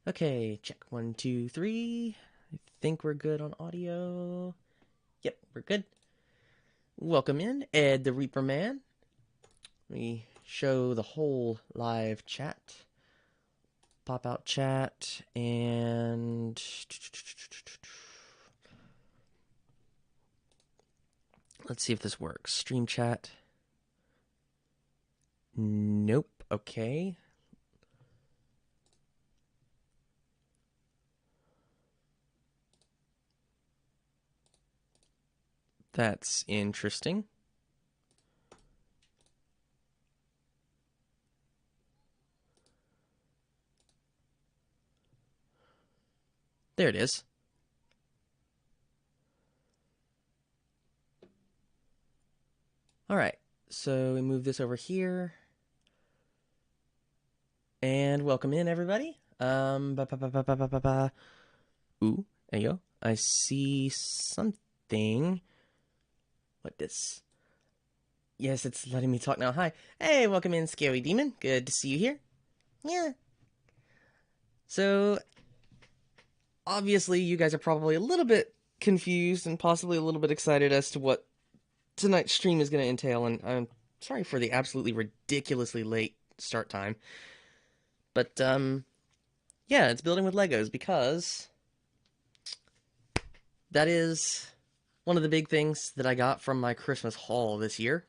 Okay, check. 1, 2, 3. I think we're good on audio. Yep, we're good. Welcome in, Ed the Reaper Man. We show the whole live chat. Pop out chat and let's see if this works. Stream chat. Nope. Okay. That's interesting. There it is. All right. So we move this over here. And welcome in, everybody. Ooh, there you go. I see something. What this? Yes, it's letting me talk now. Hi. Hey, welcome in, Scary Demon. Good to see you here. Yeah. So, obviously, you guys are probably a little bit confused and possibly a little bit excited as to what tonight's stream is going to entail. And I'm sorry for the absolutely ridiculously late start time. But, yeah, it's building with Legos because that is one of the big things that I got from my Christmas haul this year.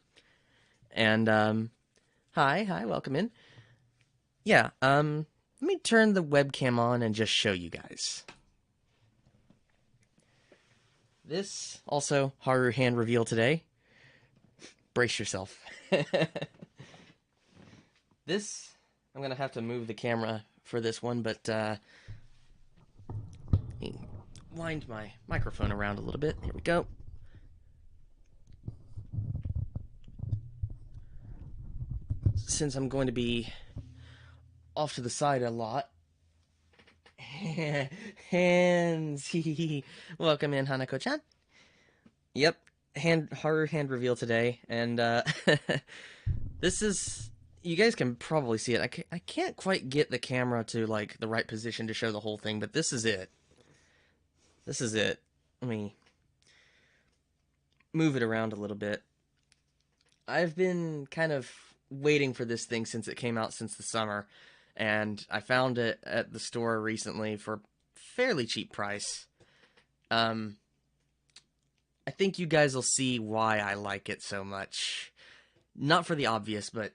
And, hi, welcome in. Yeah, let me turn the webcam on and just show you guys. This, also, Haru hand reveal today. Brace yourself. This, I'm gonna have to move the camera for this one, but, let me wind my microphone around a little bit. Here we go. Since I'm going to be off to the side a lot. Hands. Welcome in, Hanako-chan. Yep, horror hand reveal today, and this is. You guys can probably see it. I can't quite get the camera to like the right position to show the whole thing, but this is it. This is it. Let me move it around a little bit. I've been kind of waiting for this thing since it came out since the summer, and I found it at the store recently for a fairly cheap price. I think you guys will see why I like it so much. Not for the obvious, but,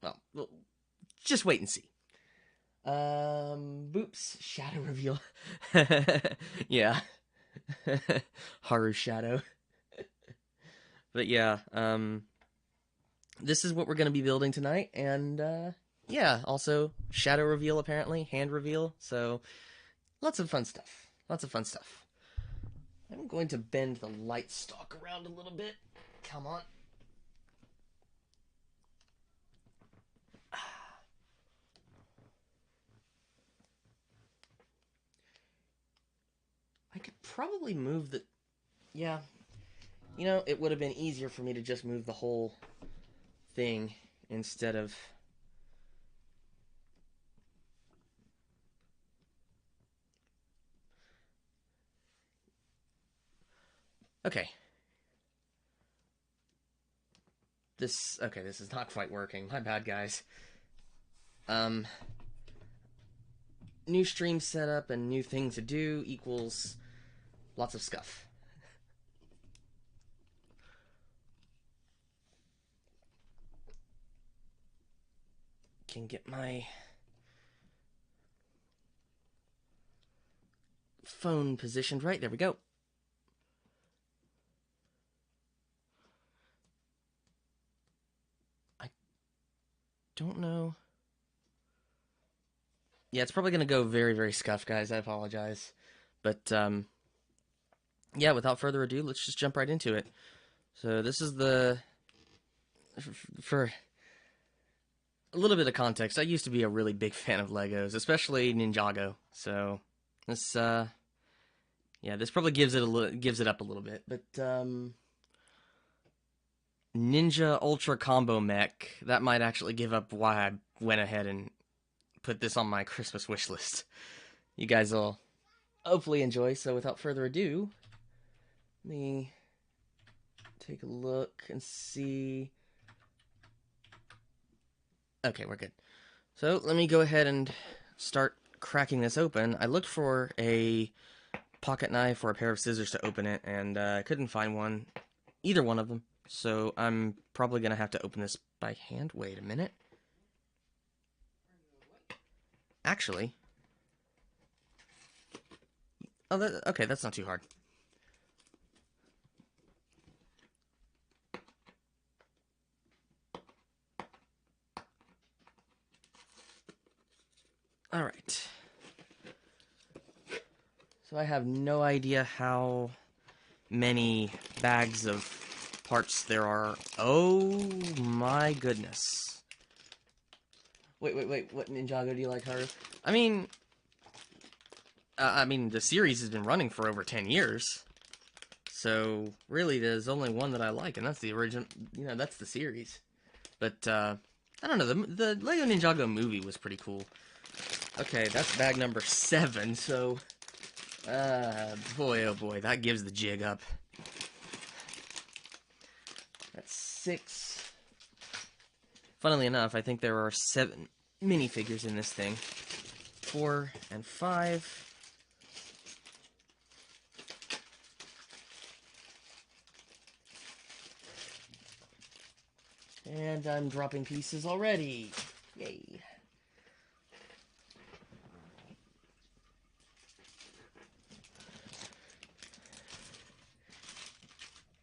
well, just wait and see. Boops, shadow reveal. Yeah. Haru shadow. But yeah, this is what we're going to be building tonight, and, yeah, also shadow reveal apparently, hand reveal, so lots of fun stuff. Lots of fun stuff. I'm going to bend the light stalk around a little bit. Come on. I could probably move the... Yeah. You know, it would have been easier for me to just move the whole thing instead of... Okay. This is not quite working. My bad, guys. New stream setup and new thing to do equals lots of scuff. Can get my phone positioned right. There we go. I don't know. Yeah, it's probably going to go very, very scuffed, guys. I apologize. But, yeah, without further ado, let's just jump right into it. So this is the... For a little bit of context, I used to be a really big fan of Legos, especially Ninjago. So this, yeah, this probably gives it up a little bit. But, Ninja Ultra Combo Mech, that might actually give up why I went ahead and put this on my Christmas wish list. You guys will hopefully enjoy. So without further ado, let me take a look and see. Okay, we're good. So let me go ahead and start cracking this open. I looked for a pocket knife or a pair of scissors to open it, and I couldn't find either one of them. So I'm probably going to have to open this by hand. Wait a minute. Actually, okay, that's not too hard. All right. So I have no idea how many bags of parts there are. Oh my goodness. Wait. What Ninjago do you like, Haru? I mean, the series has been running for over 10 years. So, really, there's only one that I like, and that's the original, that's the series. But, I don't know, the Lego Ninjago movie was pretty cool. Okay, that's bag number 7, so, boy, oh boy, that gives the jig up. That's 6. Funnily enough, I think there are 7 minifigures in this thing. 4 and 5. And I'm dropping pieces already. Yay.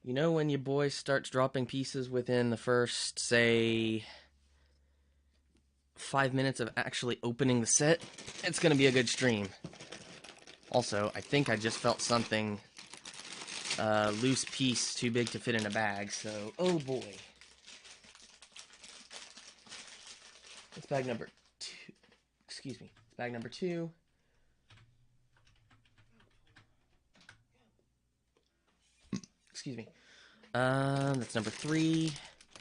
You know when your boy starts dropping pieces within the first, say, 5 minutes of actually opening the set, it's going to be a good stream. Also, I think I just felt something, loose piece too big to fit in a bag, so, oh boy. It's bag number 2. Excuse me. It's bag number 2. Excuse me. That's number 3.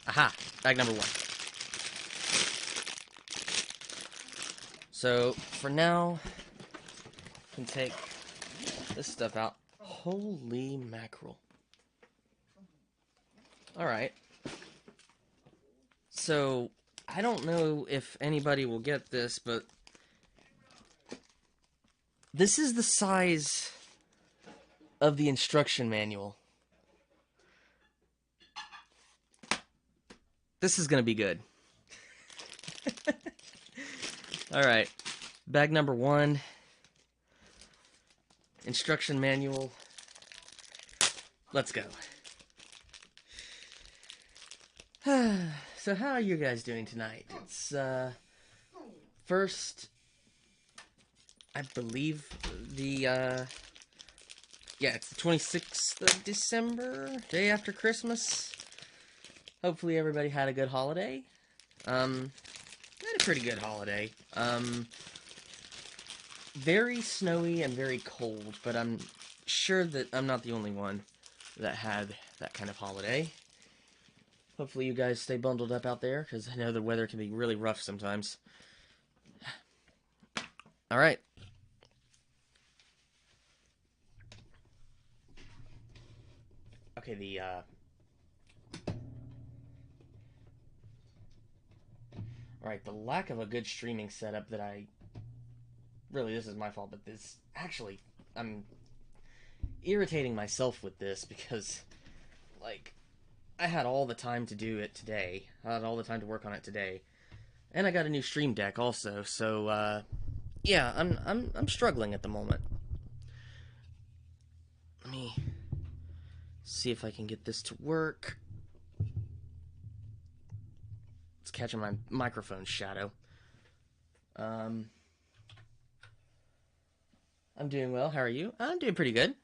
Aha! Bag number 1. So, for now, I can take this stuff out. Holy mackerel. Alright. So, I don't know if anybody will get this, but this is the size of the instruction manual. This is going to be good. Alright, bag number 1, instruction manual, let's go. So how are you guys doing tonight? It's, first, I believe, yeah, it's the 26th of December, day after Christmas. Hopefully everybody had a good holiday. Had a pretty good holiday. Very snowy and very cold, but I'm sure that I'm not the only one that had that kind of holiday. Hopefully you guys stay bundled up out there, because I know the weather can be really rough sometimes. Alright. Okay, Alright, the lack of a good streaming setup that really, this is my fault, but this... Actually, I'm irritating myself with this because, like, I had all the time to do it today. I had all the time to work on it today. And I got a new stream deck also, so, yeah, I'm struggling at the moment. Let me see if I can get this to work. It's catching my microphone shadow. I'm doing well. How are you? I'm doing pretty good.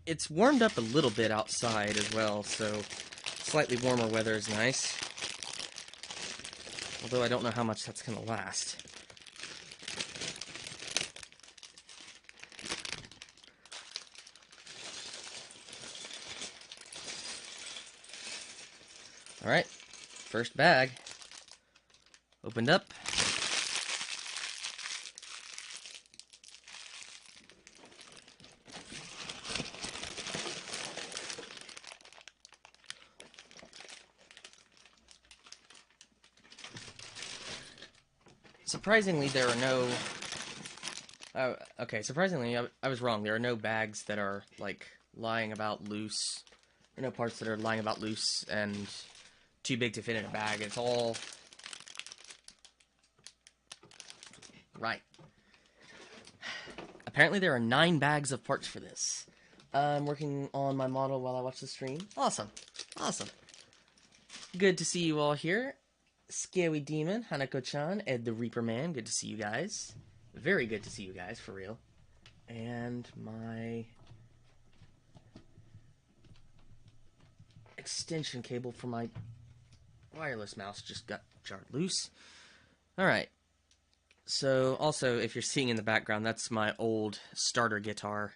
It's warmed up a little bit outside as well, so slightly warmer weather is nice. Although I don't know how much that's going to last. Alright, first bag. Opened up. Surprisingly, there are no... okay, surprisingly, I was wrong. There are no bags that are, like, lying about loose. There are no parts that are lying about loose and too big to fit in a bag. It's all... right. Apparently there are 9 bags of parts for this. I'm working on my model while I watch the stream. Awesome. Awesome. Good to see you all here. Scary Demon, Hanako-chan, Ed the Reaper Man. Good to see you guys. Very good to see you guys, for real. And my extension cable for my wireless mouse just got jarred loose. Alright. So, also, if you're seeing in the background, that's my old starter guitar.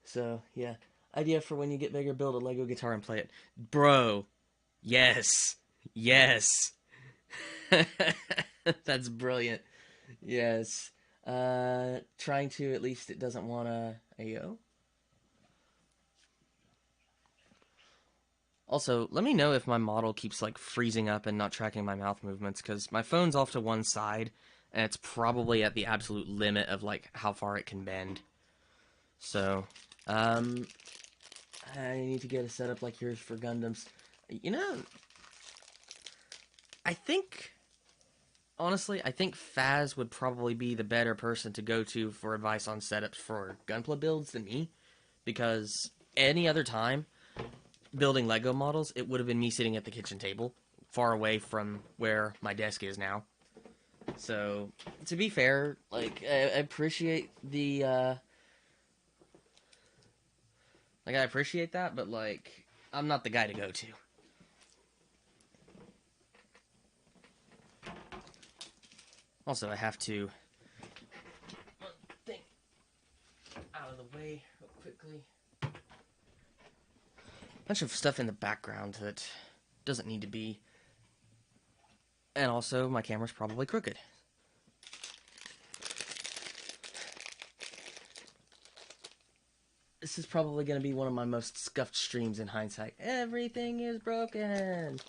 So, yeah. Idea for when you get bigger, build a Lego guitar and play it. Bro. Yes. Yes. That's brilliant. Yes. Trying to, at least it doesn't want to... Ayo. Also, let me know if my model keeps, like, freezing up and not tracking my mouth movements, because my phone's off to one side, and it's probably at the absolute limit of, like, how far it can bend. So, I need to get a setup like yours for Gundams. You know, I think, honestly, I think Faz would probably be the better person to go to for advice on setups for Gunpla builds than me, because any other time, building Lego models, it would have been me sitting at the kitchen table, far away from where my desk is now. So, to be fair, like, I appreciate the, like, I appreciate that, but, like, I'm not the guy to go to. Also, I have to get one thing out of the way real quickly. Bunch of stuff in the background that doesn't need to be. And also, my camera's probably crooked. This is probably going to be one of my most scuffed streams in hindsight. Everything is broken!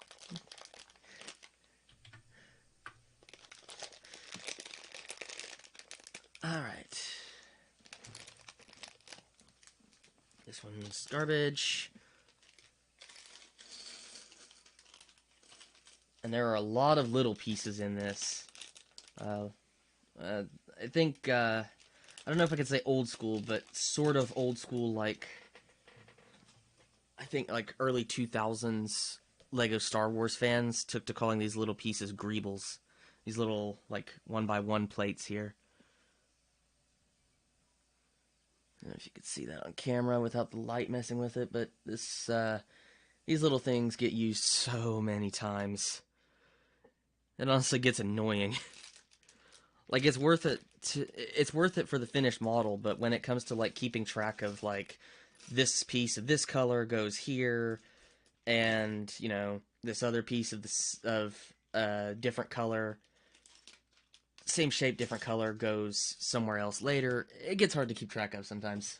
Alright. This one's garbage. And there are a lot of little pieces in this. I think, I don't know if I could say old school, but sort of old school, like, I think, like, early 2000s Lego Star Wars fans took to calling these little pieces greebles. These little, like, 1x1 plates here. I don't know if you could see that on camera without the light messing with it, but this, these little things get used so many times. It honestly gets annoying. Like, it's worth it for the finished model, but when it comes to, like, keeping track of, like, this piece of this color goes here, and, you know, this other piece of this, different color, same shape, different color, goes somewhere else later, it gets hard to keep track of sometimes.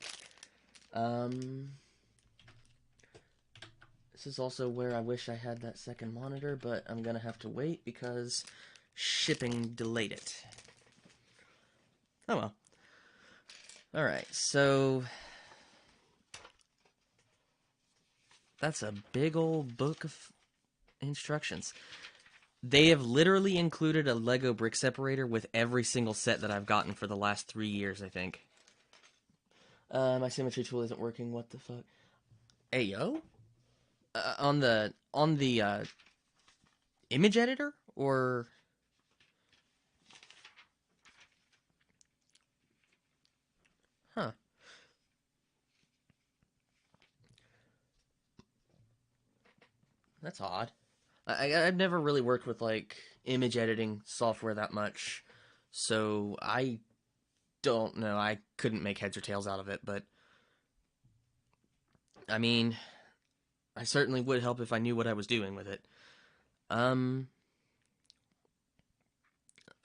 This is also where I wish I had that second monitor, but I'm gonna have to wait because shipping delayed it. Oh well. Alright, so that's a big old book of instructions. They have literally included a Lego brick separator with every single set that I've gotten for the last 3 years, I think. My symmetry tool isn't working, what the fuck? Hey, yo? On the image editor? Or... Huh. That's odd. I've never really worked with, like, image editing software that much, so I don't know. I couldn't make heads or tails out of it, but I mean, I certainly would help if I knew what I was doing with it.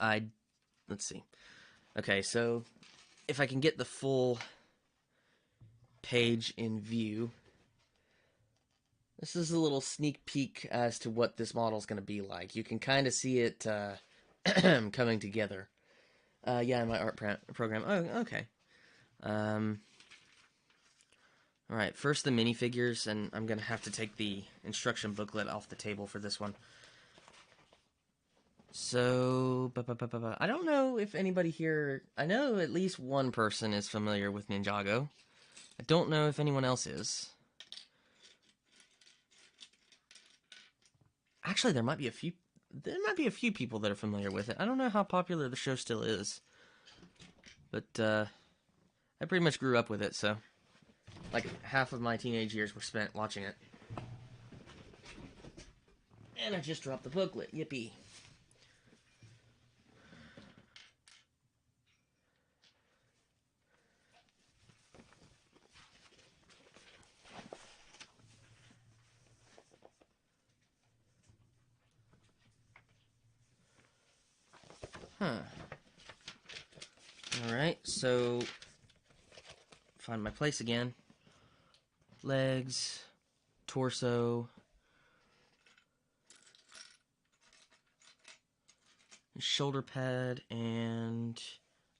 let's see. Okay, so if I can get the full page in view, this is a little sneak peek as to what this model is going to be like. You can kind of see it coming together. Yeah, in my art program. Oh, okay. All right, first the minifigures, and I'm going to have to take the instruction booklet off the table for this one. So, I don't know if anybody here... I know at least one person is familiar with Ninjago. I don't know if anyone else is. Actually, there might be a few... There might be a few people that are familiar with it. I don't know how popular the show still is. But, I pretty much grew up with it, so... Like, half of my teenage years were spent watching it. And I just dropped the booklet. Yippee. Huh. Alright, so... Find my place again. Legs, torso, shoulder pad, and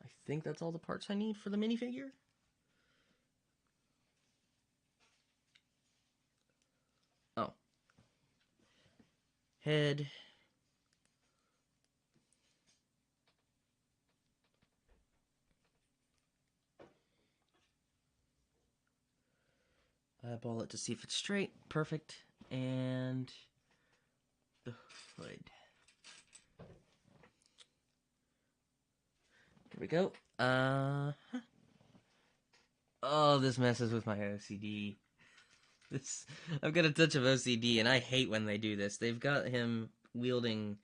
I think that's all the parts I need for the minifigure. Oh. Head. Eyeball it to see if it's straight. Perfect. And the hood. Here we go. Oh, this messes with my OCD. I've got a touch of OCD, and I hate when they do this. They've got him wielding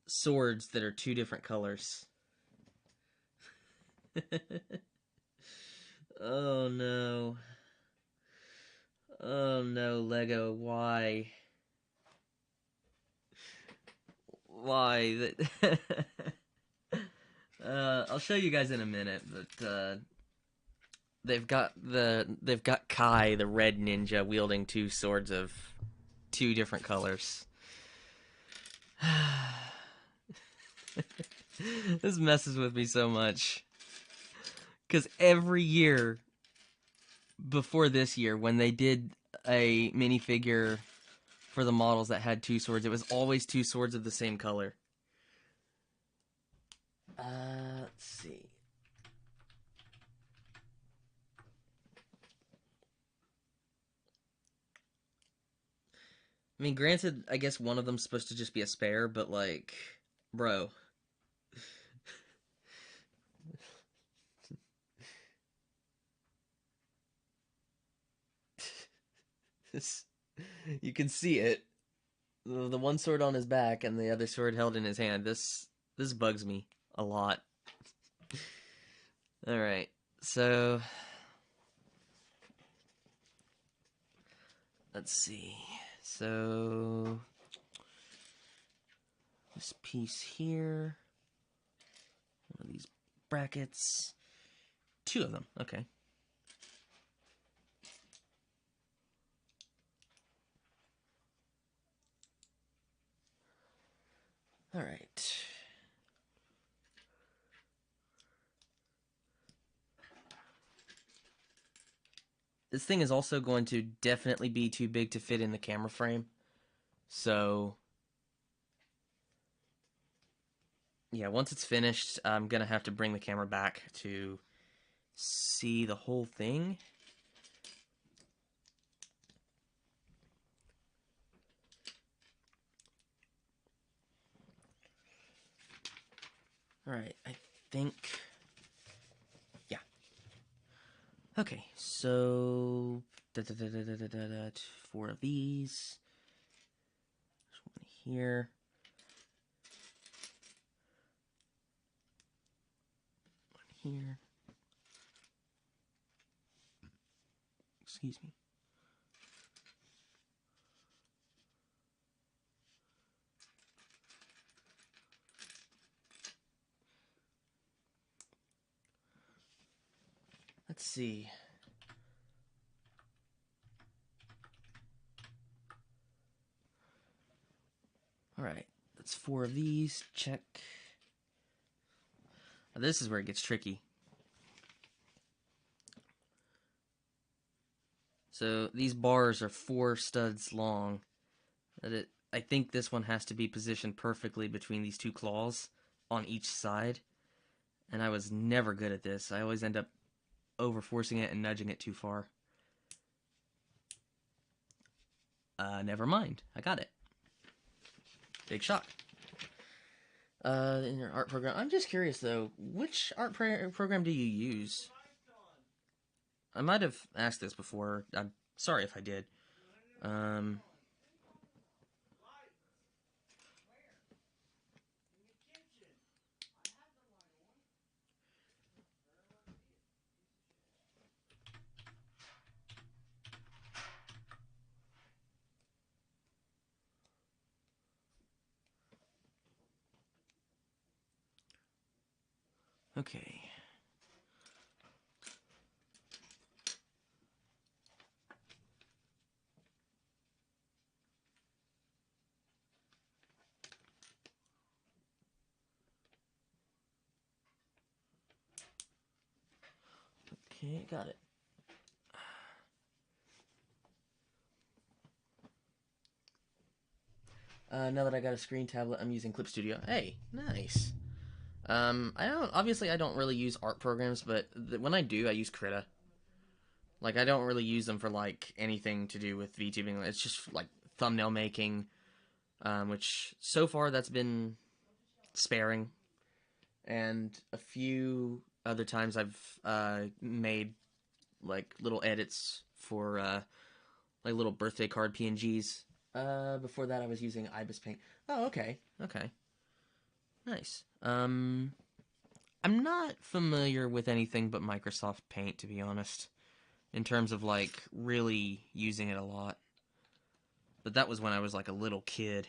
swords that are two different colors. Oh no. Oh no, Lego, why? Why? I'll show you guys in a minute, but they've got Kai, the red ninja, wielding two swords of two different colors. This messes with me so much. Because every year before this year, when they did a minifigure for the models that had two swords, it was always two swords of the same color. Let's see. I mean, granted, I guess one of them's supposed to just be a spare, but like, bro. You can see it. The one sword on his back and the other sword held in his hand. This bugs me a lot. Alright, so... Let's see. So... This piece here. One of these brackets. Two of them, okay. Alright. This thing is also going to definitely be too big to fit in the camera frame. So, yeah, once it's finished, I'm going to have to bring the camera back to see the whole thing. Alright, I think... Yeah. Okay, so... 4 of these. There's one here. One here. Excuse me. Let's see. Alright, that's 4 of these. Check. Now, this is where it gets tricky. So these bars are 4 studs long. I think this one has to be positioned perfectly between these 2 claws on each side. And I was never good at this. I always end up over-forcing it and nudging it too far. Never mind. I got it. Big shock. In your art program. I'm just curious, though. Which art program do you use? I might have asked this before. I'm sorry if I did. Okay. Okay, got it. Now that I got a screen tablet, I'm using Clip Studio. Hey, nice. I don't really use art programs, but when I do, I use Krita. Like, I don't really use them for, like, anything to do with VTubing. It's just, like, thumbnail making, which, so far, that's been sparing. And a few other times I've, made, like, little edits for, like, little birthday card PNGs. Before that, I was using Ibis Paint. Oh, okay. Okay. Nice. I'm not familiar with anything but Microsoft Paint, to be honest, in terms of, like, really using it a lot. But that was when I was, like, a little kid.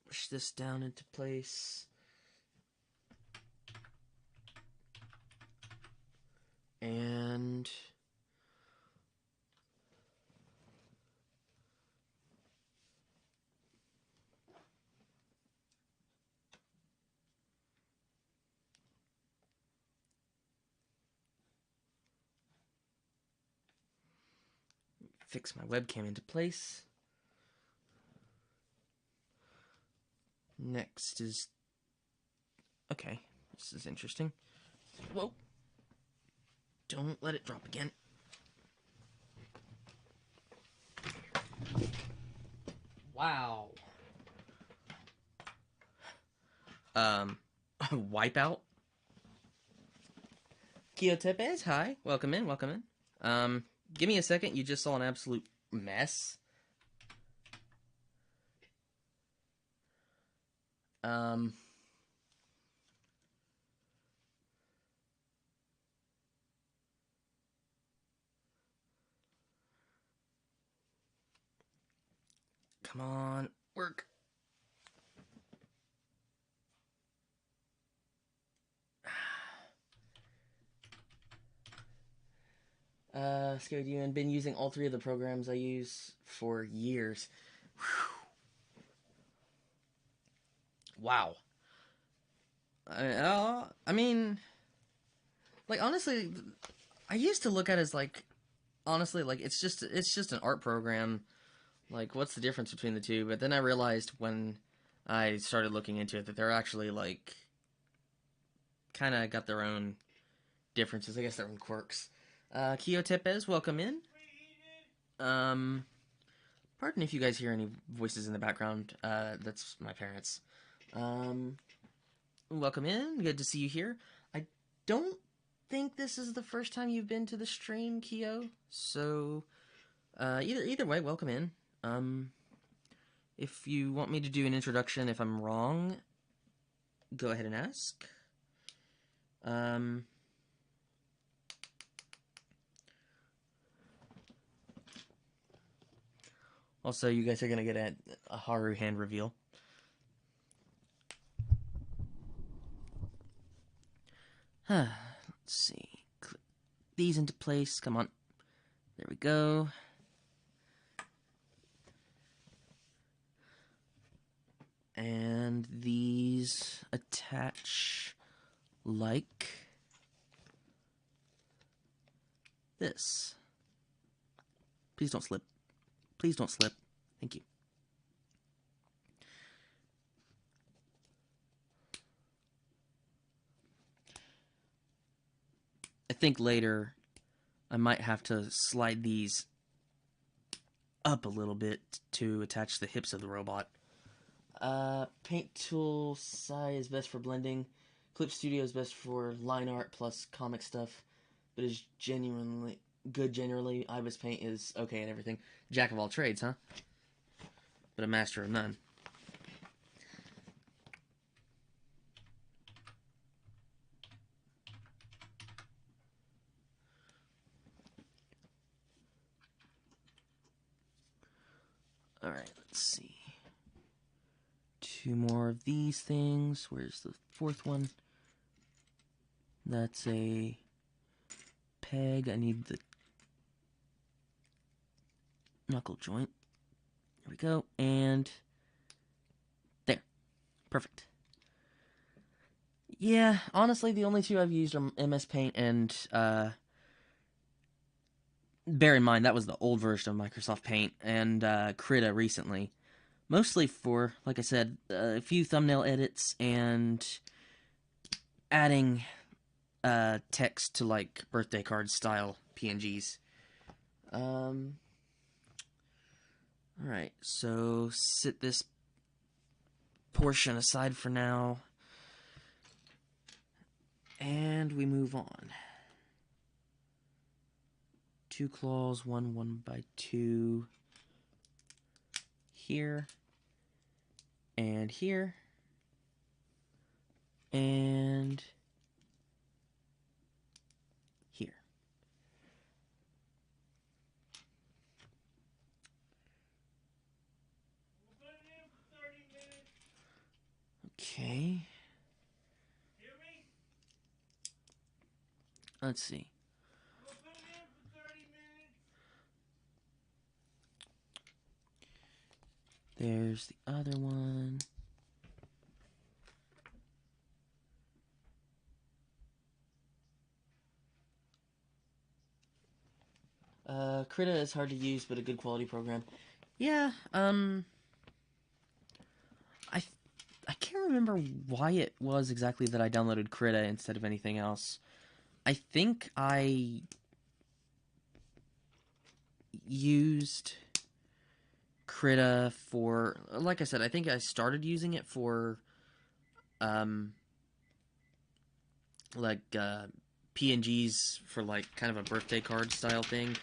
Push this down into place. And fix my webcam into place. Next is... Okay, this is interesting. Whoa. Don't let it drop again. Wow. Wipeout. Kiotepes, hi. Welcome in, welcome in. Give me a second. You just saw an absolute mess. Come on, work. Scared you and been using all 3 of the programs I use for years. Whew. Wow. I mean, like, honestly, I used to look at it as, like, honestly, like, it's just an art program. Like, what's the difference between the two? But then I realized when I started looking into it that they're actually, like, kind of got their own differences. I guess their own quirks. Kiotepes, welcome in. Pardon if you guys hear any voices in the background. That's my parents. Welcome in. Good to see you here. I don't think this is the first time you've been to the stream, Kio. So, either way, welcome in. If you want me to do an introduction, if I'm wrong, go ahead and ask. Also, you guys are gonna get a Haru hand reveal. Let's see. Click these into place. Come on. There we go. And these attach like this. Please don't slip. Please don't slip. Thank you. I think later I might have to slide these up a little bit to attach the hips of the robot. Paint tool size best for blending. Clip Studio is best for line art plus comic stuff, but is genuinely good generally. Ibis Paint is okay and everything. Jack of all trades, huh? But a master of none. Alright, let's see. 2 more of these things. Where's the 4th one? That's a peg. I need the knuckle joint. There we go. And there. Perfect. Yeah, honestly, the only 2 I've used are MS Paint and, bear in mind, that was the old version of Microsoft Paint, and Krita recently. Mostly for, like I said, a few thumbnail edits and adding text to, like, birthday card style PNGs. Alright, so sit this portion aside for now, and we move on. 2 claws, 1x2 here, and here, and here. Okay. Let's see. There's the other one. Krita is hard to use, but a good quality program. Yeah, I can't remember why it was exactly that I downloaded Krita instead of anything else. I think I used Krita for, like I said, I think I started using it for, PNGs for, like, kind of a birthday card style thing.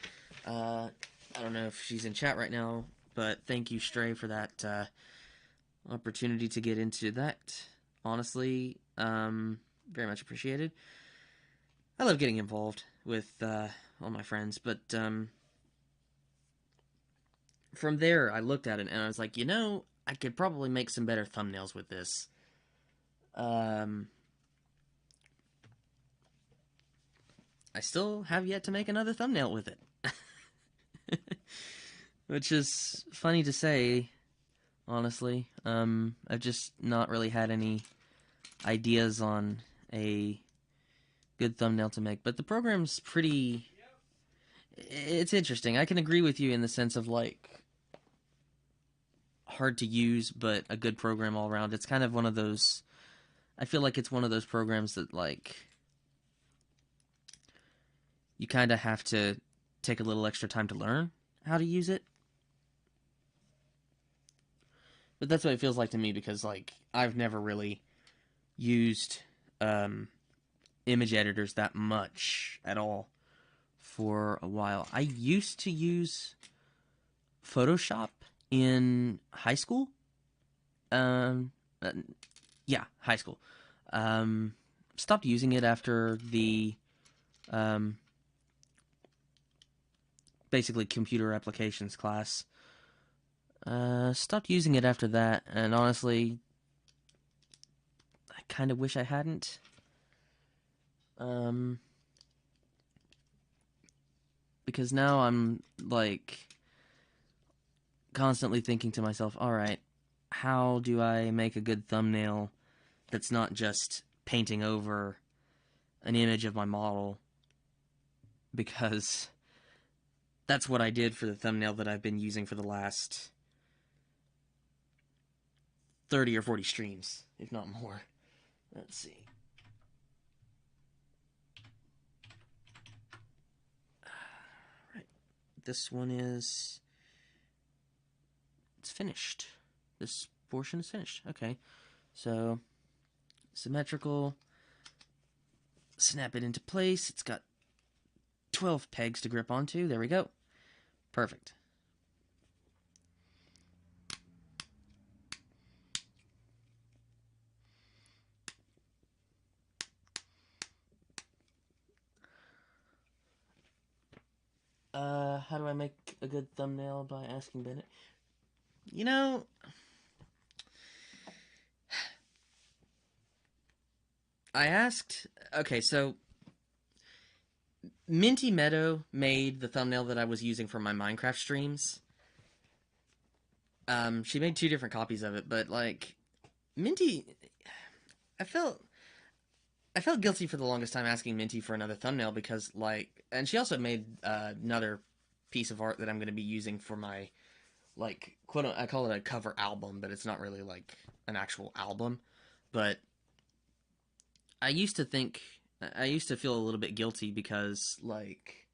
I don't know if she's in chat right now, but thank you, Stray, for that, opportunity to get into that. Honestly, very much appreciated. I love getting involved with, all my friends, but, from there, I looked at it, and I was like, you know, I could probably make some better thumbnails with this. I still have yet to make another thumbnail with it. Which is funny to say, honestly. I've just not really had any ideas on a good thumbnail to make. But the program's pretty... It's interesting. I can agree with you in the sense of, like, hard to use, but a good program all around. It's kind of one of those... I feel like it's one of those programs that, like... You kind of have to take a little extra time to learn how to use it. But that's what it feels like to me, because, like, I've never really used image editors that much at all for a while. I used to use Photoshop in high school. Yeah, high school. Stopped using it after the basically computer applications class. Stopped using it after that, and honestly, I kind of wish I hadn't. Um, because now I'm, like, constantly thinking to myself, alright, how do I make a good thumbnail that's not just painting over an image of my model? Because that's what I did for the thumbnail that I've been using for the last 30 or 40 streams, if not more. Let's see. Right. This one is... It's finished. This portion is finished. Okay. So, symmetrical. Snap it into place. It's got 12 pegs to grip onto. There we go. Perfect. How do I make a good thumbnail by asking Bennett? You know, I asked... Okay, so... Minty Meadow made the thumbnail that I was using for my Minecraft streams. She made 2 different copies of it, but, like... Minty... I felt guilty for the longest time asking Minty for another thumbnail because, like... And she also made another piece of art that I'm going to be using for my, like, I call it a cover album, but it's not really, like, an actual album. But I used to feel a little bit guilty because, like...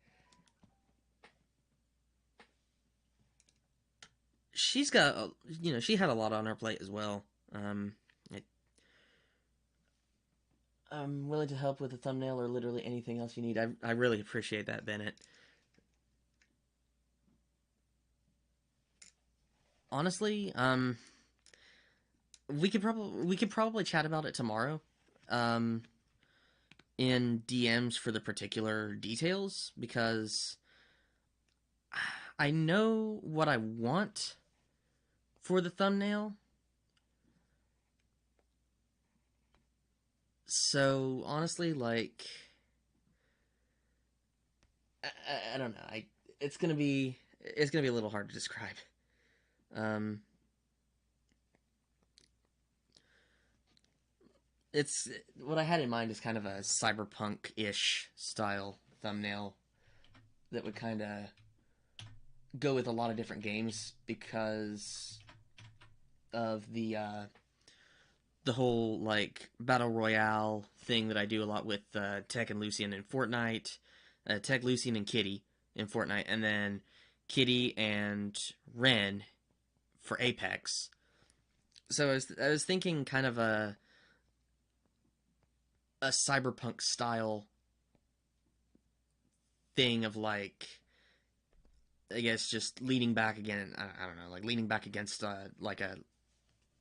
She's got, she had a lot on her plate as well. I'm willing to help with a thumbnail or literally anything else you need. I really appreciate that, Bennett. Honestly, we could probably chat about it tomorrow. In DMs for the particular details, because I know what I want for the thumbnail. So, honestly, like... I don't know. It's gonna be a little hard to describe. It's... What I had in mind is kind of a cyberpunk-ish style thumbnail that would kind of go with a lot of different games because of the whole, like, Battle Royale thing that I do a lot with Tech and Lucian in Fortnite. Tech, Lucian, and Kitty in Fortnite. And then Kitty and Ren for Apex. So I was thinking kind of a cyberpunk style thing of, like, I guess just leaning back again. I don't know, like leaning back against like a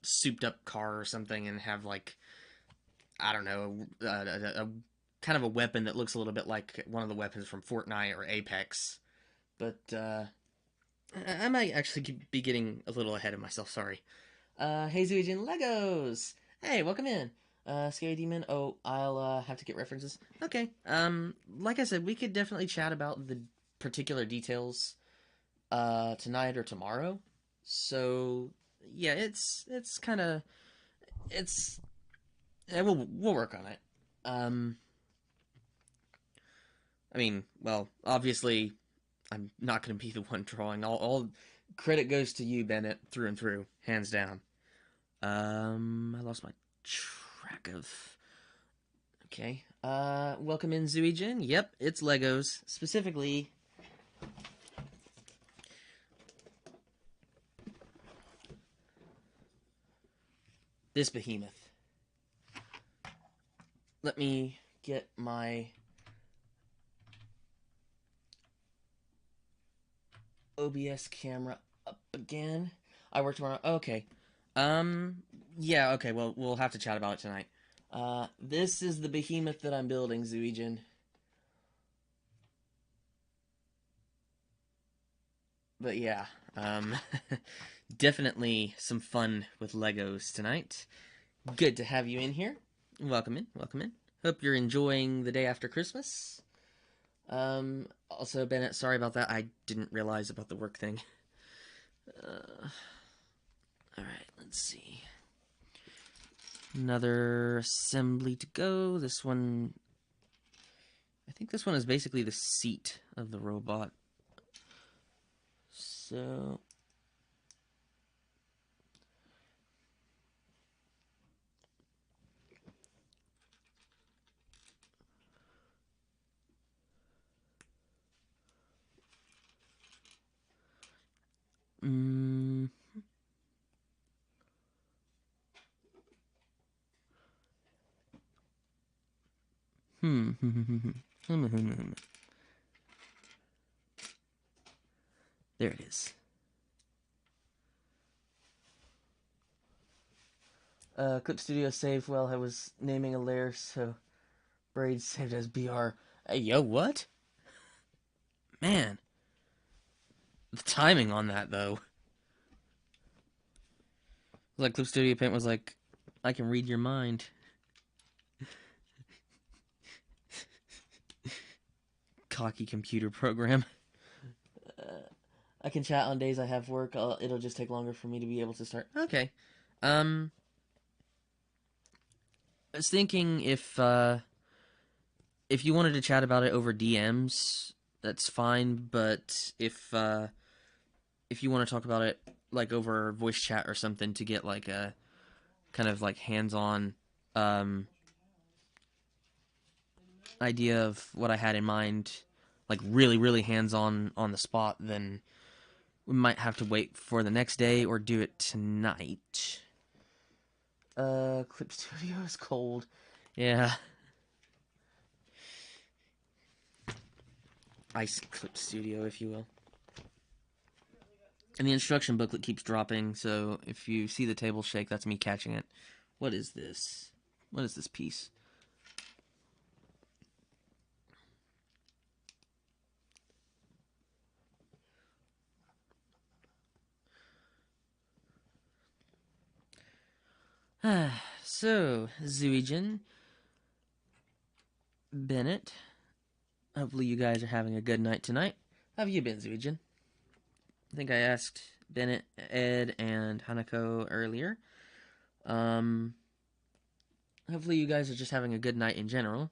souped up car or something, and have, like, I don't know, a kind of a weapon that looks a little bit like one of the weapons from Fortnite or Apex. But I might actually be getting a little ahead of myself. Sorry. Hey Zuijin Legos. Hey, welcome in. Scary Demon. Oh, I'll have to get references. Okay. Like I said, we could definitely chat about the particular details tonight or tomorrow. So yeah, it's kind of we'll work on it. I mean, well, obviously, I'm not going to be the one drawing. All credit goes to you, Bennett, through and through, hands down. I lost my track of... Okay. Welcome in, Zuijin. Yep, it's Legos. Specifically... this behemoth. Let me get my OBS camera up again. I work tomorrow. Okay. Yeah, okay, well, we'll have to chat about it tonight. This is the behemoth that I'm building, Zuijin. But yeah, definitely some fun with Legos tonight. Good to have you in here. Welcome in, welcome in. Hope you're enjoying the day after Christmas. Also, Bennett, sorry about that. I didn't realize about the work thing. Alright, let's see. Another assembly to go. This one, I think this one is basically the seat of the robot. So, mm, there it is. Clip Studio saved while I was naming a layer, so Braid saved as BR. Hey, yo, what? Man, the timing on that, though. Like, Clip Studio Paint was like, I can read your mind. Cocky computer program. I can chat on days I have work. It'll just take longer for me to be able to start. Okay. I was thinking if you wanted to chat about it over DMs, that's fine. But if you want to talk about it like over voice chat or something to get like a kind of like hands-on idea of what I had in mind, like really, really hands-on on the spot, then we might have to wait for the next day or do it tonight. Clip Studio is cold. Yeah. Ice Clip Studio, if you will. And the instruction booklet keeps dropping, so if you see the table shake, that's me catching it. What is this? What is this piece? So, Zuijin, Bennett, hopefully you guys are having a good night tonight. How have you been, Zuijin? I think I asked Bennett, Ed, and Hanako earlier. Hopefully you guys are just having a good night in general.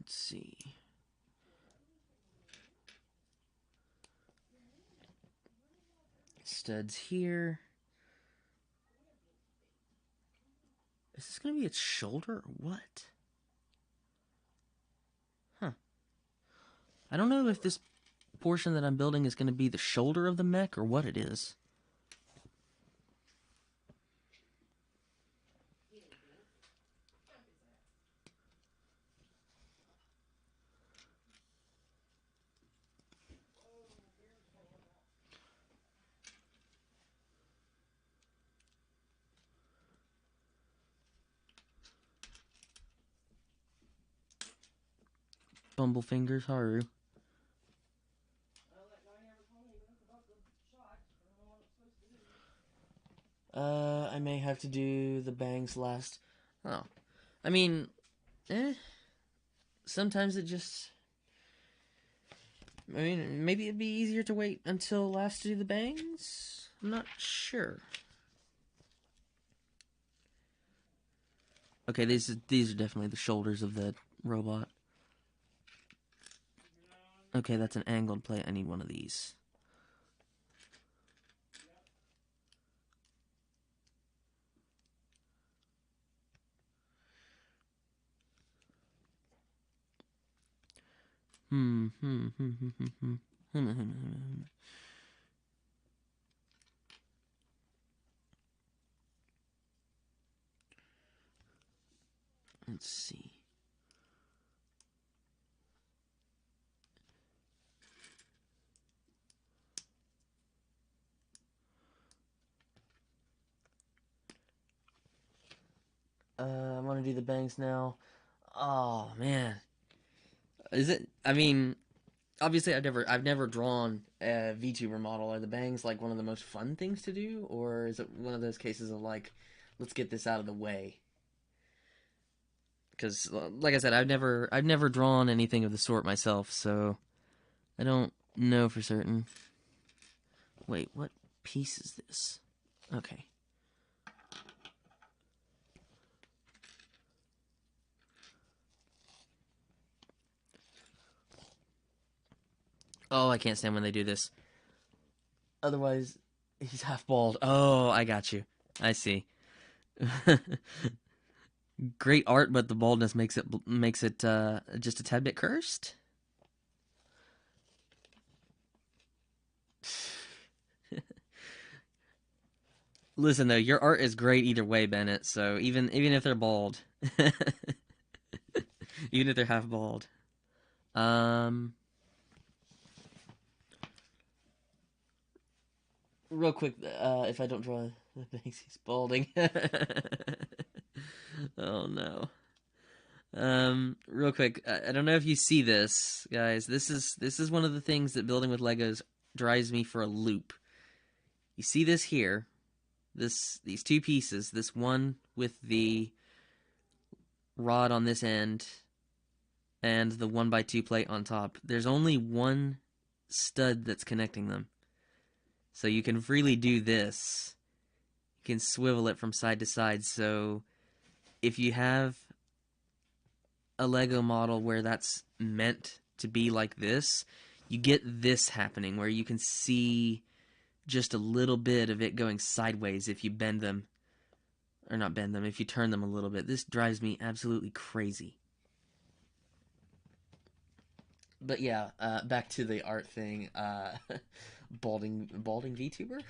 Let's see. Studs here. Is this going to be its shoulder or what? Huh. I don't know if this portion that I'm building is going to be the shoulder of the mech or what it is. Bumblefingers, Haru. I may have to do the bangs last. Oh. I mean, sometimes it just... I mean, maybe it'd be easier to wait until last to do the bangs? I'm not sure. Okay, these are definitely the shoulders of the robot. Okay, that's an angled plate. I need one of these. Let's see. I want to do the bangs now. Oh man, is it? I mean, obviously, I've never drawn a VTuber model. Are the bangs like one of the most fun things to do, or is it one of those cases of like, let's get this out of the way? Because, like I said, I've never drawn anything of the sort myself, so I don't know for certain. Wait, what piece is this? Okay. Oh, I can't stand when they do this. Otherwise, he's half bald. Oh, I got you. I see. Great art, but the baldness makes it just a tad bit cursed. Listen though, your art is great either way, Bennett. So even if they're bald, even if they're half bald, um, real quick, if I don't draw the things, he's balding. Oh no. Real quick, I don't know if you see this, guys. This is one of the things that building with Legos drives me for a loop. You see this here? These two pieces. This one with the rod on this end and the 1x2 plate on top. There's only one stud that's connecting them. So you can freely do this. You can swivel it from side to side. So if you have a Lego model where that's meant to be like this, you get this happening where you can see just a little bit of it going sideways if you bend them, or not bend them, if you turn them a little bit. This drives me absolutely crazy. But yeah, back to the art thing. Balding VTuber.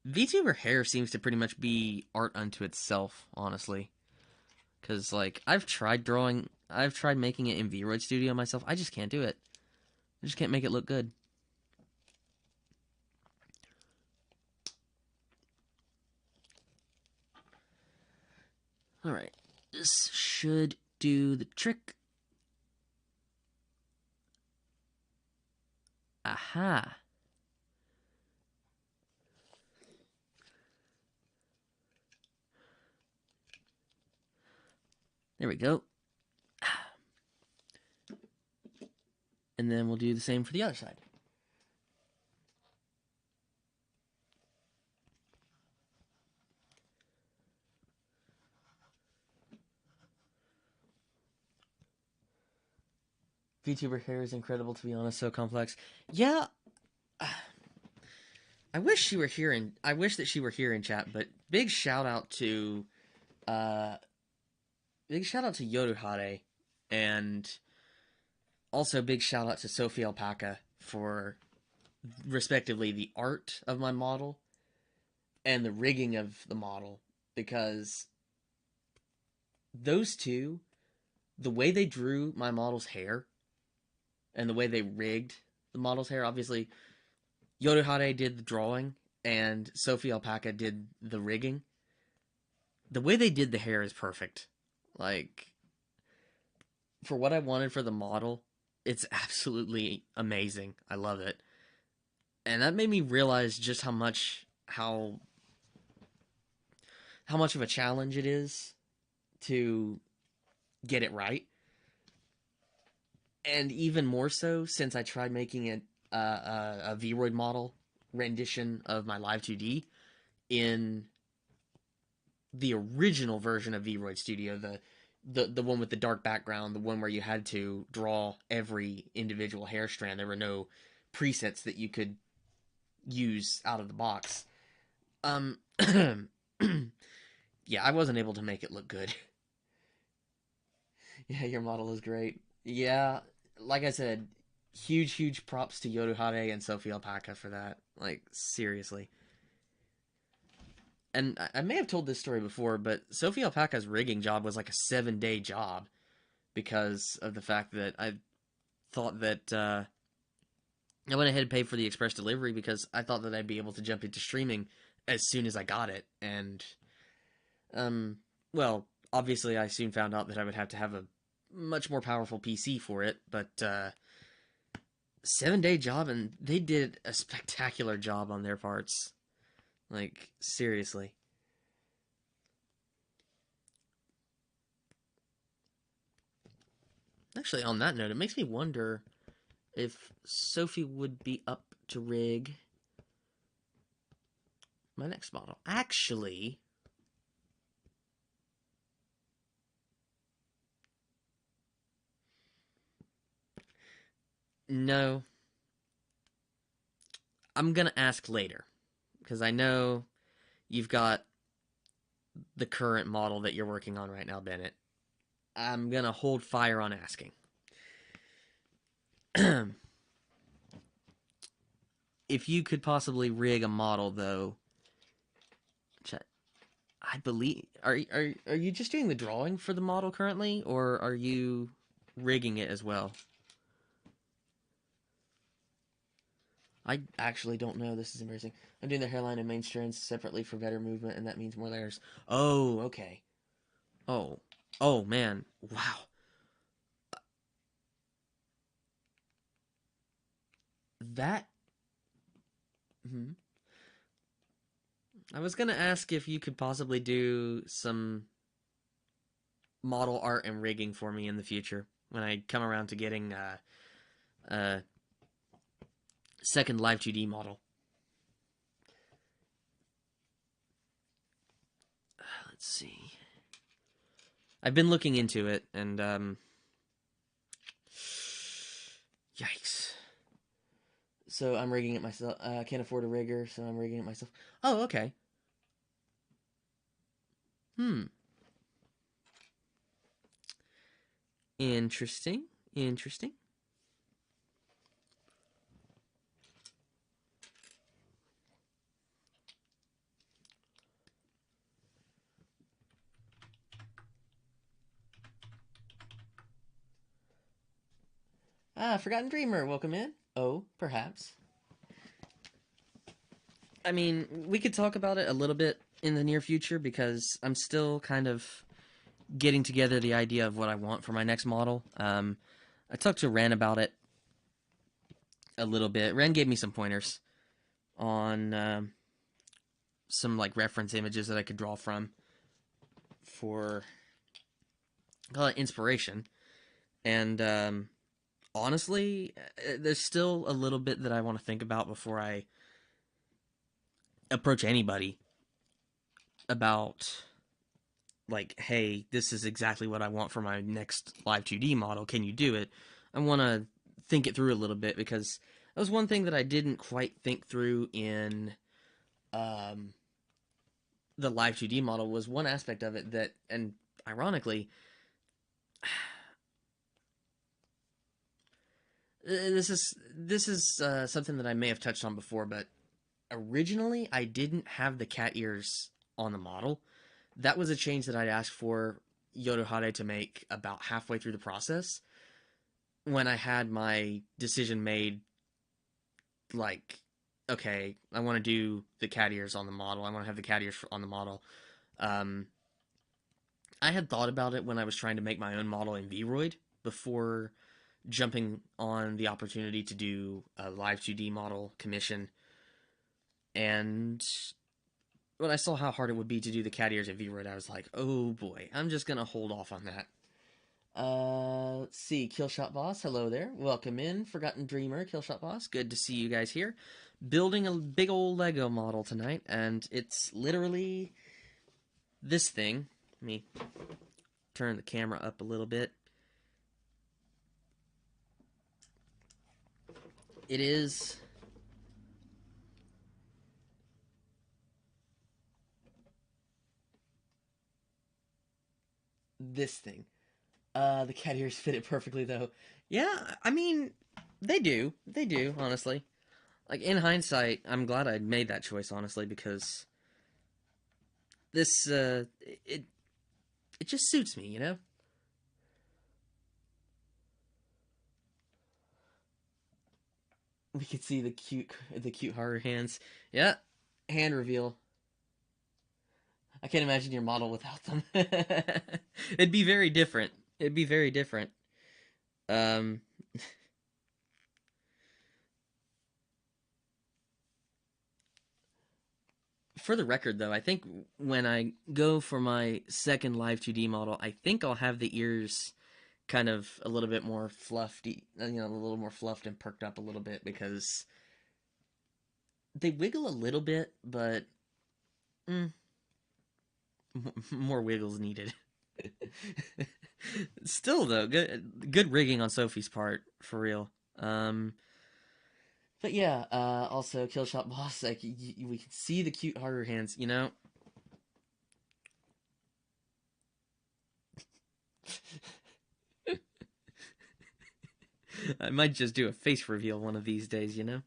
VTuber hair seems to pretty much be art unto itself, honestly. Because like I've tried making it in VRoid Studio myself. I just can't do it. I just can't make it look good. All right, this should do the trick. Aha. There we go. And then we'll do the same for the other side. VTuber hair is incredible, to be honest, so complex. Yeah, I wish she were here in. I wish that she were here in chat. But uh, big shout out to Yoruhare, and also big shout out to Sophielpaka for respectively the art of my model and the rigging of the model, because those two, the way they drew my model's hair and the way they rigged the model's hair, obviously Yoruhare did the drawing and Sophielpaka did the rigging. The way they did the hair is perfect. Like, for what I wanted for the model, it's absolutely amazing. I love it. And that made me realize just how much of a challenge it is to get it right. And even more so since I tried making it a Vroid model rendition of my Live 2D in the original version of Vroid Studio, the one with the dark background, the one where you had to draw every individual hair strand. There were no presets that you could use out of the box. Um, yeah, I wasn't able to make it look good. Yeah, your model is great. Yeah, like I said, huge props to Yoruhare and Sophielpaka for that. Like, seriously. And I may have told this story before, but Sophielpaka's rigging job was like a 7-day job because of the fact that I thought that I went ahead and paid for the express delivery because I thought that I'd be able to jump into streaming as soon as I got it, and um, well, obviously I soon found out that I would have to have a much more powerful PC for it, but 7 day job, and they did a spectacular job on their parts. Like, seriously. Actually, on that note, it makes me wonder if Sophie would be up to rig my next model. Actually, no. I'm gonna ask later. Because I know you've got the current model that you're working on right now, Bennett. I'm gonna hold fire on asking. If you could possibly rig a model, though, I believe are you just doing the drawing for the model currently, or are you rigging it as well? I actually don't know. This is embarrassing. I'm doing the hairline and main strands separately for better movement, and that means more layers. Oh, okay. Oh, oh man, wow. That. Hmm. I was gonna ask if you could possibly do some model art and rigging for me in the future when I come around to getting a second Live 2D model. Let's see. I've been looking into it, and yikes. So I'm rigging it myself. I can't afford a rigger, so I'm rigging it myself. Oh, okay. Hmm. Interesting. Interesting. Ah, Forgotten Dreamer, welcome in. Oh, perhaps. I mean, we could talk about it a little bit in the near future because I'm still kind of getting together the idea of what I want for my next model. I talked to Ren about it a little bit. Ren gave me some pointers on some like reference images that I could draw from for call it inspiration. And honestly, there's still a little bit that I want to think about before I approach anybody about like, hey, this is exactly what I want for my next live 2D model. Can you do it? I want to think it through a little bit because that was one thing that I didn't quite think through in um, the live 2D model was one aspect of it that, and ironically, this is something that I may have touched on before, but originally I didn't have the cat ears on the model. That was a change that I'd asked for Yoruhare to make about halfway through the process when I had my decision made. Like, okay, I want to do the cat ears on the model. I want to have the cat ears on the model. Um, I had thought about it when I was trying to make my own model in Vroid before jumping on the opportunity to do a live 2D model commission. And when I saw how hard it would be to do the cat ears in Vroid, I was like, oh boy, I'm just gonna hold off on that. Let's see, Killshot Boss, hello there. Welcome in, Forgotten Dreamer, Killshot Boss. Good to see you guys here. Building a big old Lego model tonight, and it's literally this thing. Let me turn the camera up a little bit. It is this thing. The cat ears fit it perfectly, though. Yeah, I mean, they do. They do, honestly. Like, in hindsight, I'm glad I made that choice, honestly, because this, it just suits me, you know? We can see the cute horror hands. Yeah, hand reveal. I can't imagine your model without them. It'd be very different. It'd be very different. Um, for the record, though, I think when I go for my second live 2D model, I think I'll have the ears kind of a little bit more fluffy, a little more fluffed and perked up a little bit because they wiggle a little bit, but mm, more wiggles needed. Still, though, good rigging on Sophie's part for real. But yeah, also Killshot Boss, like we can see the cute harder hands, you know. I might just do a face reveal one of these days, you know.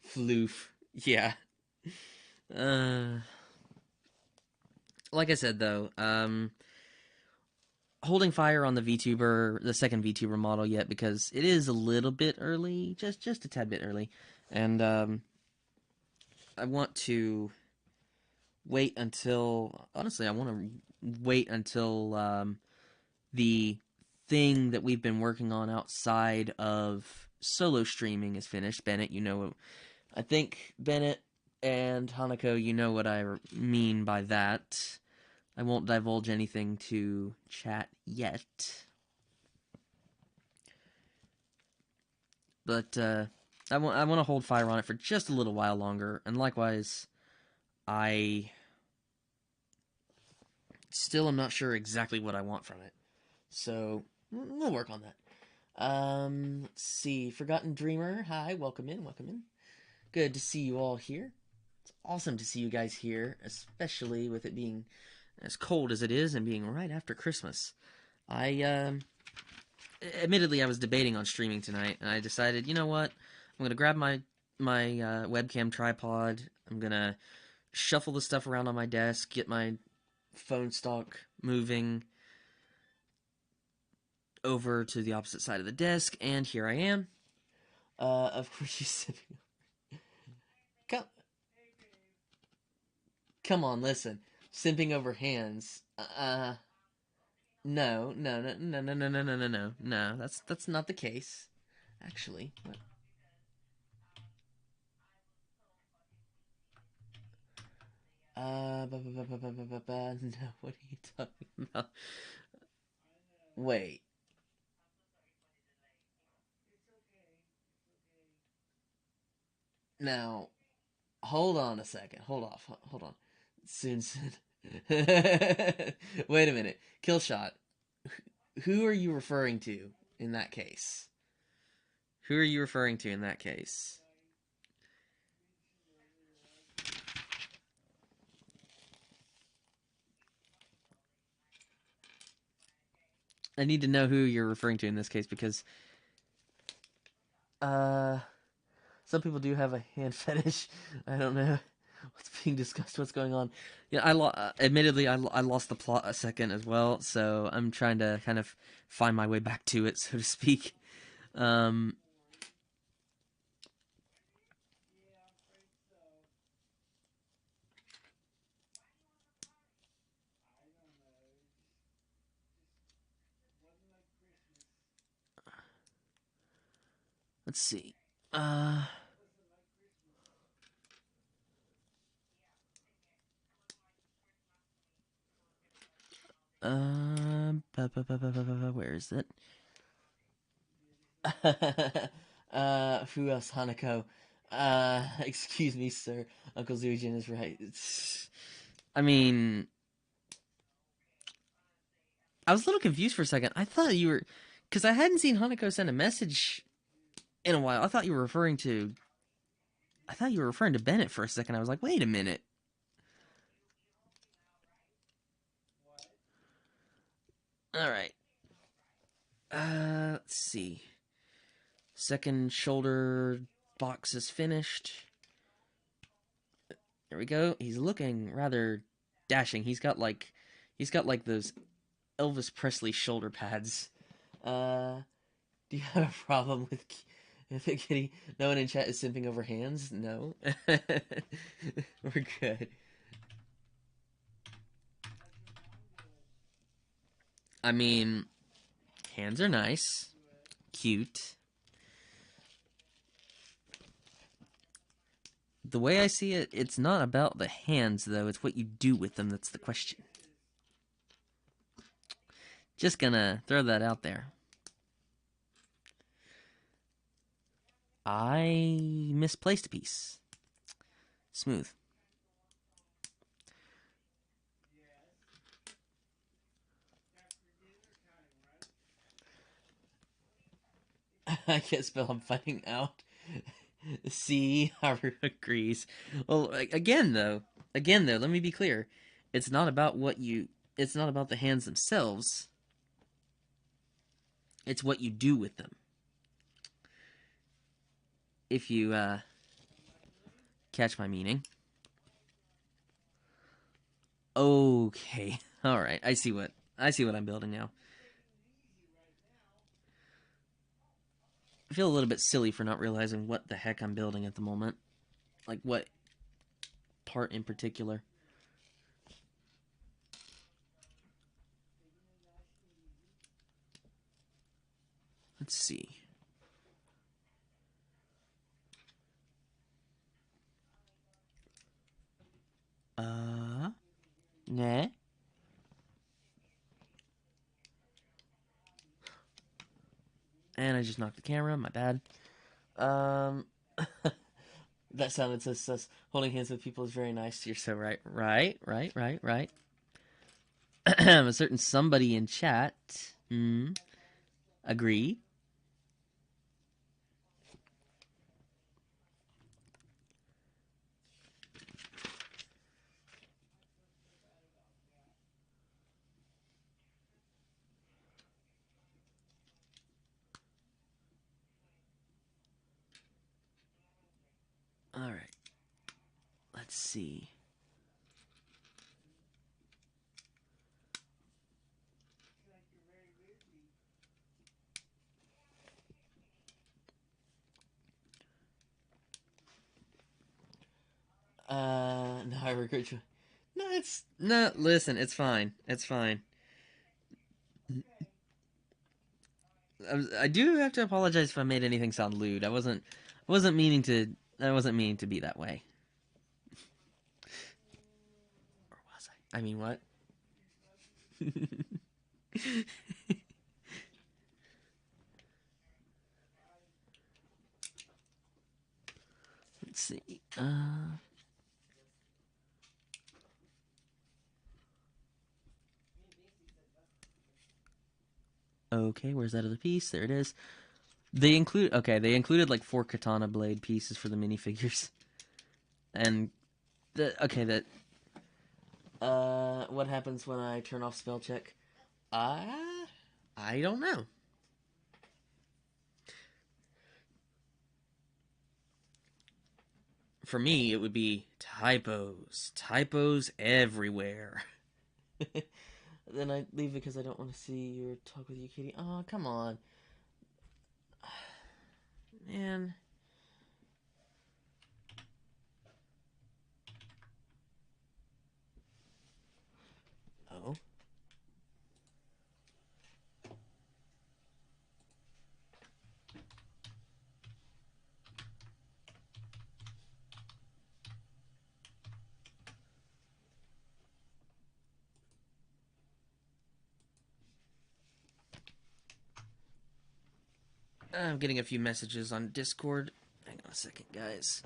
Floof, yeah. Uh, like I said though, holding fire on the VTuber, the second VTuber model yet because it is a little bit early, just a tad bit early, and I want to wait until honestly, I want to wait until the thing that we've been working on outside of solo streaming is finished. Bennett, you know, I think Bennett and Hanako, you know what I mean by that. I won't divulge anything to chat yet. But I want to hold fire on it for just a little while longer. And likewise, I still am not sure exactly what I want from it. So we'll work on that. Let's see. Forgotten Dreamer. Hi, welcome in, welcome in. Good to see you all here. It's awesome to see you guys here, especially with it being as cold as it is and being right after Christmas. Admittedly, I was debating on streaming tonight, and I decided, you know what? I'm gonna grab my webcam tripod. I'm gonna shuffle the stuff around on my desk, get my phone stock moving over to the opposite side of the desk, and here I am. Of course, you said, come, come on, listen. Simping over hands. No, no, no, no, no, no, no, no, no, no, no. That's not the case. Actually, what? No. What are you talking about? Wait. Now, hold on a second. Hold off. Hold on. Soon. Wait a minute. Killshot. Who are you referring to in that case? Who are you referring to in that case? I need to know who you're referring to in this case because uh some people do have a hand fetish. I don't know what's being discussed, what's going on. Yeah, admittedly I lost the plot a second as well, so I'm trying to kind of find my way back to it, so to speak. Um let's see. Uh where is it? Who else? Hanako. Excuse me, sir. Uncle Zujin is right. I mean, I was a little confused for a second. I thought you were, because I hadn't seen Hanako send a message in a while. I thought you were referring to. I thought you were referring to Bennett for a second. I was like, wait a minute. All right. Let's see. Second shoulder box is finished. There we go. He's looking rather dashing. He's got like those Elvis Presley shoulder pads. Do you have a problem with Kitty, no one in chat is simping over hands? No. We're good. I mean, hands are nice. Cute. The way I see it, it's not about the hands, though. It's what you do with them that's the question. Just gonna throw that out there. I misplaced a piece. Smooth. I can't spell I'm finding out. C, Harvard agrees. Well, again though, let me be clear. It's not about it's not about the hands themselves. It's what you do with them. If you catch my meaning. Okay. All right. I see what I'm building now. I feel a little bit silly for not realizing what the heck I'm building at the moment. Like what part in particular. Let's see. Nah. And I just knocked the camera, my bad. That sounded so sus. Holding hands with people is very nice. You're so right. Right. A certain somebody in chat. Agree. All right. Let's see. No, I regret you. No. Listen, it's fine. It's fine. I do have to apologize if I made anything sound lewd. I wasn't meaning to. I wasn't meaning to be that way. Or was I? I mean, what? Let's see. Okay, where's that other piece? There it is. They included like 4 katana blade pieces for the minifigures. And what happens when I turn off spell check? I don't know. For me, it would be typos everywhere. Then I leave because I don't want to see your talk with you, Katie. Oh, come on. Man. Oh. I'm getting a few messages on Discord. Hang on a second, guys.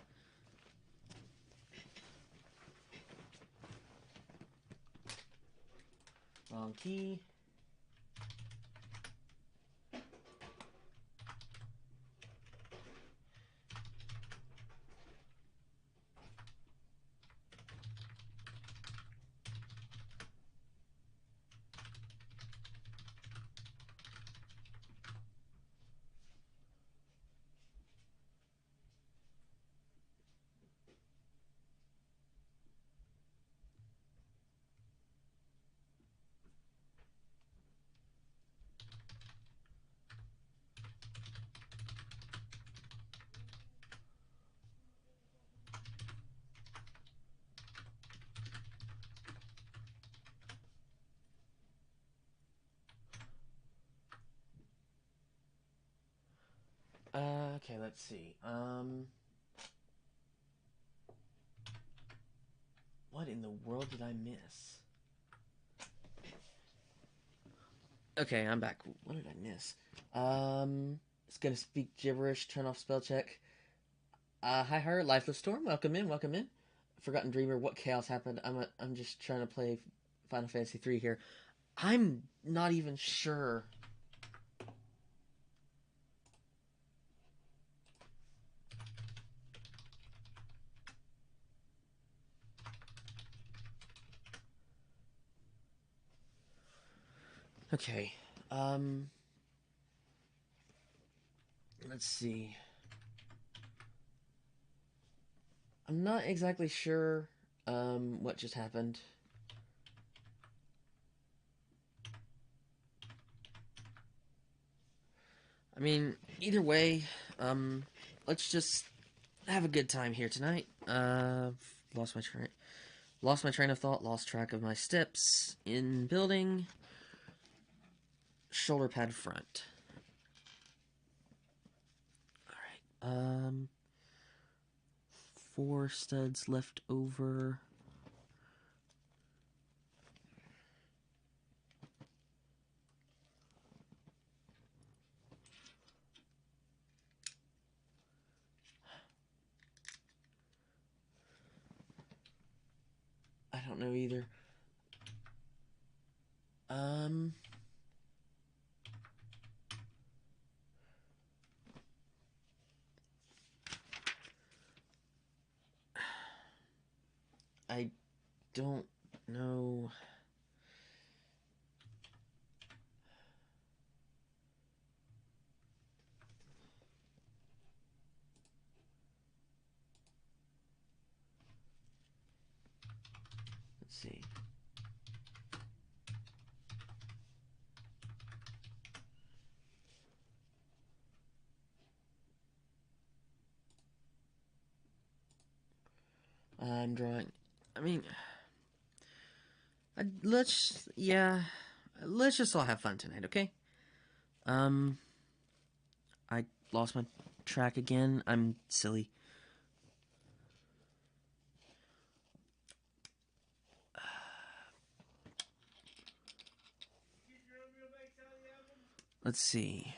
Wrong key. Okay, let's see. What in the world did I miss? Okay, I'm back. What did I miss? It's gonna speak gibberish. Turn off spell check. Hi, her, Lifeless Storm. Welcome in. Welcome in. Forgotten Dreamer. What chaos happened? I'm just trying to play Final Fantasy 3 here. I'm not even sure. Okay. Let's see. I'm not exactly sure what just happened. I mean, either way, let's just have a good time here tonight. Lost my train of thought, lost track of my steps in building. Shoulder pad front. Alright, 4 studs left over. I don't know either. I don't know. Let's see. I'm drawing. I mean, let's just all have fun tonight, okay? I lost my track again. I'm silly. Let's see.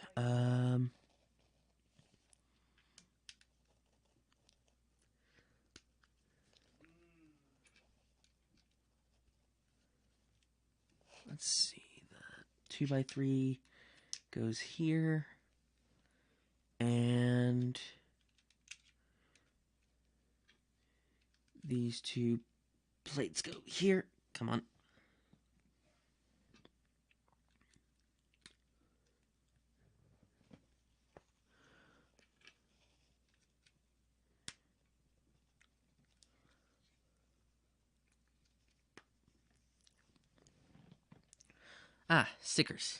Let's see. The 2x3 goes here, and these 2 plates go here. Come on. Ah, stickers.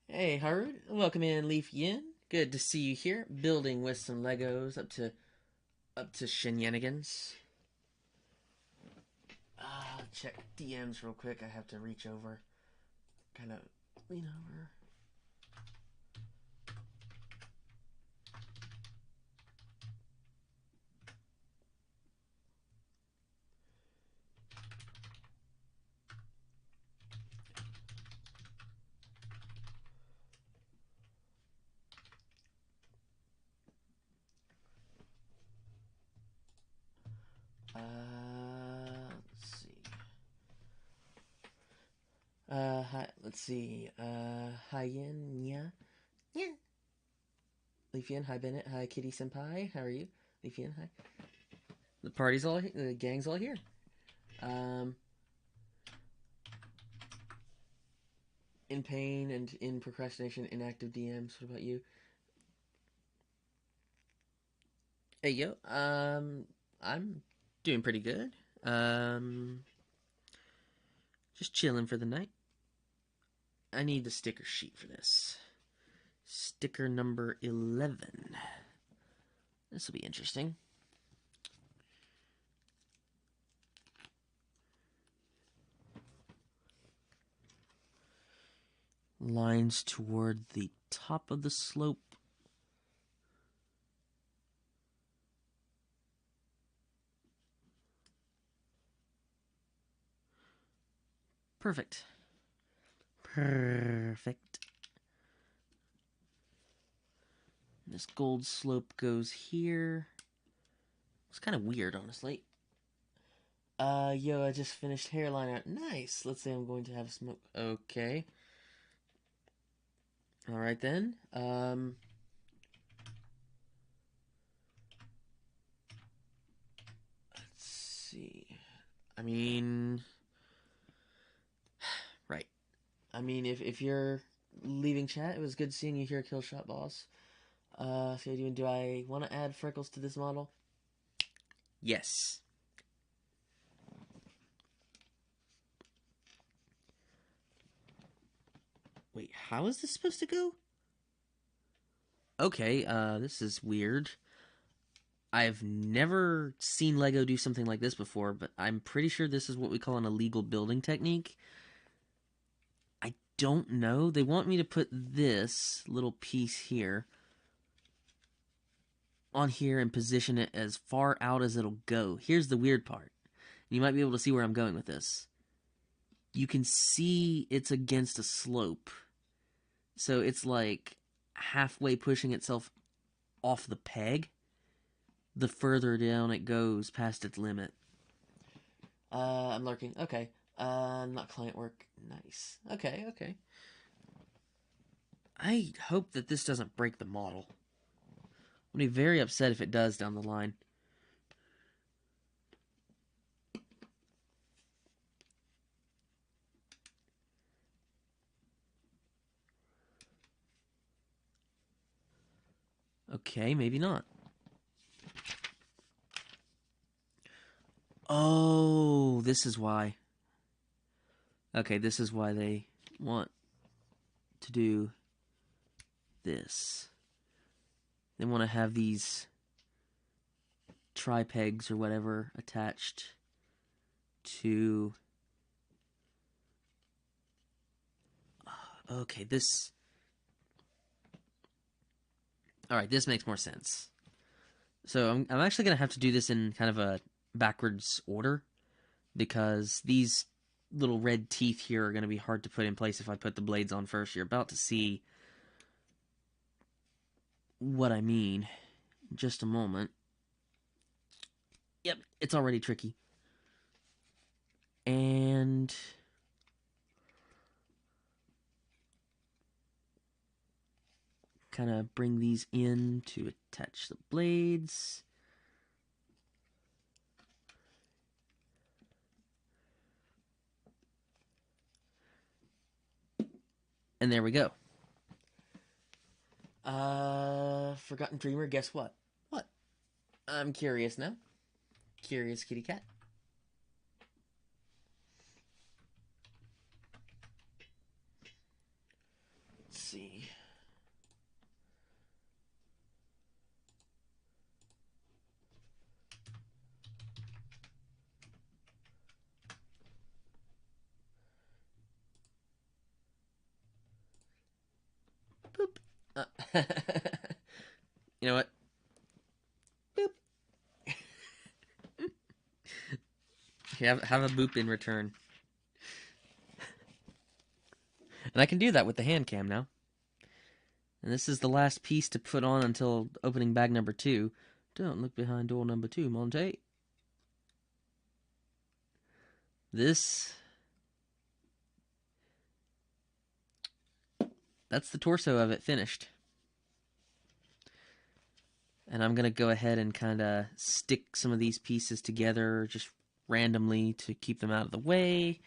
Hey, Harud. Welcome in, Leaf Yin. Good to see you here. Building with some Legos up to shenanigans. Check DMs real quick. I have to reach over. Kind of lean over. Let's see. Hi, let's see. Hi Yin, yeah. Yeah. Leafian, hi Bennett, hi Kitty Senpai, how are you? Leafian, hi. The party's all here, the gang's all here. In pain and in procrastination, inactive DMs. What about you? Hey yo, I'm doing pretty good. Just chilling for the night. I need the sticker sheet for this. Sticker number 11. This will be interesting. Lines toward the top of the slope. Perfect. Perfect. This gold slope goes here. It's kind of weird, honestly. Yo, I just finished hairline art. Nice. Let's say I'm going to have smoke. Okay. Alright then. Let's see. I mean... Right. I mean, if you're leaving chat, it was good seeing you here, Killshot Boss. So do I want to add freckles to this model? Yes. Wait, how is this supposed to go? Okay, this is weird. I've never seen LEGO do something like this before, but I'm pretty sure this is what we call an illegal building technique. I don't know. They want me to put this little piece here on here and position it as far out as it'll go. Here's the weird part. You might be able to see where I'm going with this. You can see it's against a slope. So it's like halfway pushing itself off the peg the further down it goes past its limit. I'm lurking. Okay. Not client work. Nice. Okay, okay. I hope that this doesn't break the model. I'll be very upset if it does down the line. Okay, maybe not. Oh, this is why. Okay, this is why they want to do this. They want to have these tri-pegs or whatever attached to... Okay, this... Alright, this makes more sense. So I'm actually going to have to do this in kind of a backwards order, because these little red teeth here are going to be hard to put in place if I put the blades on first. You're about to see what I mean in just a moment. Yep, it's already tricky. And... kind of bring these in to attach the blades. And there we go. Forgotten Dreamer, guess what? What? I'm curious now. Curious kitty cat. Let's see. Boop. You know what? Boop. Have a boop in return. And I can do that with the hand cam now. And this is the last piece to put on until opening bag number 2. Don't look behind door number 2, Monte. That's the torso of it finished. And I'm going to go ahead and kind of stick some of these pieces together just randomly to keep them out of the way.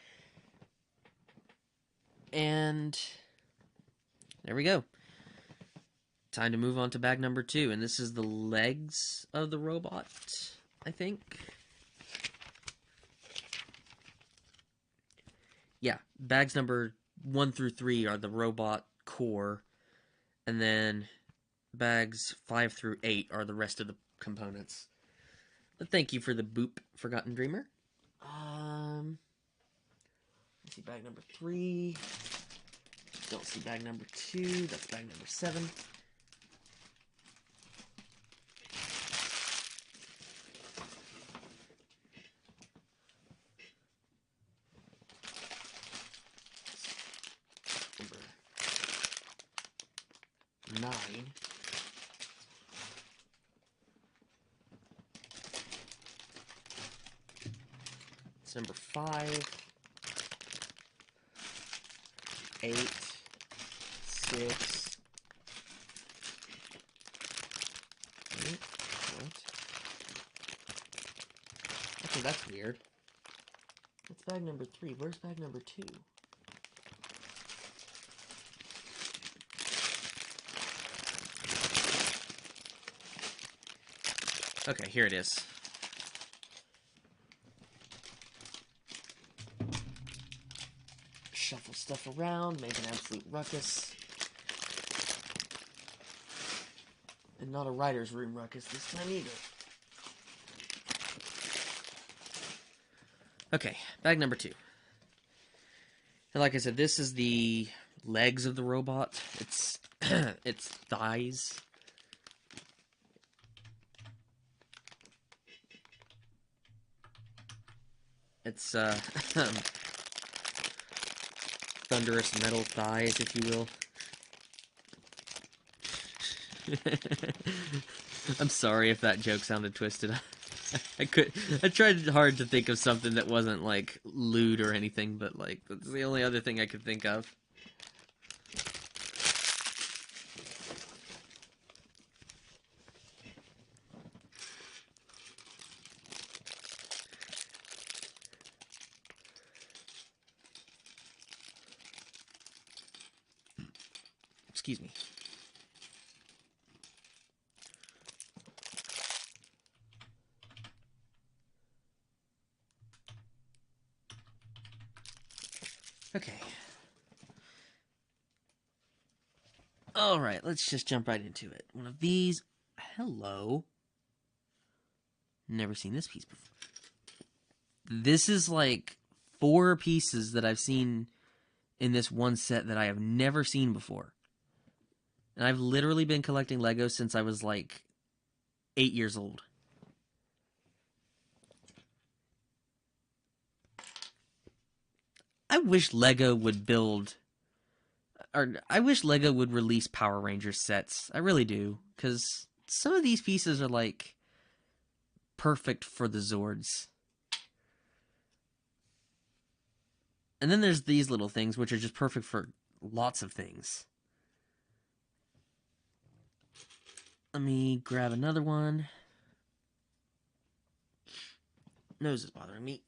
And there we go. Time to move on to bag number 2. And this is the legs of the robot, I think. Yeah, bags number 1 through 3 are the robot core. And then bags 5 through 8 are the rest of the components. But thank you for the boop, Forgotten Dreamer. Let's see, bag number 3. Don't see bag number 2. That's bag number 7. Number 9. It's number 5. 8, 6. Wait, what? Okay, that's weird. That's bag number 3. Where's bag number 2? Okay, here it is. Shuffle stuff around, make an absolute ruckus. And not a writer's room ruckus this time either. Okay, bag number 2. And like I said, this is the legs of the robot. It's its thighs. It's thunderous metal thighs, if you will. I'm sorry if that joke sounded twisted. I tried hard to think of something that wasn't like lewd or anything, but like that's the only other thing I could think of. Excuse me. Okay. Alright, let's just jump right into it. One of these. Hello. Never seen this piece before. This is like 4 pieces that I've seen in this one set that I have never seen before. And I've literally been collecting Legos since I was like 8 years old. I wish Lego would I wish Lego would release Power Rangers sets. I really do. Because some of these pieces are like perfect for the Zords. And then there's these little things which are just perfect for lots of things. Let me grab another one. Nose is bothering me.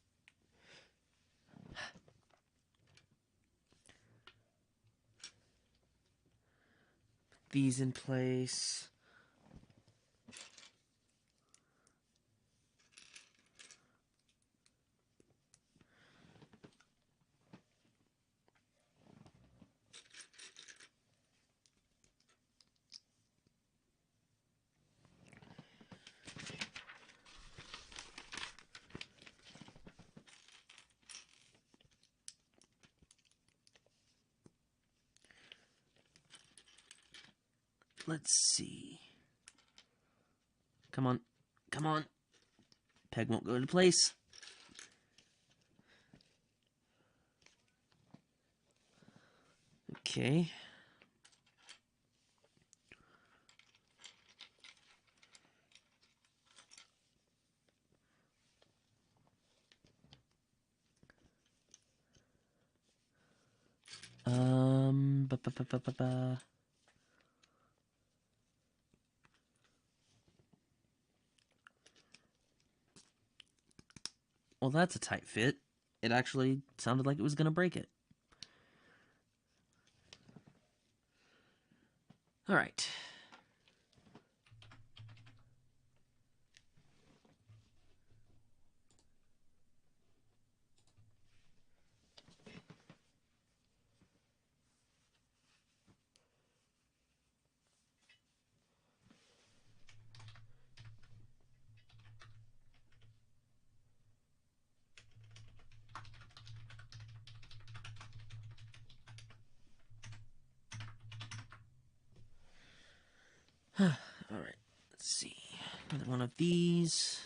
These in place. Let's see. Come on. Come on. Peg won't go into place. Okay. Ba, ba, ba, ba, ba, ba. Well, that's a tight fit. It actually sounded like it was going to break it. All right. Alright, let's see. Another one of these.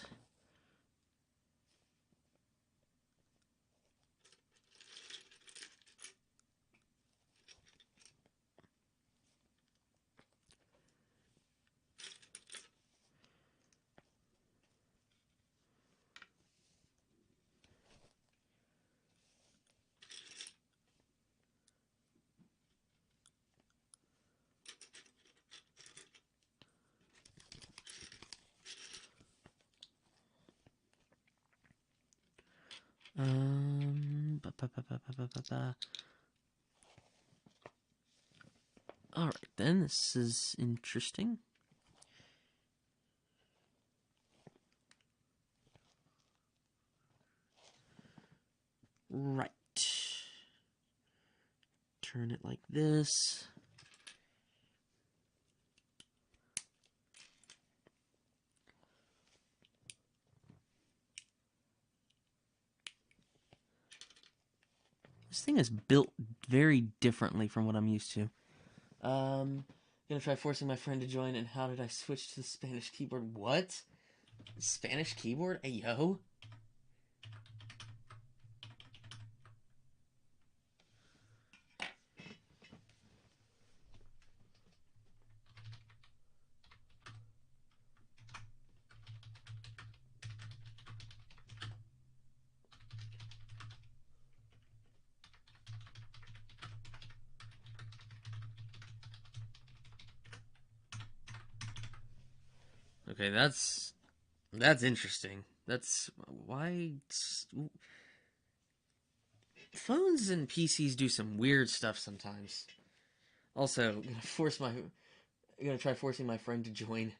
Ba, ba, ba, ba, ba, ba, ba, ba. Alright then, this is interesting. Right. Turn it like this. This thing is built very differently from what I'm used to. Gonna try forcing my friend to join, and how did I switch to the Spanish keyboard? What? Spanish keyboard? Hey, yo. Okay, that's interesting. That's why phones and PCs do some weird stuff sometimes. Also, gonna try forcing my friend to join.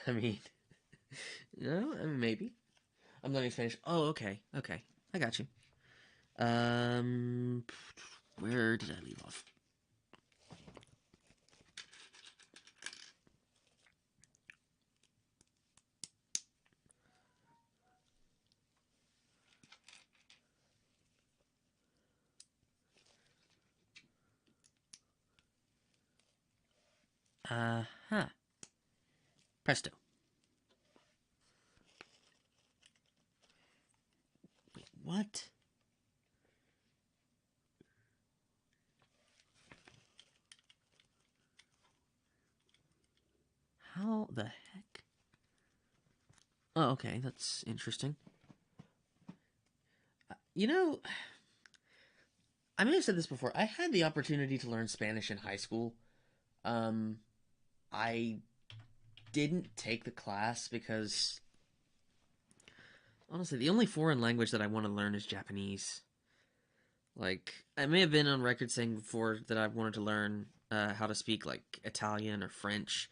I mean, maybe. I'm learning Spanish. Oh, okay, I got you. Where did I leave off? Huh. Presto. Wait, what? How the heck? Oh, okay, that's interesting. You know, I may have said this before. I had the opportunity to learn Spanish in high school. I didn't take the class because, honestly, the only foreign language that I want to learn is Japanese. Like, I may have been on record saying before that I wanted to learn how to speak, like, Italian or French,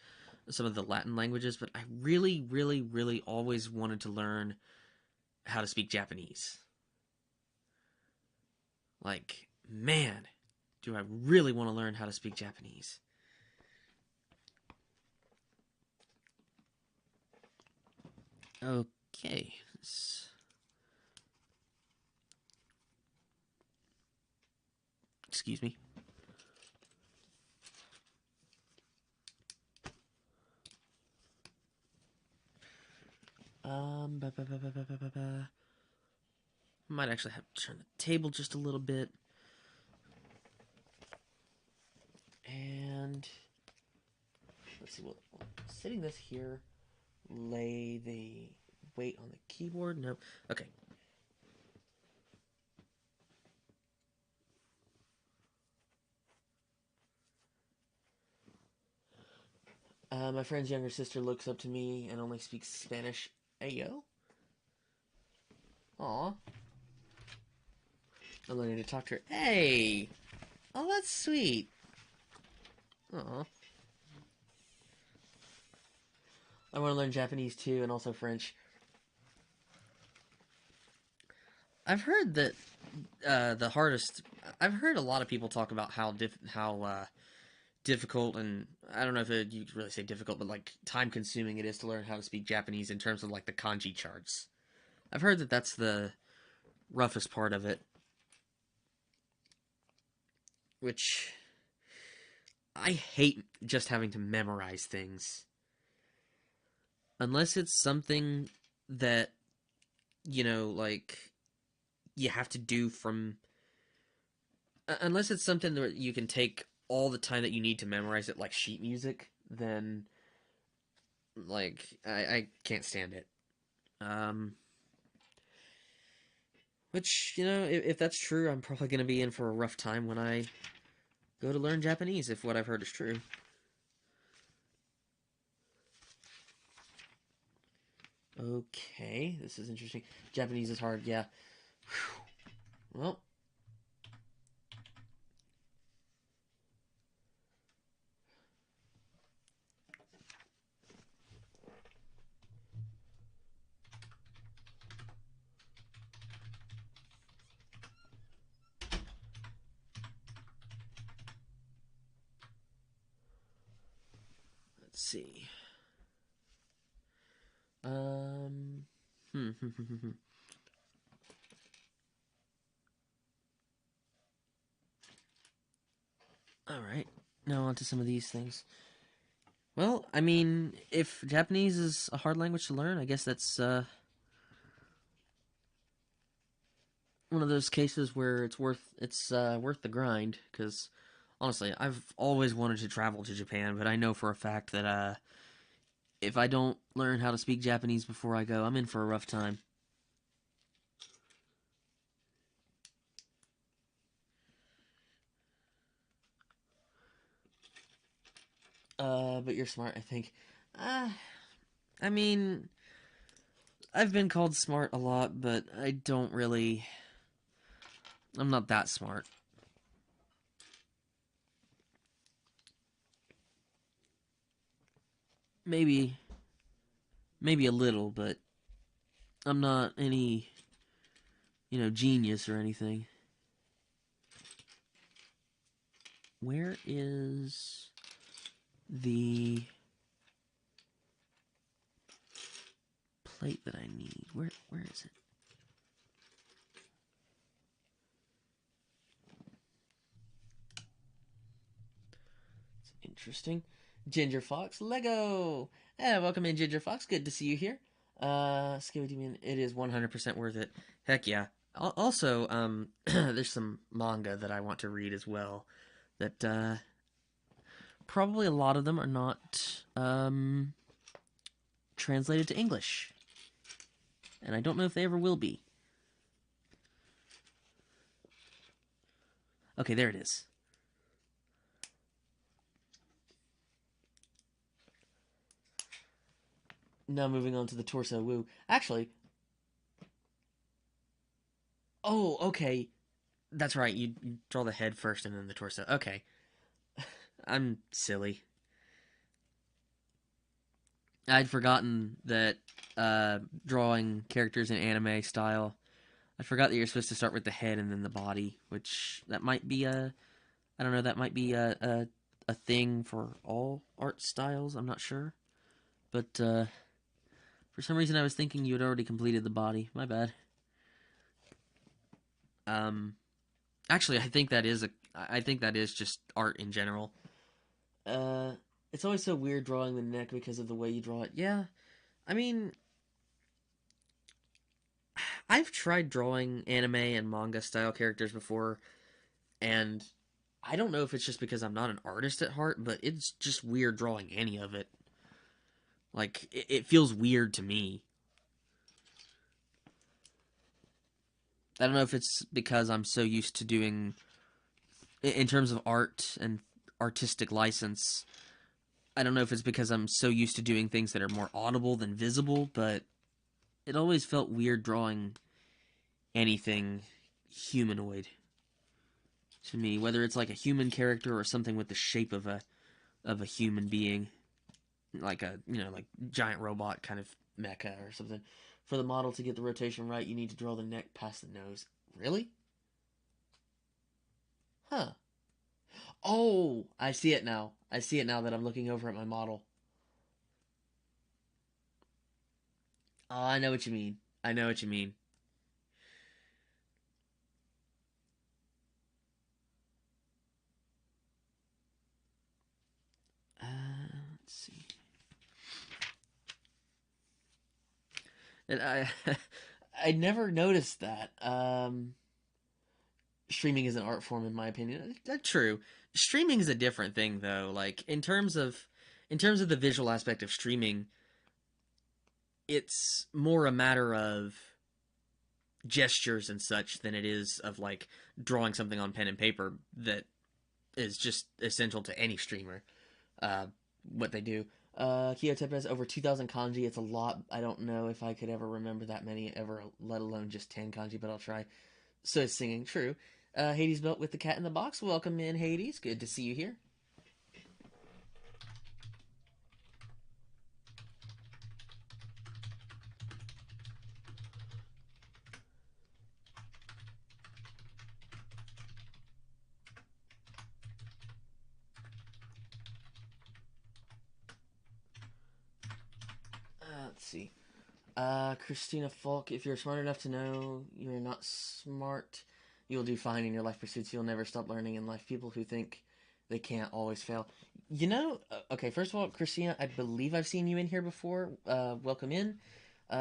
some of the Latin languages, but I really, really, really always wanted to learn how to speak Japanese. Like, man, do I really want to learn how to speak Japanese. Okay. Excuse me. Might actually have to turn the table just a little bit. And let's see, setting this here, lay the weight on the keyboard. No. Okay. My friend's younger sister looks up to me and only speaks Spanish. Ayo. Aw. I'm learning to talk to her. Hey! Oh, that's sweet. Aw. I want to learn Japanese too, and also French. I've heard that the hardest. I've heard a lot of people talk about how difficult, and I don't know if you could really say difficult, but like time consuming it is to learn how to speak Japanese in terms of like the kanji charts. I've heard that that's the roughest part of it, which I hate just having to memorize things. Unless it's something that, like you have to do from unless it's something that you can take all the time that you need to memorize it, like sheet music, then like I can't stand it. Um, which if that's true, I'm probably gonna be in for a rough time when I go to learn Japanese. If what I've heard is true. Okay, this is interesting. Japanese is hard, yeah. Well, let's see. Um, hmm. All right. Now on to some of these things. Well, I mean, if Japanese is a hard language to learn, I guess that's one of those cases where it's worth the grind. Because honestly, I've always wanted to travel to Japan, but I know for a fact that if I don't learn how to speak Japanese before I go, I'm in for a rough time. But you're smart, I think. Uh, I mean, I've been called smart a lot, but I don't really. I'm not that smart. Maybe, maybe a little, but I'm not any, genius or anything. Where is the plate that I need? Where is it? It's interesting. Ginger Fox Lego. Welcome in, Ginger Fox. Good to see you here. Skibidi Demon, it is 100% worth it. Heck yeah. Also, there's some manga that I want to read as well. That probably a lot of them are not translated to English, and I don't know if they ever will be. Okay, there it is. Now moving on to the torso. Woo. Actually, oh, okay. That's right. You draw the head first and then the torso. Okay. I'm silly. I'd forgotten that drawing characters in anime style. I forgot that you're supposed to start with the head and then the body, which that might be I don't know, that might be a thing for all art styles. I'm not sure. But for some reason I was thinking you had already completed the body. My bad. Um Actually, I think that is just art in general. Uh, it's always so weird drawing the neck because of the way you draw it. Yeah, I mean, I've tried drawing anime and manga style characters before, and I don't know if it's just because I'm not an artist at heart, but it's just weird drawing any of it. Like, it feels weird to me. I don't know if it's because I'm so used to doing, in terms of art and artistic license, I don't know if it's because I'm so used to doing things that are more audible than visible, but it always felt weird drawing anything humanoid to me, whether it's like a human character or something with the shape of a human being, like a like giant robot kind of mecha or something. For the model to get the rotation right, you need to draw the neck past the nose. Really? Huh. Oh, I see it now. I see it now that I'm looking over at my model. Oh, I know what you mean. I know what you mean. see. And I never noticed that. Streaming is an art form, in my opinion. That's true. Streaming is a different thing, though. Like in terms of the visual aspect of streaming, it's more a matter of gestures and such than it is of like drawing something on pen and paper that is just essential to any streamer. Uh, what they do. Kyotepe has over 2,000 kanji. It's a lot. I don't know if I could ever remember that many ever, let alone just 10 kanji, but I'll try. So it's singing. True. Hades built with the cat in the box. Welcome in, Hades. Good to see you here. Let's see. Christina Falk, if you're smart enough to know you're not smart, you'll do fine in your life pursuits. You'll never stop learning in life. People who think they can't always fail. Okay, first of all, Christina, I believe I've seen you in here before. Welcome in.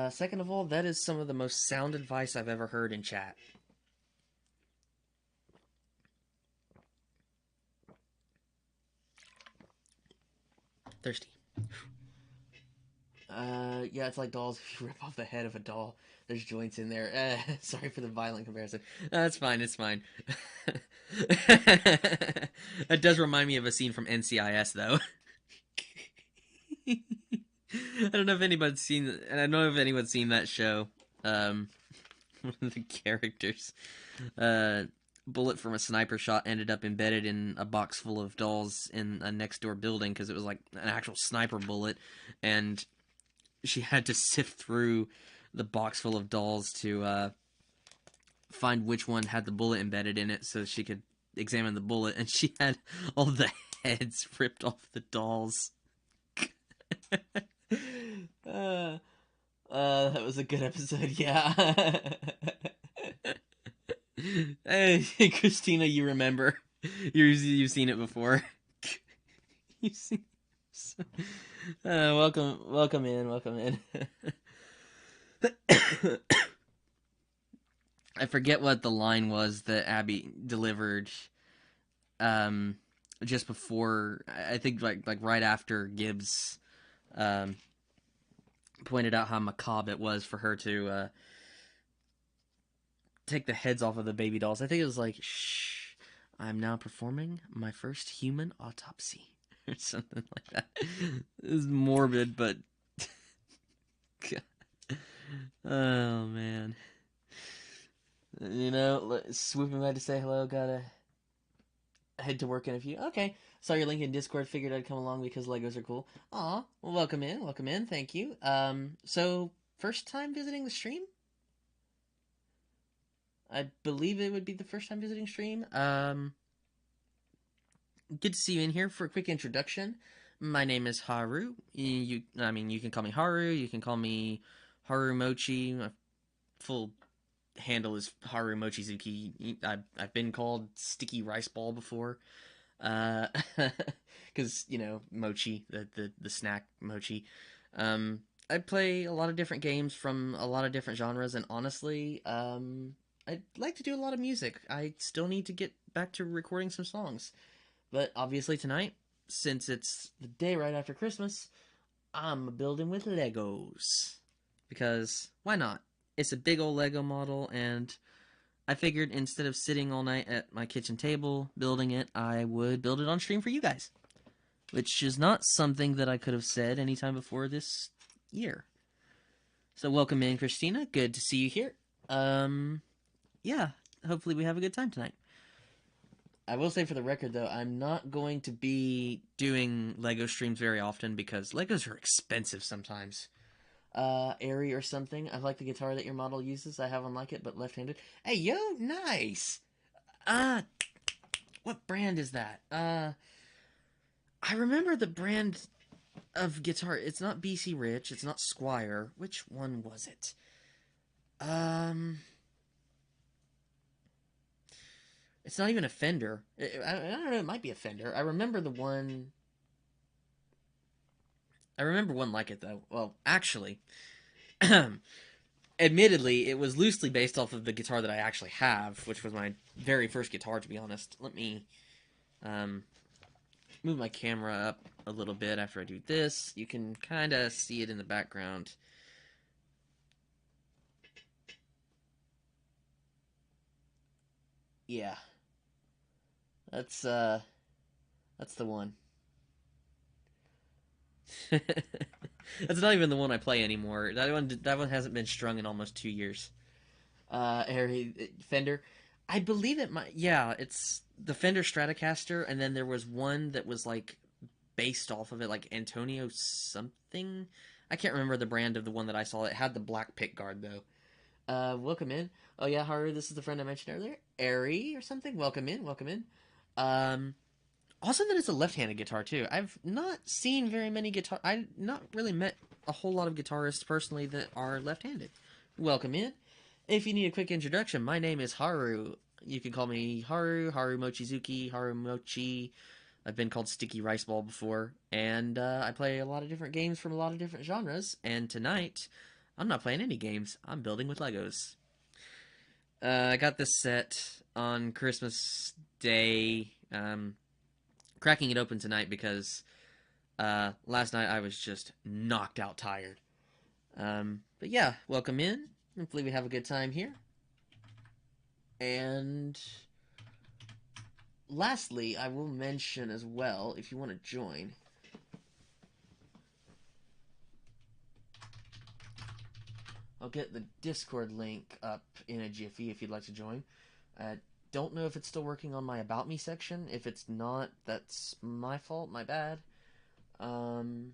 Second of all, that is some of the most sound advice I've ever heard in chat. Thirsty. Yeah, it's like dolls. If you rip off the head of a doll, there's joints in there. Sorry for the violent comparison. That's fine. It's fine. That does remind me of a scene from NCIS, though. I don't know if anybody's seen, and I don't know if anyone's seen that show. One of the characters, bullet from a sniper shot ended up embedded in a box full of dolls in a next door building because it was like an actual sniper bullet, and she had to sift through the box full of dolls to find which one had the bullet embedded in it so she could examine the bullet, and she had all the heads ripped off the dolls. That was a good episode, yeah. Hey, Christina, you remember. You've seen it before. You've seen welcome in. I forget what the line was that Abby delivered just before, I think like right after Gibbs pointed out how macabre it was for her to take the heads off of the baby dolls. I think it was like, shh, I'm now performing my first human autopsy. Or something like that. It was morbid, but... Oh, man. Swooping by to say hello, gotta head to work in a few. Okay, saw your link in Discord, figured I'd come along because Legos are cool. Aw, well, welcome in, thank you. So, first time visiting the stream? I believe it would be the first time visiting stream. Good to see you in here. For a quick introduction, my name is Haru. You can call me Haru. You can call me Haru Mochi. My full handle is Haru Mochizuki. I've been called Sticky Rice Ball before, because mochi, the snack mochi. I play a lot of different games from a lot of different genres, and honestly, I'd like to do a lot of music. I still need to get back to recording some songs. But obviously tonight, since it's the day right after Christmas, I'm building with Legos. Because, why not? It's a big old Lego model, and I figured instead of sitting all night at my kitchen table building it, I would build it on stream for you guys. Which is not something that I could have said anytime before this year. So welcome in, Christina. Good to see you here. Yeah, hopefully we have a good time tonight. I will say for the record, though, I'm not going to be doing LEGO streams very often because Legos are expensive sometimes. Airy or something. I like the guitar that your model uses. I have one like it, but left-handed. Hey, yo, nice! What brand is that? I remember the brand of guitar. It's not BC Rich. It's not Squire. Which one was it? It's not even a Fender. I don't know, it might be a Fender. I remember the one... I remember one like it though. Well, actually, admittedly, it was loosely based off of the guitar that I actually have, which was my very first guitar, to be honest. Let me um, move my camera up a little bit after I do this. You can kind of see it in the background. Yeah, that's that's the one. That's not even the one I play anymore. That one hasn't been strung in almost 2 years. Fender. I believe it might. Yeah, it's the Fender Stratocaster, and then there was one that was like based off of it, like Antonio something. I can't remember the brand of the one that I saw. It had the black pick guard though. Welcome in. Oh yeah, Haru, this is the friend I mentioned earlier, Airy or something. Welcome in, welcome in. Um, Also, that it's a left-handed guitar too. I've not seen very many guitar. I not really met a whole lot of guitarists personally that are left-handed. Welcome in. If you need a quick introduction, my name is Haru. You can call me Haru Mochizuki, Haru Mochi. I've been called Sticky Rice Ball before, and I play a lot of different games from a lot of different genres. And tonight, I'm not playing any games. I'm building with Legos. I got this set on Christmas Day. Cracking it open tonight because last night I was just knocked out tired. But yeah, welcome in. Hopefully we have a good time here. And lastly, I will mention as well, if you want to join, I'll get the Discord link up in a jiffy if you'd like to join. I don't know if it's still working on my About Me section. If it's not, that's my fault, my bad. Um,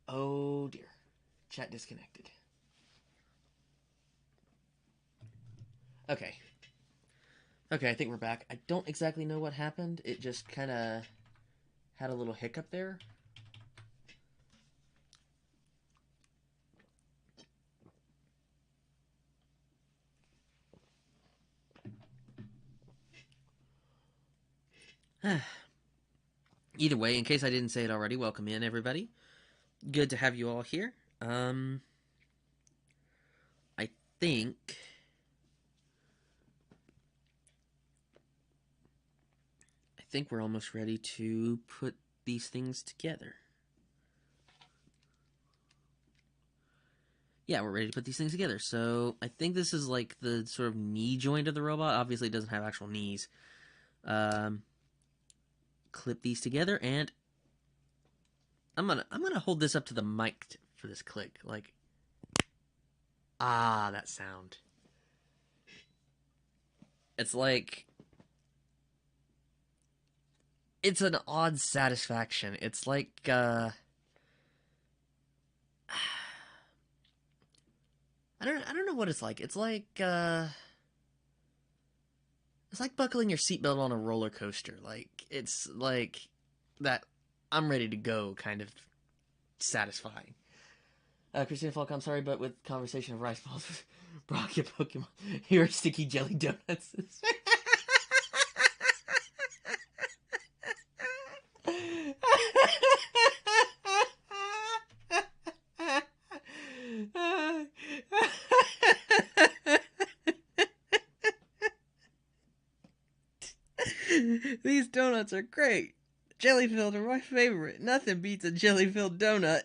oh dear. Chat disconnected. Okay. Okay, I think we're back. I don't exactly know what happened. It just kind of had a little hiccup there. Either way, in case I didn't say it already, welcome in, everybody. Good to have you all here. I think... I think we're almost ready to put these things together. Yeah, we're ready to put these things together. So I think this is like the sort of knee joint of the robot. Obviously, it doesn't have actual knees. Clip these together, and I'm gonna hold this up to the mic for this click. Like, that sound. It's like it's an odd satisfaction. It's like I don't know what it's like. It's like buckling your seatbelt on a roller coaster. Like it's like that I'm ready to go kind of satisfying. Christina Falk, I'm sorry, but with conversation of rice balls, Brock, your Pokemon, here are sticky jelly donuts. These donuts are great. Jelly filled are my favorite. Nothing beats a jelly filled donut.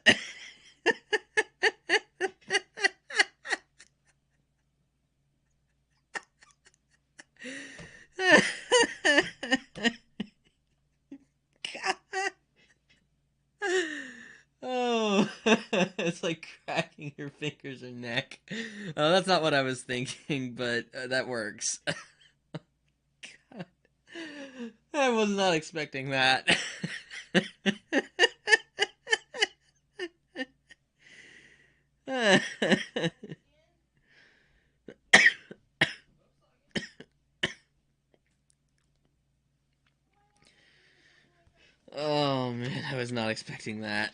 Oh, it's like cracking your fingers or neck. Oh, that's not what I was thinking, but that works. God. I was not expecting that. Oh man, I was not expecting that.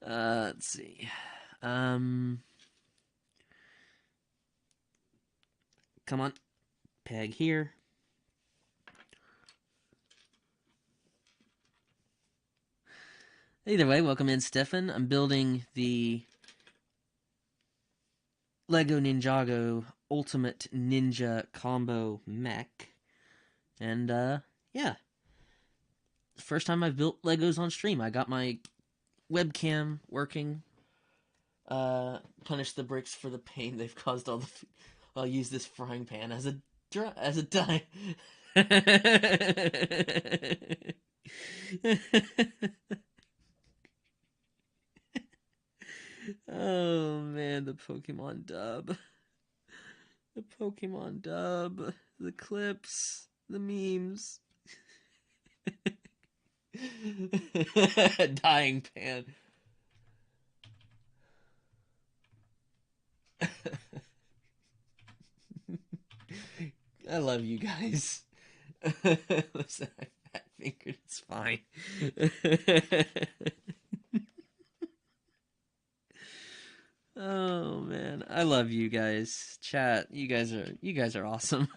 Let's see. Come on. Peg here. Either way, welcome in, Stefan. I'm building the Lego Ninjago Ultimate Ninja Combo Mech. And, yeah. First time I've built Legos on stream. I got my webcam working. Punish the bricks for the pain they've caused all the... I'll use this frying pan as a die. Oh man, the Pokemon dub. The Pokemon dub. The clips. The memes. Dying pan. I love you guys. Listen, I fat fingered. It's fine. Oh man, I love you guys. Chat, you guys are awesome.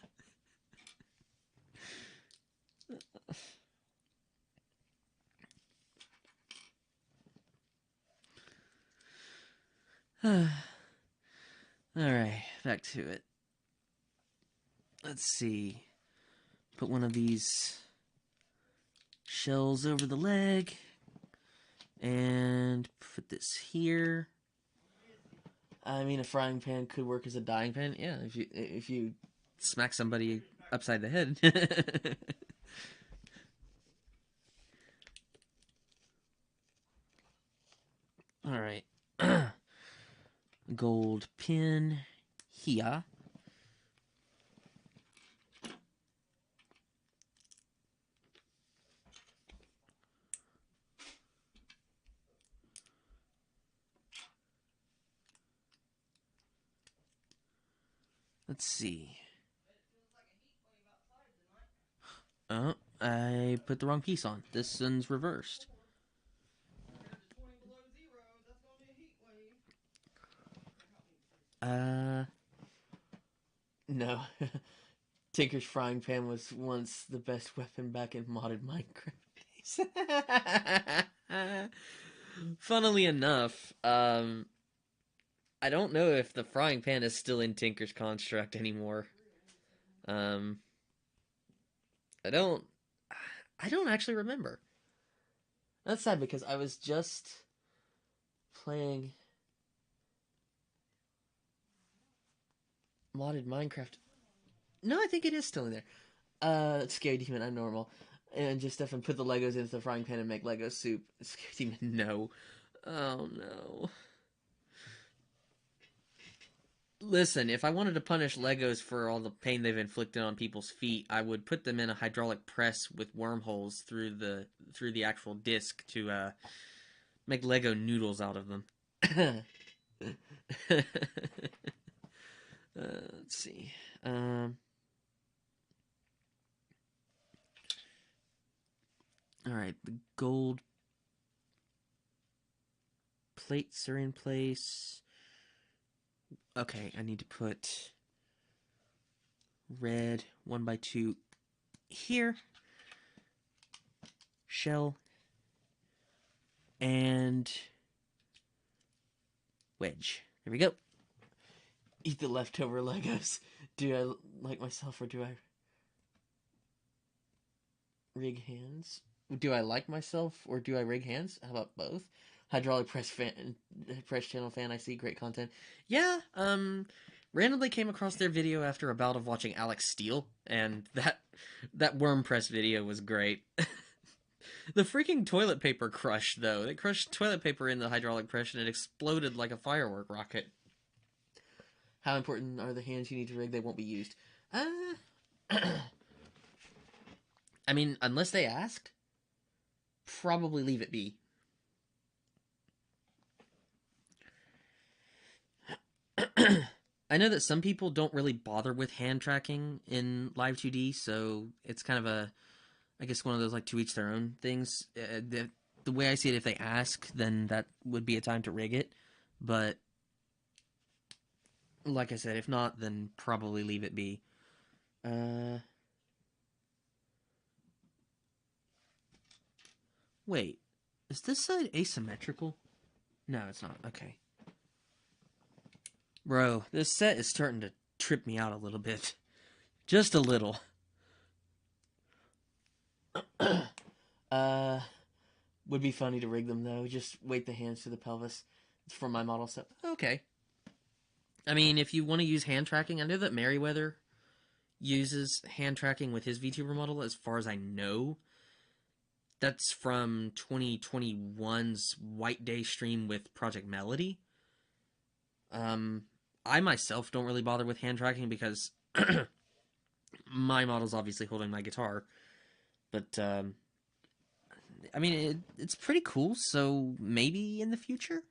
All right, back to it. Let's see. Put one of these shells over the leg and put this here. I mean, a frying pan could work as a dying pan. Yeah, if you smack somebody upside the head. All right. Gold pin here. Let's see. Oh, I put the wrong piece on. This one's reversed. No. Tinker's frying pan was once the best weapon back in modded Minecraft days. Funnily enough, I don't know if the frying pan is still in Tinker's construct anymore. I don't actually remember. That's sad because I was just playing modded Minecraft. No, I think it is still in there. Scary Demon, I'm normal. And just stuff and put the Legos into the frying pan and make Lego soup. Scary Demon, no. Oh no. Listen, if I wanted to punish Legos for all the pain they've inflicted on people's feet, I would put them in a hydraulic press with wormholes through the actual disc to make Lego noodles out of them. Let's see. All right, the gold plates are in place. Okay, I need to put red 1x2 here. Shell. And wedge. There we go. Eat the leftover Legos. Do I like myself or do I rig hands? Do I like myself or do I rig hands? How about both? Hydraulic press channel fan, I see, great content. Yeah, randomly came across their video after a bout of watching Alex Steele, and that worm press video was great. The freaking toilet paper crushed, though. They crushed toilet paper in the hydraulic press and it exploded like a firework rocket. How important are the hands you need to rig? They won't be used. I mean, unless they asked, probably leave it be. I know that some people don't really bother with hand tracking in Live 2D, so it's kind of I guess one of those like to each their own things. the way I see it, if they ask, then that would be a time to rig it. But like I said, if not, then probably leave it be. Wait, is this side asymmetrical? No, it's not. Okay. Bro, this set is starting to trip me out a little bit. Just a little. Would be funny to rig them, though. Just weight the hands to the pelvis. It's for my model set. Okay. I mean, if you want to use hand tracking, I know that Merriweather uses hand tracking with his VTuber model, as far as I know. That's from 2021's White Day stream with Project Melody. I myself don't really bother with hand tracking because my model's obviously holding my guitar. But, I mean, it's pretty cool, so maybe in the future?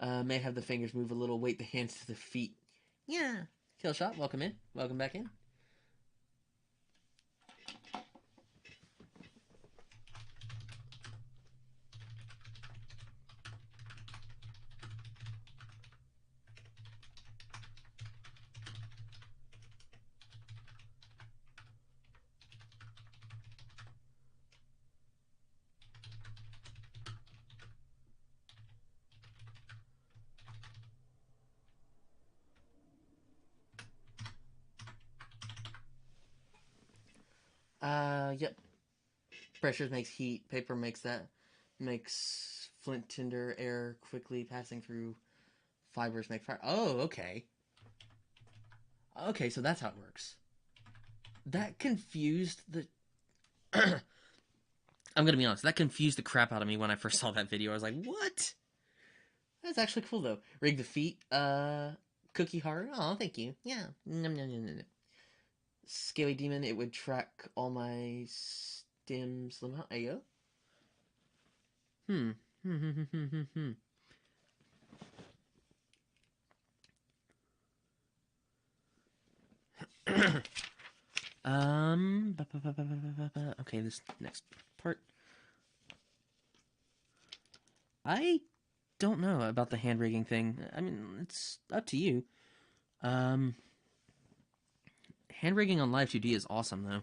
May have the fingers move a little, weight the hands to the feet. Yeah. Killshot, welcome in. Welcome back in. Yep. Pressures makes heat. Paper makes that. Makes flint tinder. Air quickly passing through fibers make fire. Oh, okay. Okay, so that's how it works. That confused the... I'm gonna be honest, that confused the crap out of me when I first saw that video. I was like, what? That's actually cool, though. Rig the feet. Cookie heart. Oh, thank you. Yeah. Nom, nom, nom, nom, nom. Scaly Demon, it would track all my stem slim out. Ayo. Hmm. Okay, this next part. I don't know about the hand rigging thing. I mean, it's up to you. Hand rigging on Live 2D is awesome, though.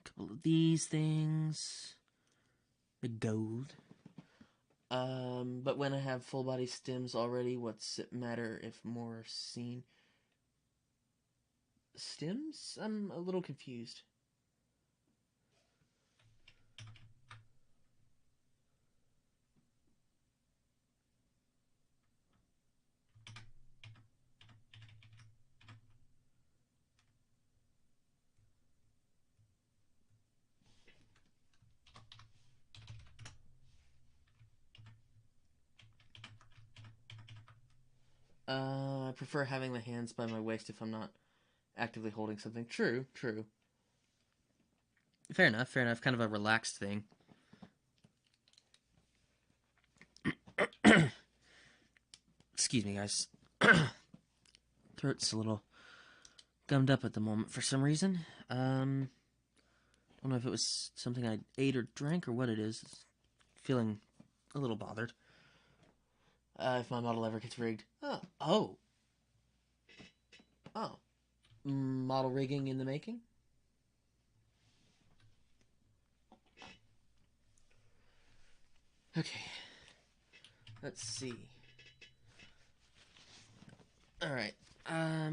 Couple of these things. The gold. But when I have full body stems already, what's it matter if more are seen? Stems? I'm a little confused. I prefer having the hands by my waist if I'm not actively holding something. True, true. Fair enough, fair enough. Kind of a relaxed thing. Excuse me, guys. Throat's a little gummed up at the moment for some reason. I don't know if it was something I ate or drank or what it is. Feeling a little bothered. If my model ever gets rigged. Oh. Model rigging in the making? Okay. Let's see. Alright. I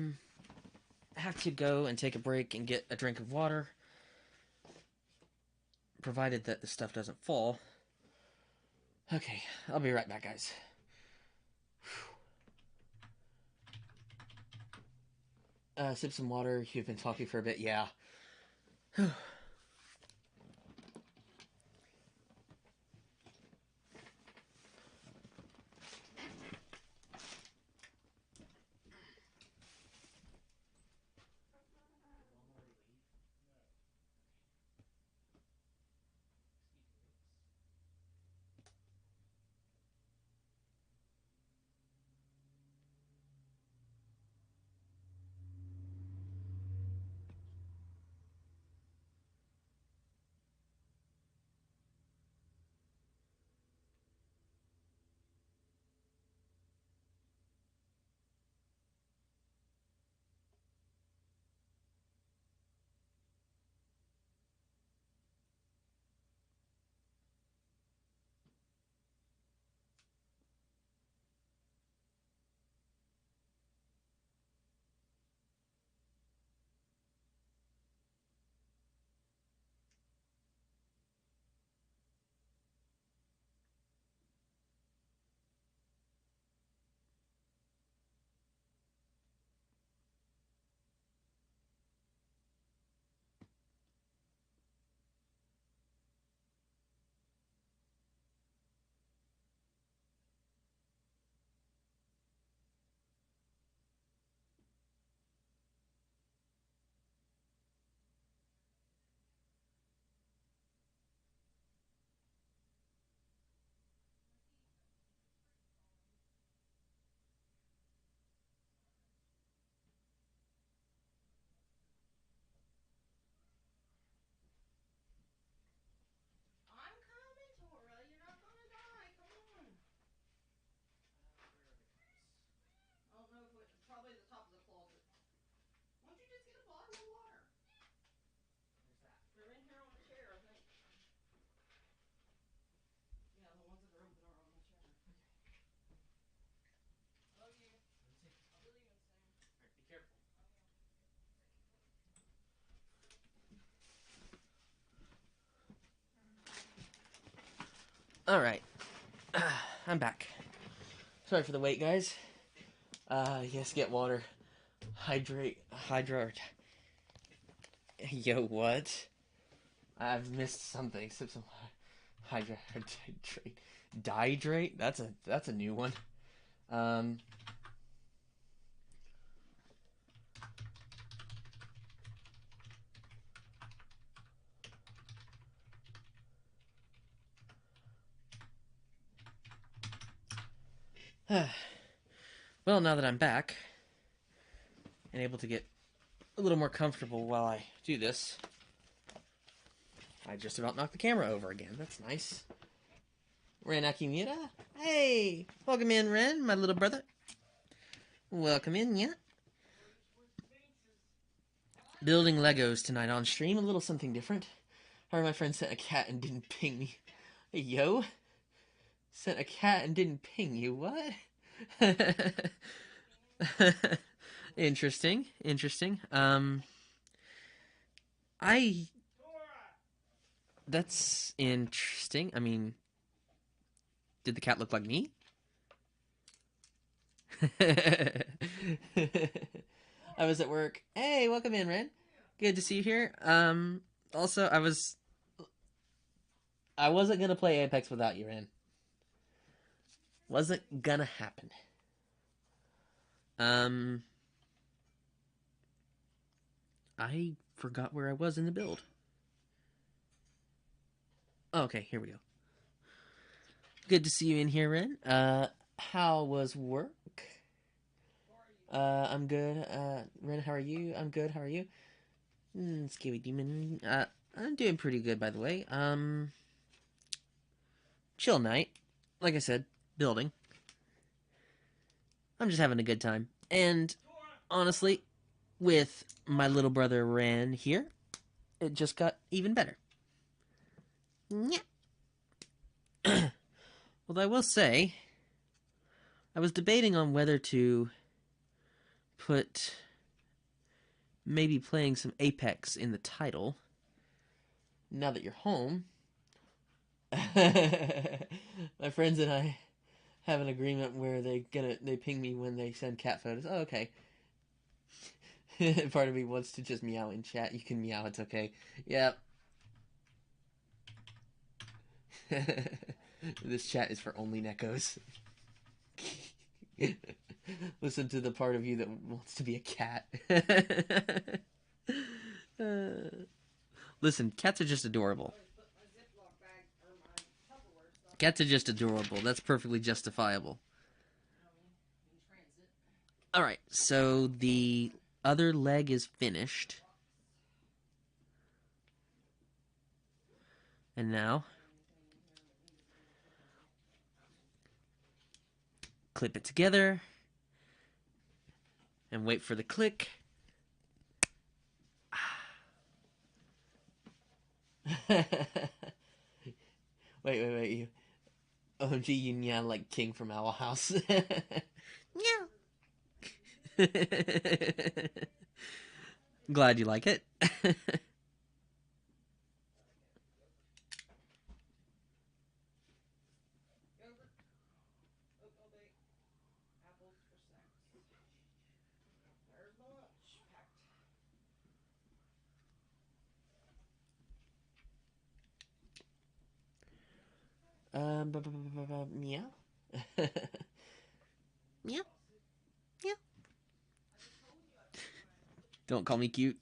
have to go and take a break and get a drink of water. Provided that the stuff doesn't fall. Okay, I'll be right back, guys. Sip some water. You've been talking for a bit. Yeah. All right, I'm back. Sorry for the wait, guys. Yes, get water. Hydrate. Yo, what? I've missed something. Sip some hydrate. Dihydrate? That's a new one. Um. Well, now that I'm back and able to get a little more comfortable while I do this, I just about knocked the camera over again. That's nice. Ren Akimura? Hey! Welcome in, Ren, my little brother. Welcome in, yeah. Building Legos tonight on stream, a little something different. I heard my friend sent a cat and didn't ping me. Hey, yo. Sent a cat and didn't ping you, what? Interesting. I... That's interesting. I mean, did the cat look like me? I was at work. Hey, welcome in, Ren. Good to see you here. Also, I wasn't gonna play Apex without you, Ren. Wasn't gonna happen. I forgot where I was in the build. Oh, okay, here we go. Good to see you in here, Ren. How was work? I'm good. Ren, how are you? I'm good. How are you? Scary Demon. I'm doing pretty good, by the way. Chill night. Like I said, building. I'm just having a good time. And honestly, with my little brother Ran here, it just got even better. Yeah. Well, I will say, I was debating on whether to put maybe playing some Apex in the title. Now that you're home, my friends and I have an agreement where they ping me when they send cat photos. Oh, okay. Part of me wants to just meow in chat. You can meow, it's okay. Yep. This chat is for only Neckos. Listen to the part of you that wants to be a cat. Listen, cats are just adorable. Cats are just adorable. That's perfectly justifiable. Alright, so the other leg is finished. And now, clip it together and wait for the click. wait. You OMG, you meow like King from Owl House. Meow. Glad you like it. Meow. Meow. Meow. Don't call me cute.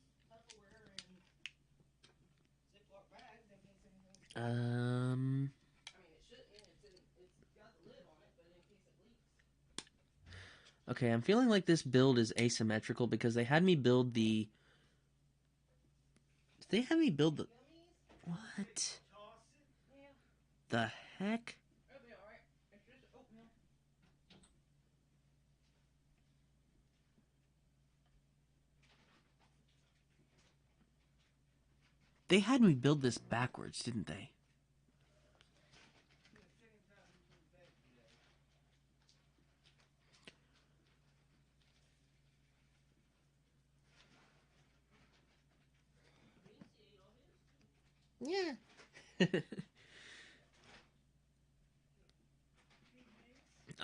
Okay, I'm feeling like this build is asymmetrical because they had me build the... Did they have me build the... What? The heck? They had me build this backwards, didn't they? Yeah.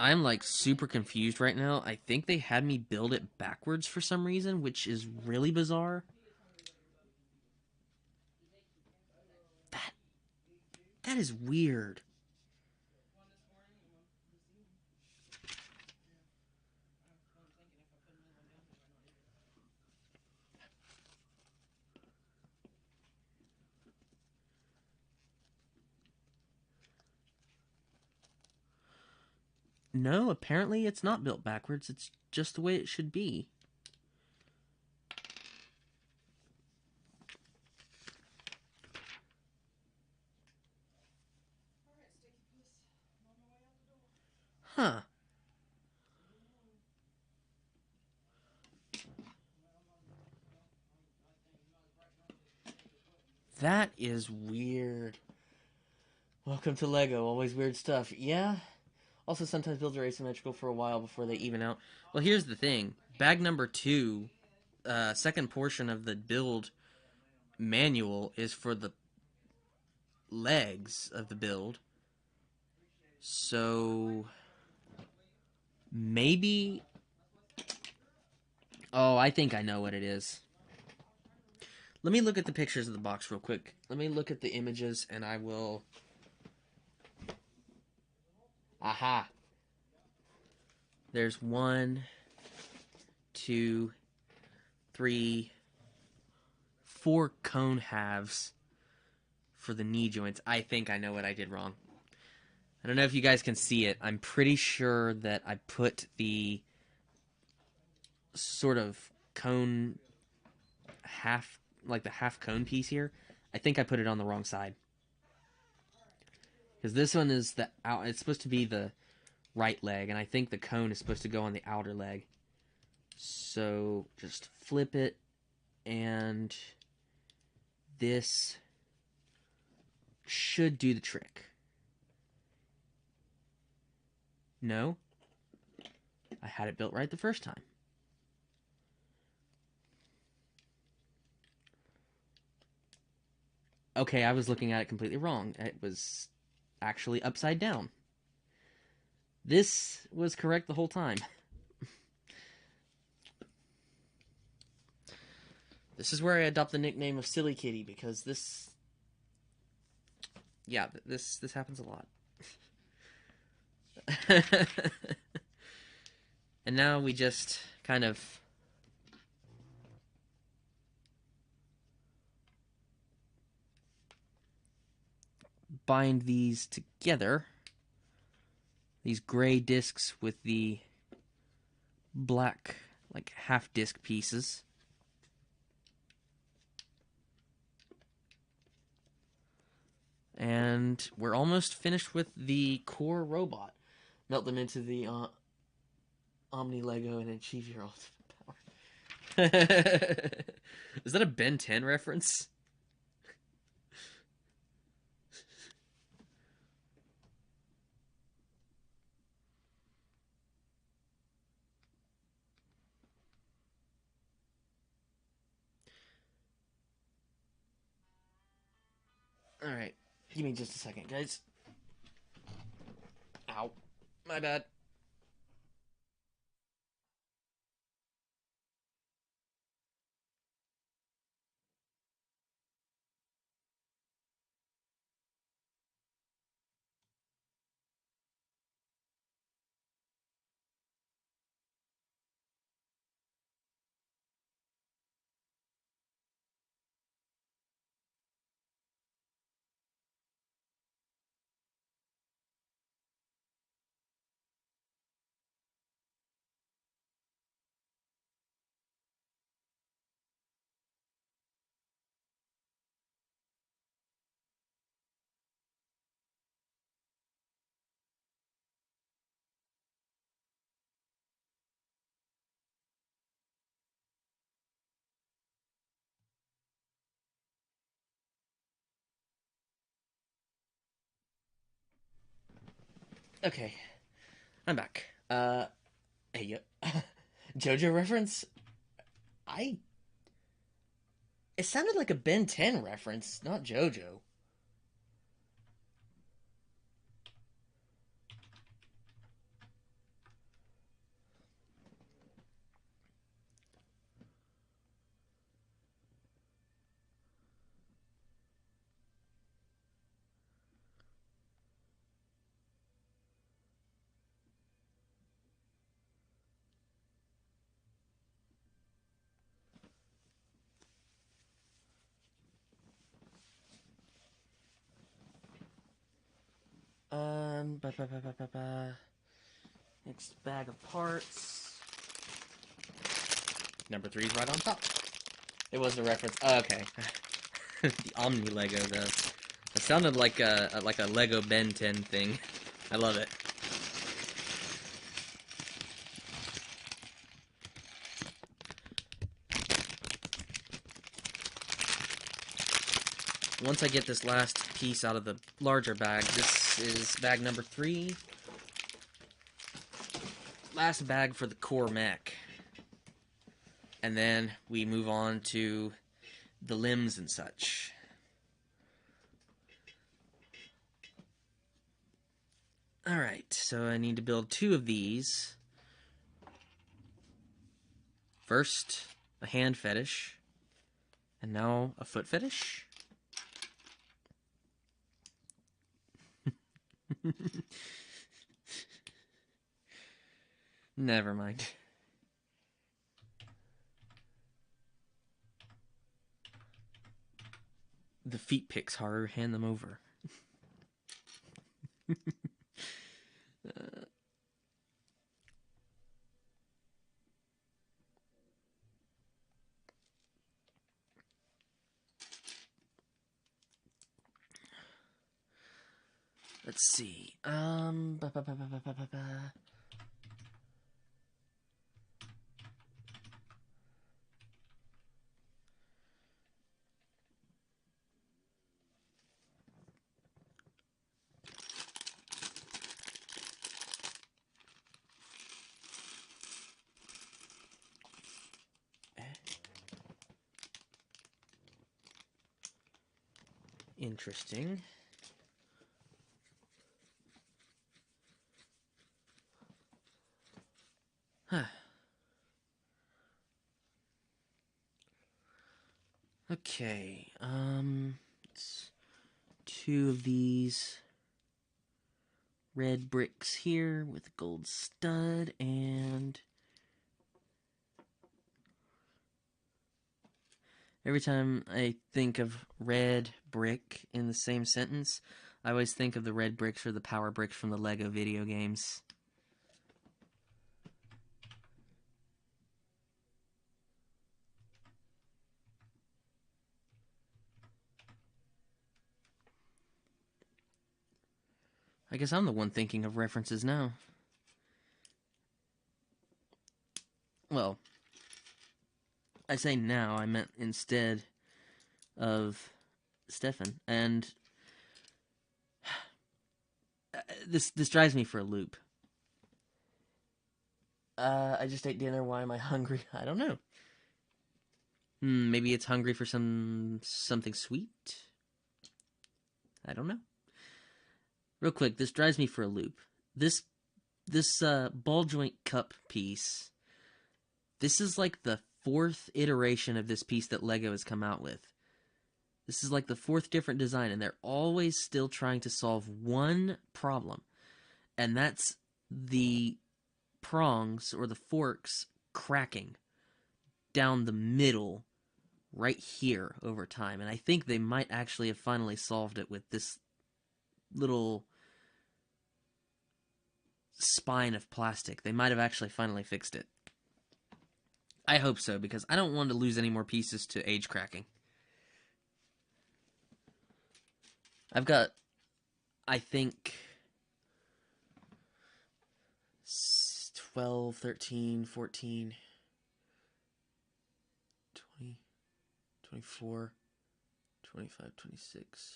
I'm like super confused right now. I think they had me build it backwards for some reason, which is really bizarre. That that is weird. No, apparently it's not built backwards. It's just the way it should be. Huh. That is weird. Welcome to Lego. Always weird stuff. Yeah. Also, sometimes builds are asymmetrical for a while before they even out. Well, here's the thing. Bag number 2, second portion of the build manual is for the legs of the build. So maybe. Oh, I think I know what it is. Let me look at the pictures of the box real quick. Let me look at the images and I will. Aha. There's 1, 2, 3, 4 cone halves for the knee joints. I think I know what I did wrong. I don't know if you guys can see it. I'm pretty sure that I put the sort of cone half, like the half cone piece here. I think I put it on the wrong side. Because this one is the out, it's supposed to be the right leg, and I think the cone is supposed to go on the outer leg. So just flip it, and this should do the trick. No, I had it built right the first time. Okay, I was looking at it completely wrong. It was actually upside down. This was correct the whole time. This is where I adopt the nickname of Silly Kitty, because this... Yeah, this happens a lot. And now we just kind of bind these together. These gray discs with the black, like, half disc pieces. And we're almost finished with the core robot. Melt them into the Omni Lego and achieve your ultimate power. Is that a Ben 10 reference? Alright, give me just a second, guys. Ow. My bad. Okay, I'm back. Hey, JoJo reference? I... It sounded like a Ben 10 reference, not JoJo. Next bag of parts. Number 3 is right on top. It was a reference. Oh, okay. The Omni Lego, though. It sounded like a Lego Ben 10 thing. I love it. Once I get this last piece out of the larger bag, this is bag number 3. Last bag for the core mech. And then we move on to the limbs and such. Alright, so I need to build 2 of these. First, a hand fetish. And now a foot fetish. Never mind. The feet pics, Haru. Hand them over. Let's see. Interesting. Huh. Okay, it's 2 of these red bricks here with gold stud, and every time I think of red brick in the same sentence, I always think of the red bricks or the power bricks from the Lego video games. I guess I'm the one thinking of references now. Well, I say now, I meant instead of Stefan, and this drives me for a loop. I just ate dinner. Why am I hungry? I don't know. Maybe it's hungry for something sweet? I don't know. Real quick, this drives me for a loop. This ball joint cup piece, this is like the 4th iteration of this piece that Lego has come out with. This is like the 4th different design, and they're always still trying to solve one problem. And that's the prongs, or the forks, cracking down the middle right here over time. And I think they might actually have finally solved it with this little spine of plastic. They might have actually finally fixed it. I hope so, because I don't want to lose any more pieces to age cracking. I've got, I think, 12, 13, 14, 20, 24, 25, 26.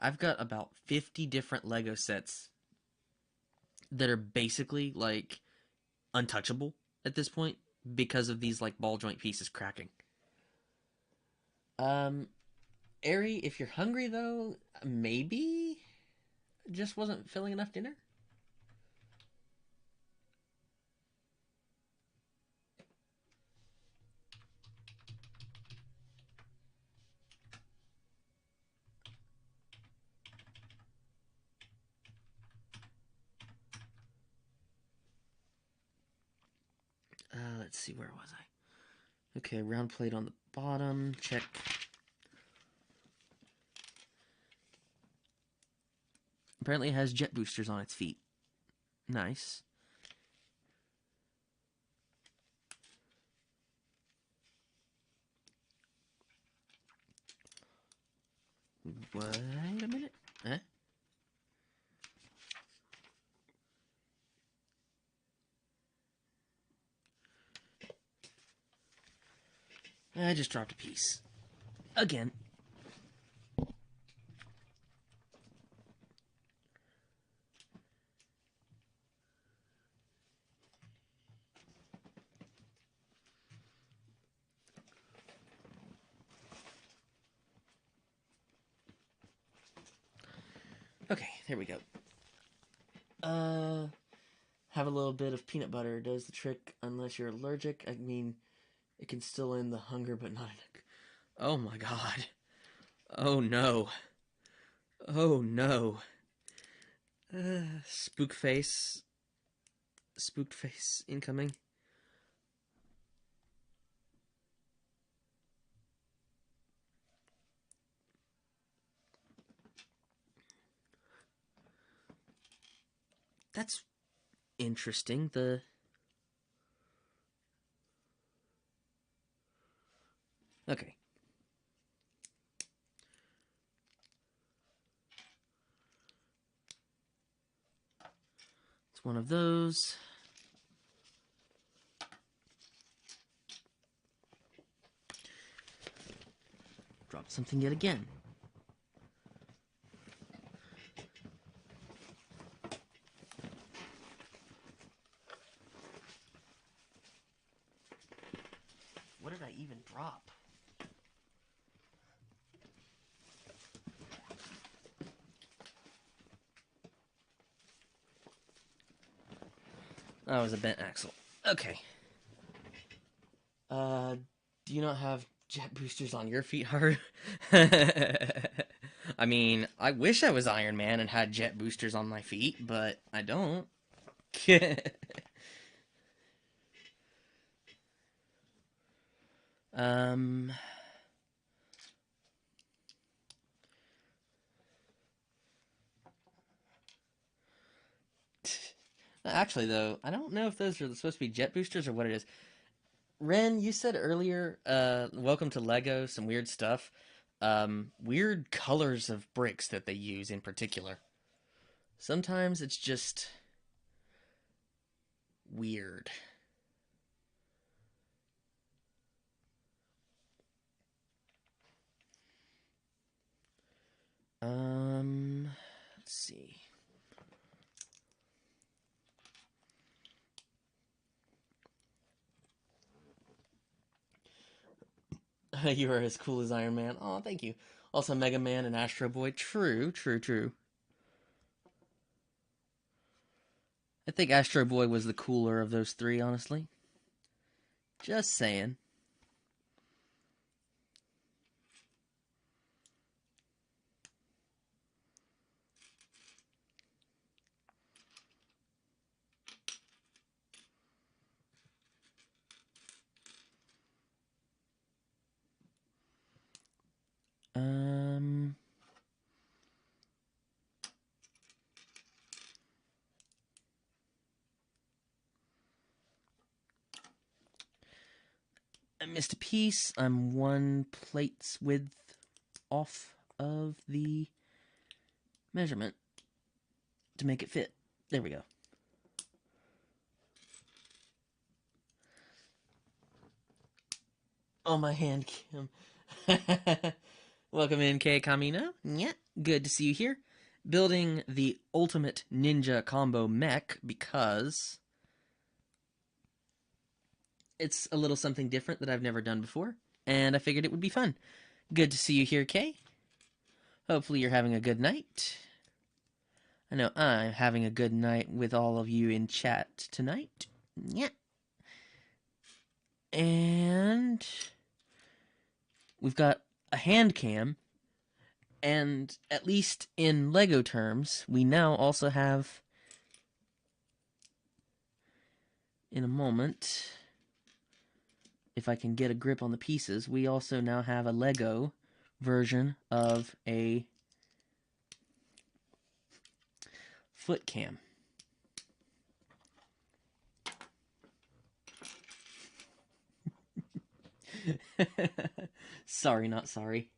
I've got about 50 different Lego sets that are basically, like, untouchable at this point because of these, like, ball joint pieces cracking. Ari, if you're hungry, though, maybe just wasn't filling enough dinner? Let's see, where was I? Okay, round plate on the bottom, check. Apparently it has jet boosters on its feet. Nice. Wait a minute. Huh? I just dropped a piece. Again. Okay, there we go. Have a little bit of peanut butter. Does the trick unless you're allergic. I mean, it can still end the hunger, but not... Oh my god. Oh no. Oh no. Spook face. Spooked face incoming. That's interesting. Okay. It's one of those. Drop something yet again. What did I even drop? That was a bent axle. Okay. Do you not have jet boosters on your feet, Haru? I mean, I wish I was Iron Man and had jet boosters on my feet, but I don't. um... Actually, though, I don't know if those are supposed to be jet boosters or what it is. Ren, you said earlier, welcome to Lego, some weird stuff. Weird colors of bricks that they use in particular. Sometimes it's just weird. Let's see. You are as cool as Iron Man. Oh, thank you. Also, Mega Man and Astro Boy. True, true, true. I think Astro Boy was the cooler of those three, honestly. Just saying. I missed a piece. I'm one plate's width off of the measurement to make it fit. There we go. Oh, my hand, Kim. Welcome in, K Kamino. Yeah, good to see you here. Building the ultimate ninja combo mech because it's a little something different that I've never done before, and I figured it would be fun. Good to see you here, Kay. Hopefully you're having a good night. I know I'm having a good night with all of you in chat tonight. Yeah. And we've got a hand cam, and at least in Lego terms, we now also have, in a moment, if I can get a grip on the pieces, we also now have a Lego version of a foot cam. Sorry, not sorry.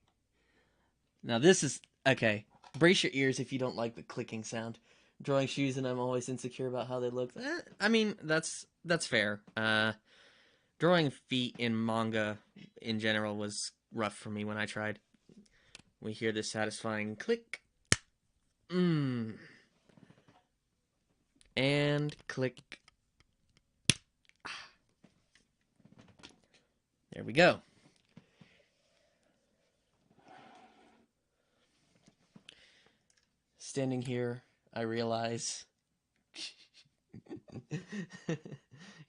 Now this is okay. Brace your ears if you don't like the clicking sound. Drawing shoes, and I'm always insecure about how they look. I mean, that's fair. Drawing feet in manga in general was rough for me when I tried. We hear this satisfying click. And click. There we go. Standing here, I realize.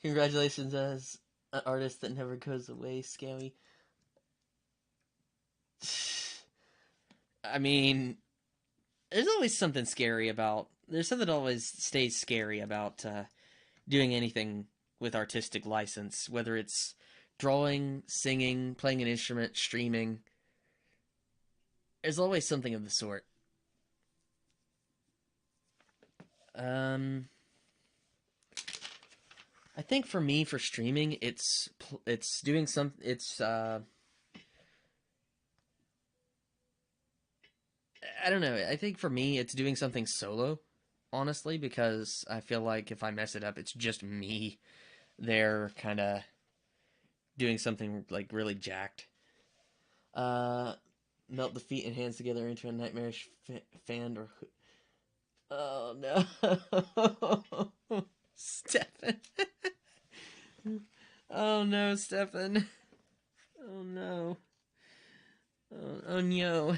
Congratulations as an artist that never goes away, Scammy. I mean, there's always something scary about. There's something that always stays scary about doing anything with artistic license, whether it's drawing, singing, playing an instrument, streaming. There's always something of the sort. I think for me, for streaming, it's doing some. I don't know. I think for me, it's doing something solo, honestly, because I feel like if I mess it up, it's just me there, kind of doing something like really jacked. Uh, Melt the feet and hands together into a nightmarish fan or. Oh no, Stefan. Oh no, Stefan. Oh no. Oh no.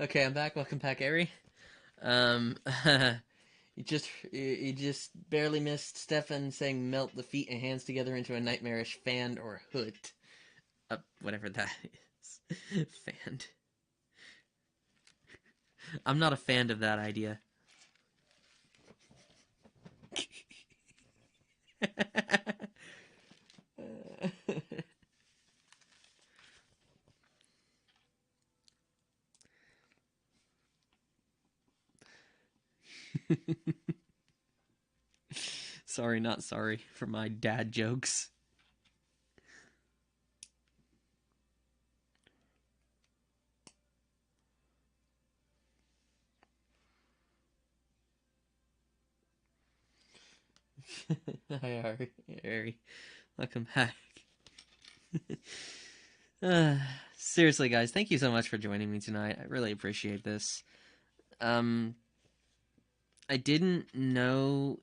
Okay, I'm back. Welcome back, Ari. Um, you just barely missed Stefan saying melt the feet and hands together into a nightmarish fan or hood. Whatever that is. Fanned. I'm not a fan of that idea. Sorry, not sorry for my dad jokes. Hi, Ari. Welcome back. Seriously, guys, thank you so much for joining me tonight. I really appreciate this. I didn't know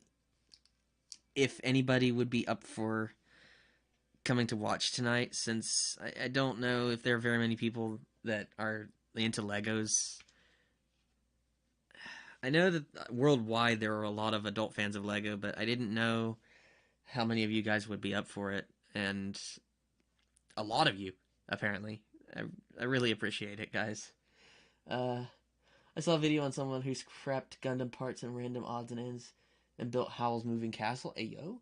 if anybody would be up for coming to watch tonight, since I don't know if there are very many people that are into Legos. I know that worldwide there are a lot of adult fans of Lego, but I didn't know how many of you guys would be up for it, and a lot of you, apparently. I really appreciate it, guys. I saw a video on someone who scrapped Gundam parts and random odds and ends and built Howl's Moving Castle. Ayo.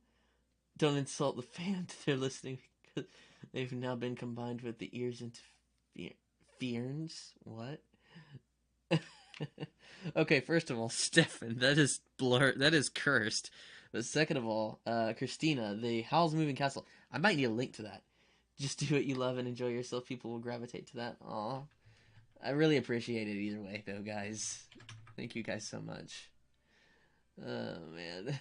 Don't insult the fans. They're listening because they've now been combined with the ears into Fearns. What? Okay, first of all, Stefan, that is blurred. That is cursed. But second of all, Christina, the Howl's Moving Castle. I might need a link to that. Just do what you love and enjoy yourself. People will gravitate to that. Aw. I really appreciate it either way, though, guys. Thank you guys so much. Oh, man.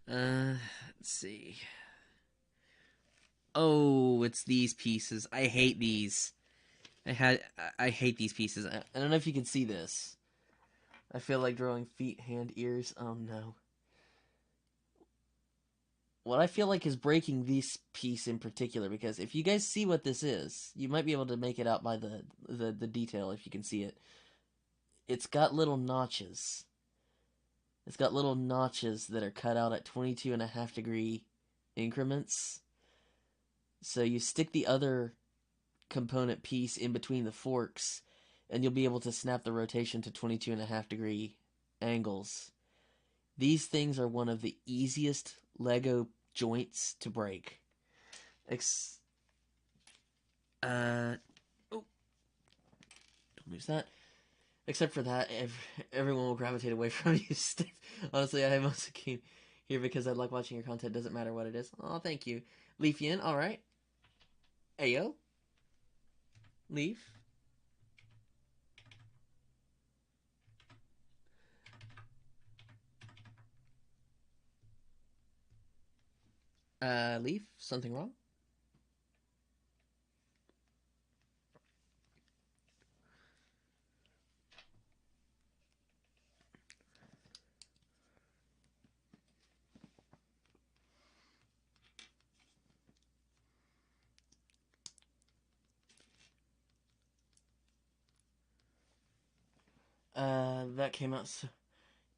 Let's see. Oh, it's these pieces. I hate these. I hate these pieces. I don't know if you can see this. I feel like drawing feet, hand, ears. Oh no. what I feel like is breaking this piece in particular, because if you guys see what this is, you might be able to make it out by the detail if you can see it. It's got little notches. It's got little notches that are cut out at 22.5 degree increments. So you stick the other component piece in between the forks, and you'll be able to snap the rotation to 22.5 degree angles. These things are one of the easiest Lego joints to break. Oh, don't lose that. Except for that, everyone will gravitate away from you. Honestly, I mostly came here because I like watching your content. Doesn't matter what it is. Oh, thank you. Leafian, alright. Ayo. Leaf. Leaf, something wrong? That came out so...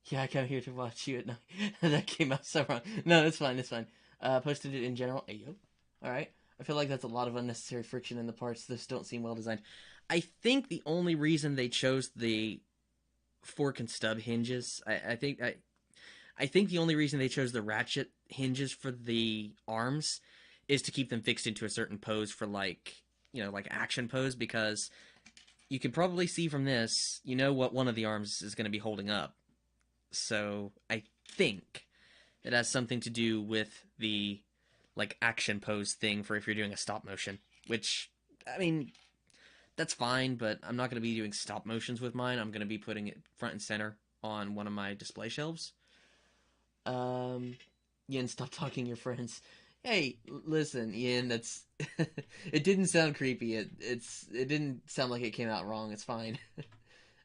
Yeah, I come here to watch you at night. That came out so wrong. No, it's fine, it's fine. Posted it in general. Ayo. Alright. I feel like that's a lot of unnecessary friction in the parts. Those don't seem well designed. I think the only reason they chose the fork and stub hinges, I think the only reason they chose the ratchet hinges for the arms is to keep them fixed into a certain pose for like, like action pose, because you can probably see from this, what one of the arms is going to be holding up. So I think it has something to do with the like action pose thing for if you're doing a stop motion, which, I mean, that's fine, but I'm not going to be doing stop motions with mine. I'm going to be putting it front and center on one of my display shelves. Yin, stop talking your friends. Hey, listen, Ian, that's it didn't sound creepy. It didn't sound like it came out wrong. It's fine.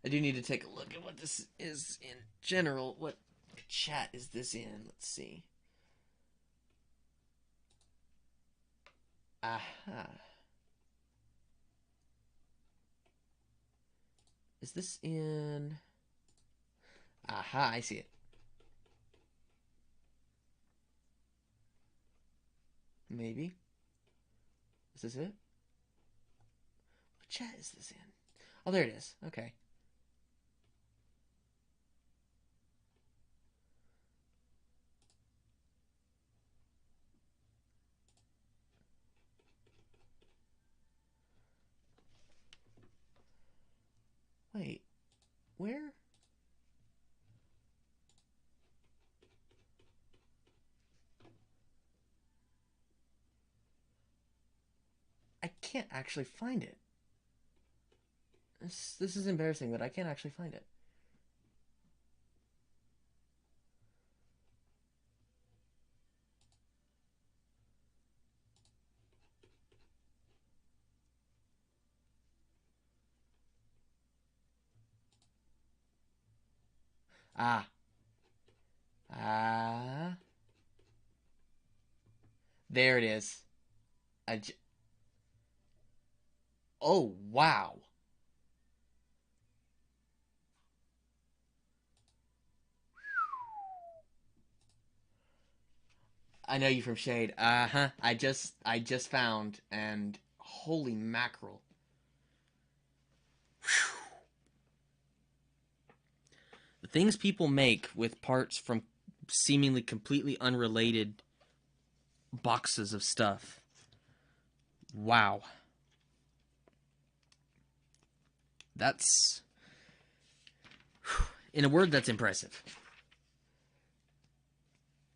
I do need to take a look at what this is in general. What chat is this in? Let's see. Aha. Is this in... Aha, I see it. Maybe. Is this it? What chat is this in? Oh, there it is. Okay. Wait. Where? I can't actually find it. This is embarrassing, but I can't actually find it. Ah. Ah. There it is. Oh, wow. I know you from Shade. Uh-huh. I just found, and holy mackerel. Whew. The things people make with parts from seemingly completely unrelated boxes of stuff. Wow. That's... In a word, that's impressive.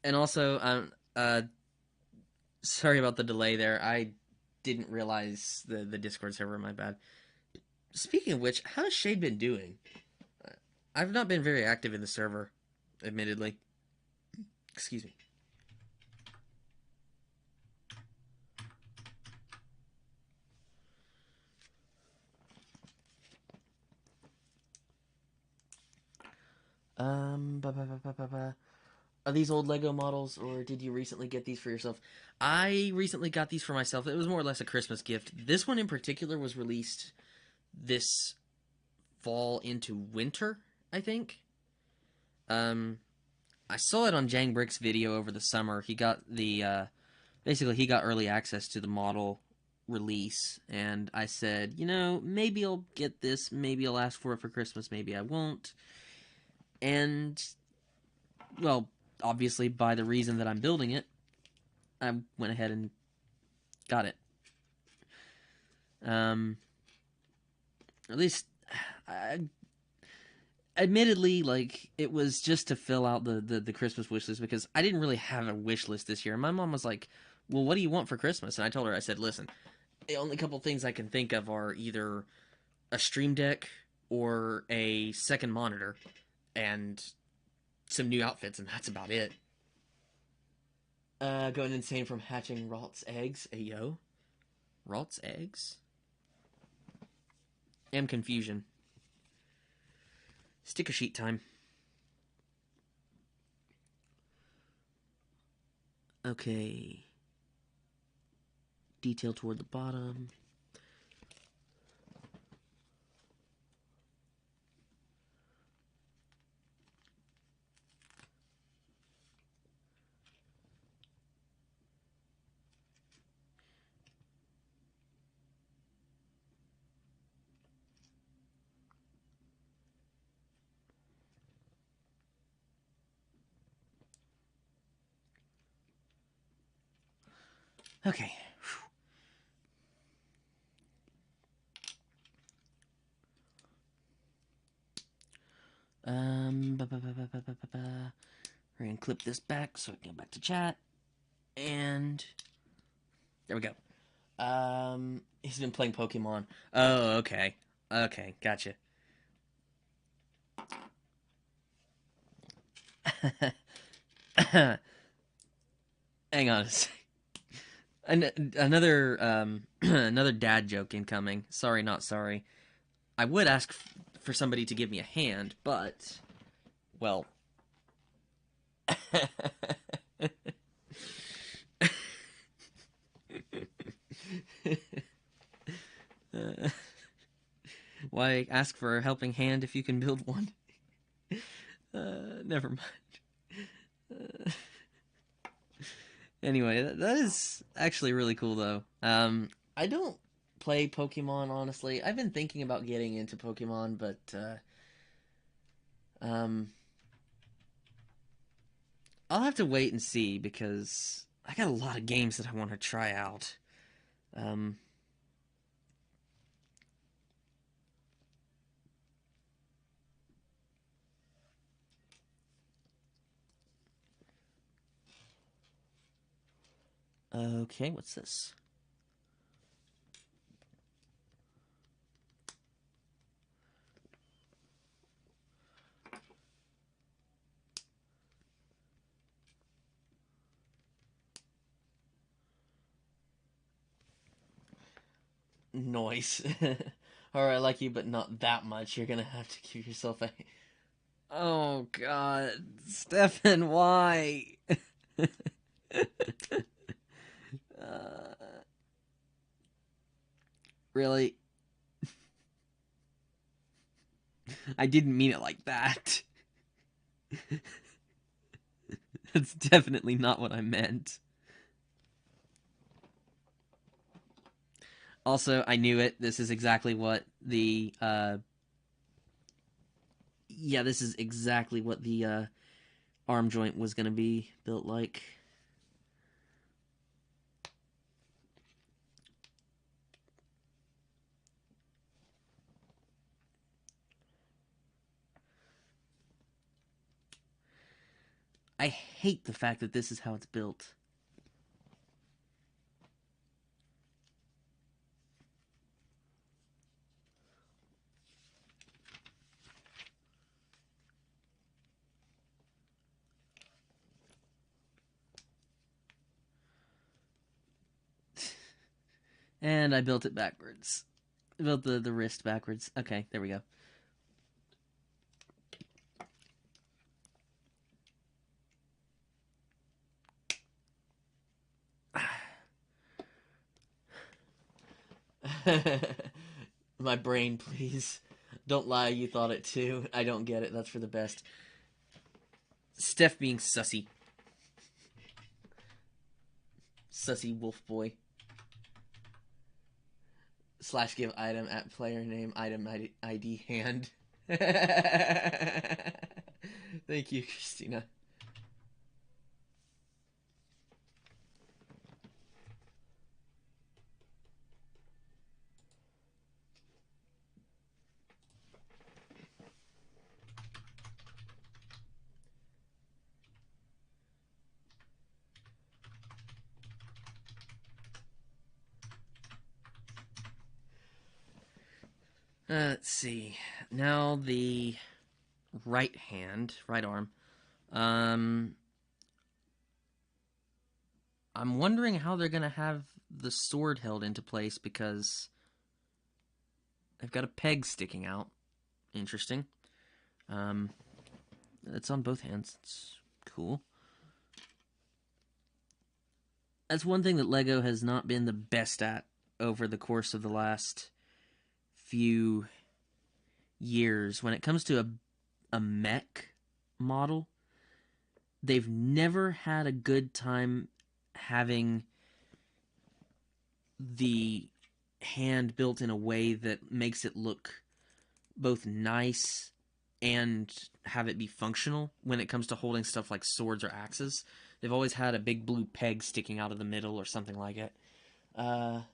And also, sorry about the delay there. I didn't realize the Discord server, my bad. Speaking of which, how's Shade been doing? I've not been very active in the server, admittedly. Excuse me. Ba, ba, ba, ba, ba, ba. Are these old Lego models, or did you recently get these for yourself? I recently got these for myself. It was more or less a Christmas gift. This one in particular was released this fall into winter, I think. Um, I saw it on Jang Brick's video over the summer. He got basically he got early access to the model release, and I said, maybe I'll get this, maybe I'll ask for it for Christmas, maybe I won't. And, well, obviously, by the reason that I'm building it, I went ahead and got it. At least, I, admittedly, like, it was just to fill out the Christmas wish list, because I didn't really have a wish list this year. My mom was like, well, what do you want for Christmas? And I told her, I said, listen, the only couple things I can think of are either a Stream Deck or a second monitor and some new outfits, and that's about it. Going insane from hatching Ralt's eggs. Ayo. Ralt's eggs? And confusion. Sticker sheet time. Okay. Detail toward the bottom. Okay. We're gonna clip this back so I can go back to chat. And there we go. He's been playing Pokemon. Oh, okay. Okay, gotcha. Hang on a second. Another another dad joke incoming. Sorry, not sorry. I would ask for somebody to give me a hand, but well, why ask for a helping hand if you can build one? Never mind. Anyway, that is actually really cool, though. I don't play Pokemon, honestly. I've been thinking about getting into Pokemon, but, I'll have to wait and see, because I got a lot of games that I want to try out. Okay, what's this? Noise. Alright, I like you, but not that much. You're gonna have to give yourself a... Oh, God. Stefan, why? uh, really? I didn't mean it like that. That's definitely not what I meant. Also, I knew it. This is exactly what the, yeah, this is exactly what the, arm joint was going to be built like. I hate the fact that this is how it's built. And I built it backwards. I built the wrist backwards. Okay, there we go. My brain, please. Don't lie, you thought it too. I don't get it. That's for the best. Steph being sussy. Sussy wolf boy. Slash give item at player name item ID hand. Thank you, Christina. Let's see. Now the right hand, right arm. I'm wondering how they're gonna have the sword held into place because they've got a peg sticking out. Interesting. It's on both hands. It's cool. That's one thing that LEGO has not been the best at over the course of the last few years. When it comes to a mech model, they've never had a good time having the hand built in a way that makes it look both nice and have it be functional when it comes to holding stuff like swords or axes. They've always had a big blue peg sticking out of the middle or something like it. I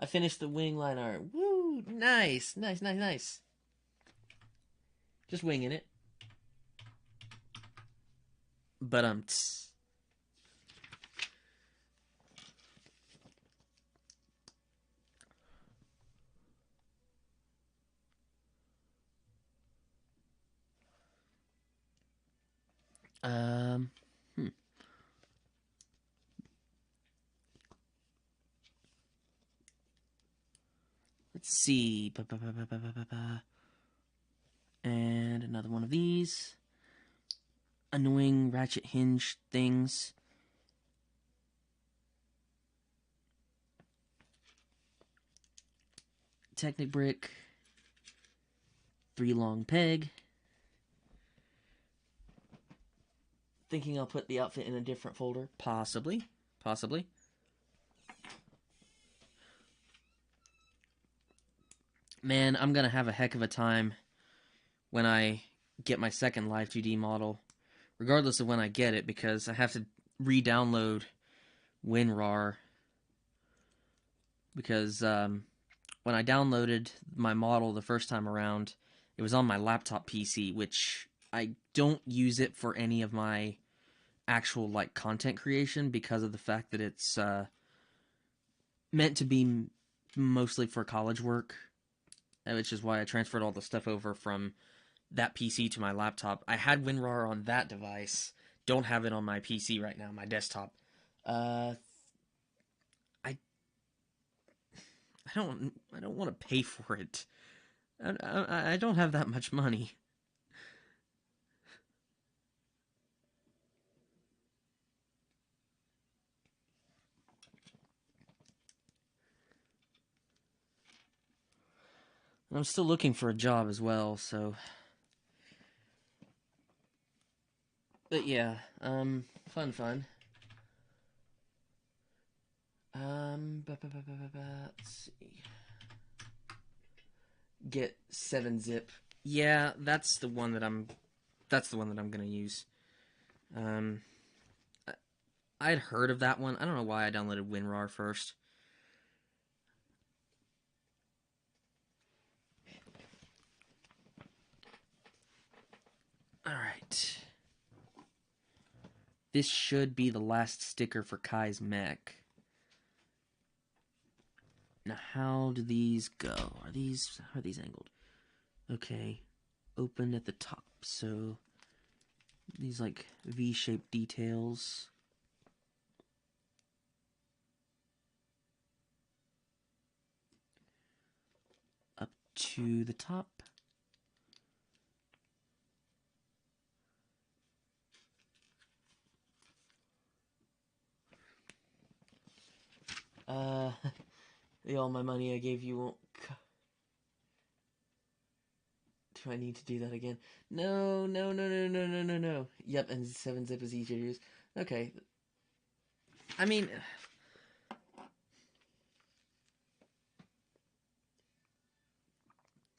finished the wing line art. Woo! Nice, nice, nice, nice. Just winging it. But um, hmm. Let's see. And another one of these. Annoying ratchet hinge things. Technic brick. 3 long peg. Thinking I'll put the outfit in a different folder. Possibly. Possibly. Man, I'm gonna have a heck of a time when I get my second Live 2D model. Regardless of when I get it, because I have to re-download WinRAR. Because when I downloaded my model the first time around, it was on my laptop PC, which I don't use it for any of my actual like content creation because of the fact that it's meant to be mostly for college work, which is why I transferred all the stuff over from that PC to my laptop. I had WinRAR on that device. Don't have it on my PC right now, my desktop. I don't want to pay for it. I don't have that much money. I'm still looking for a job as well, so. But yeah, fun. Let's see. Get 7-zip. Yeah, that's the one that I'm gonna use. I'd heard of that one. I don't know why I downloaded WinRAR first. Alright. This should be the last sticker for Kai's mech. Now, how do these go? How are these angled? Okay. Open at the top. So, these like V-shaped details. Up to the top. All my money I gave you won't... Do I need to do that again? No, no, no, no, no, no, no, no. Yep, and 7-zip is easier to use. Okay. I mean...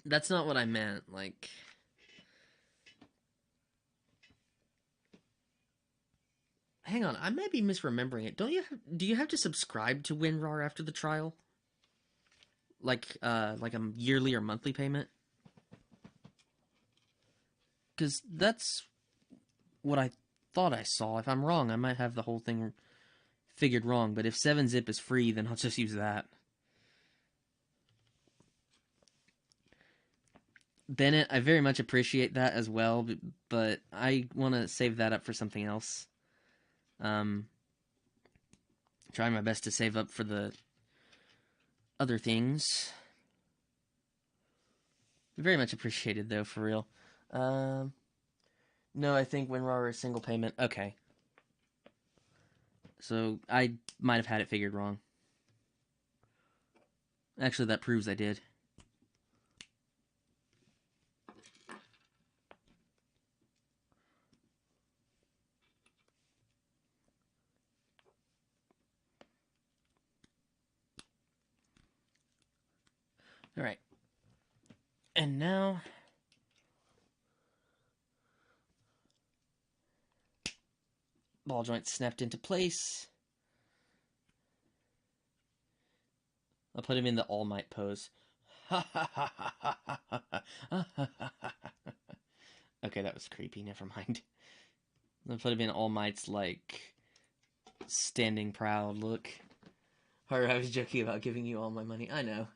That's not what I meant, like... Hang on, I might be misremembering it. Do you have to subscribe to WinRAR after the trial? Like a yearly or monthly payment? Because that's what I thought I saw. If I'm wrong, I might have the whole thing figured wrong. But if 7-zip is free, then I'll just use that. Bennett, I very much appreciate that as well, but I want to save that up for something else. Trying my best to save up for the other things. Very much appreciated, though, for real. No, I think WinRAR is single payment. Okay. So, I might have had it figured wrong. Actually, that proves I did. Alright. And now... ball joint snapped into place. I'll put him in the All Might pose. Okay, that was creepy. Never mind. I'll put him in All Might's, like, standing proud look. Or I was joking about giving you all my money. I know.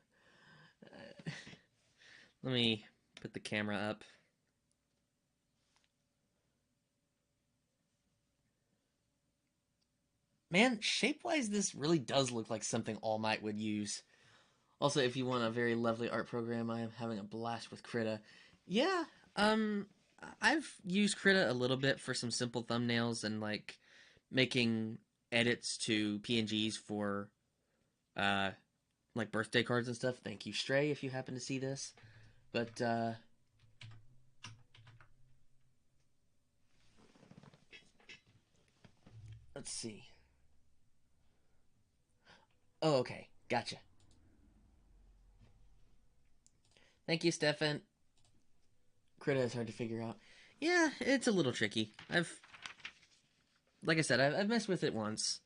Let me put the camera up. Man, shape-wise, this really does look like something All Might would use. Also, if you want a very lovely art program, I am having a blast with Krita. Yeah, I've used Krita a little bit for some simple thumbnails and, like, making edits to PNGs for, like, birthday cards and stuff. Thank you, Stray, if you happen to see this. But, let's see. Oh, okay. Gotcha. Thank you, Stefan. Krita is hard to figure out. Yeah, it's a little tricky. Like I said, I've messed with it once.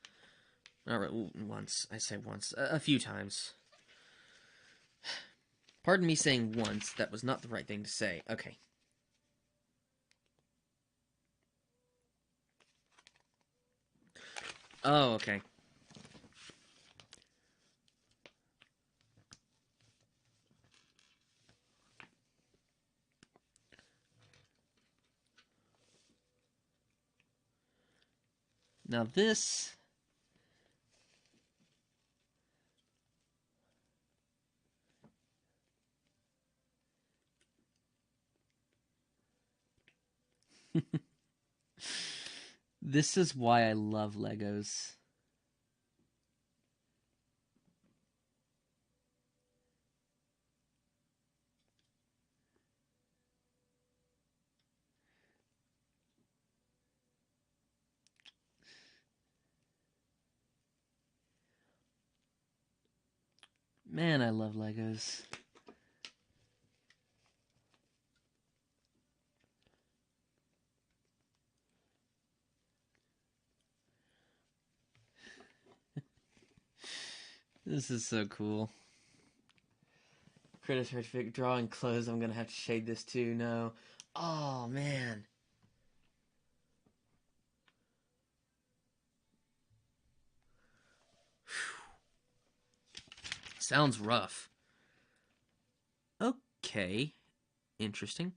Not once. I say once. A few times. Pardon me saying once. That was not the right thing to say. Okay. Oh, okay. Now this... This is why I love Legos. Man, I love Legos. This is so cool. Critters hard draw and close. I'm gonna have to shade this too. No. Oh, man. Sounds rough. Okay. Interesting.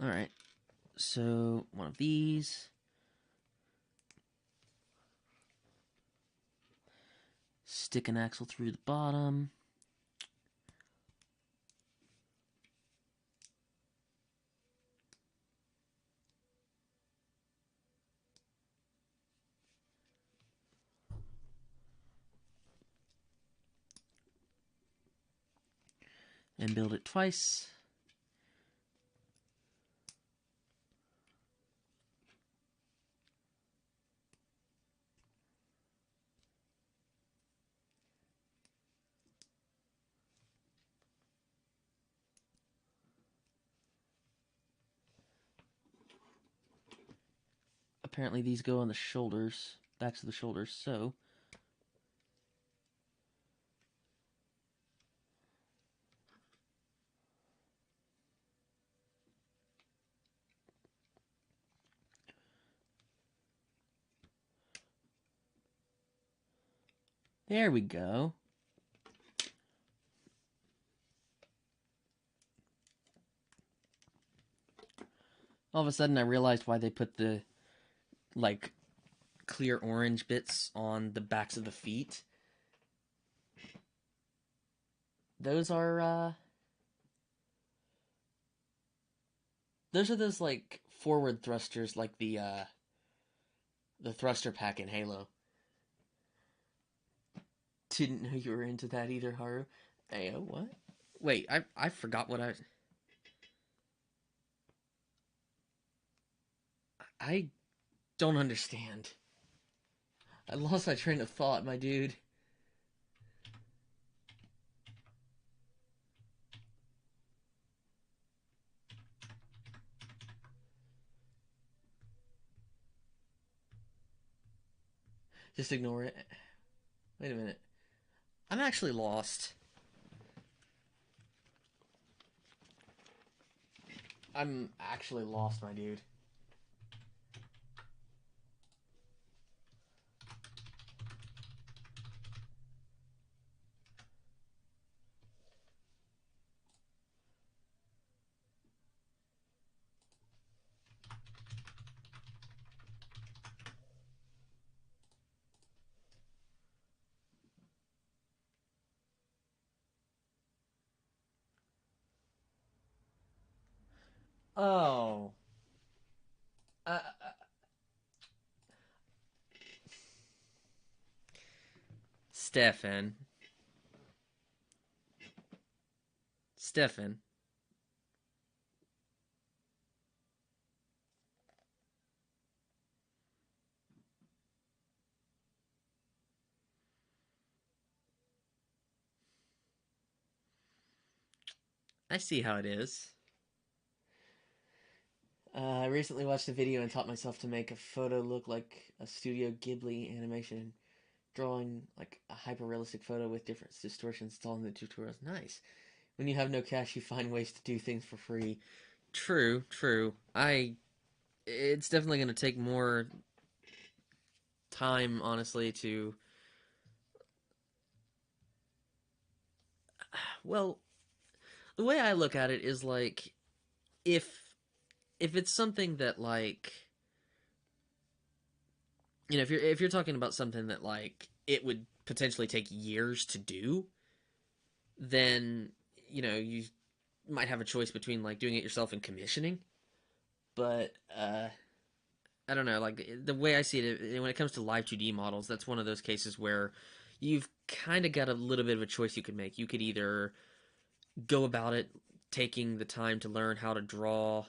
Alright. So, one of these. stick an axle through the bottom. And build it twice. Apparently these go on the shoulders, backs of the shoulders, so there we go. All of a sudden I realized why they put the, like, clear orange bits on the backs of the feet. Those are those like forward thrusters, like the thruster pack in Halo. Didn't know you were into that either, Haru. Hey, what? Wait, I forgot what I don't understand. I lost my train of thought, my dude. Just ignore it. Wait a minute. I'm actually lost. I'm actually lost, my dude. Oh. Uh, Stefan. Stefan. I see how it is. I recently watched a video and taught myself to make a photo look like a Studio Ghibli animation, drawing like a hyper-realistic photo with different distortions. It's all in the tutorials. Nice. When you have no cash, you find ways to do things for free. True, true. It's definitely going to take more time, honestly, to... Well, the way I look at it is like, if it's something that, like, you know, if you're talking about something that, like, it would potentially take years to do, then, you know, you might have a choice between, like, doing it yourself and commissioning. But I don't know, like, the way I see it, when it comes to live 2D models, that's one of those cases where you've kind of got a little bit of a choice you could make. You could either go about it taking the time to learn how to draw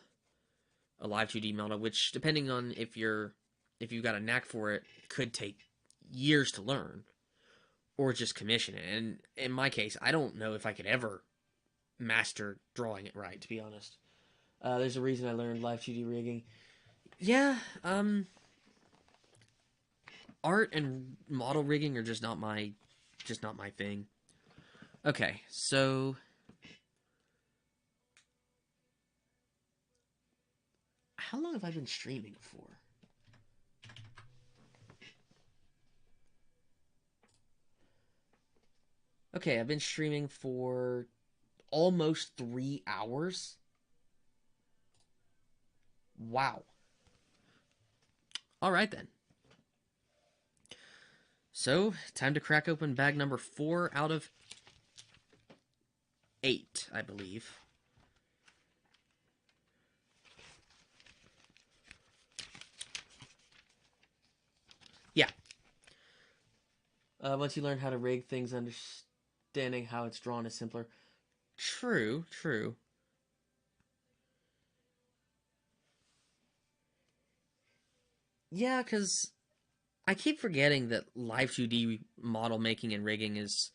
a live 2D model, which, depending on if you've got a knack for it, could take years to learn, or just commission it. And in my case, I don't know if I could ever master drawing it right, to be honest. There's a reason I learned live 2D rigging. Yeah, art and model rigging are just not my thing. Okay, so how long have I been streaming for? Okay, I've been streaming for almost 3 hours. Wow. All right then. So, time to crack open bag number 4 out of 8, I believe. Yeah. Once you learn how to rig things, understanding how it's drawn is simpler. True, true. Yeah, because I keep forgetting that live 2D model making and rigging is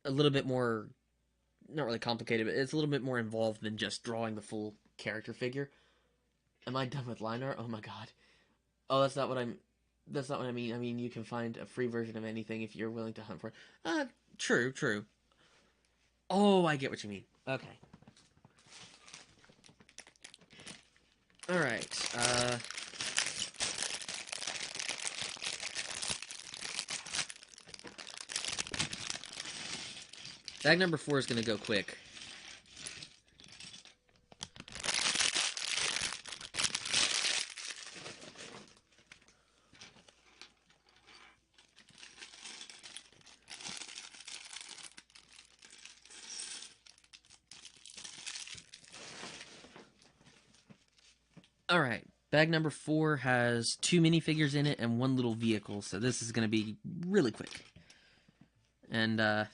a little bit more, not really complicated, but it's a little bit more involved than just drawing the full character figure. Am I done with line art? Oh my god. Oh, that's not what I mean. I mean, you can find a free version of anything if you're willing to hunt for it. True, true. Oh, I get what you mean. Okay. Alright, bag number 4 is gonna go quick. Alright, bag number 4 has 2 minifigures in it and 1 little vehicle, so this is gonna be really quick. And,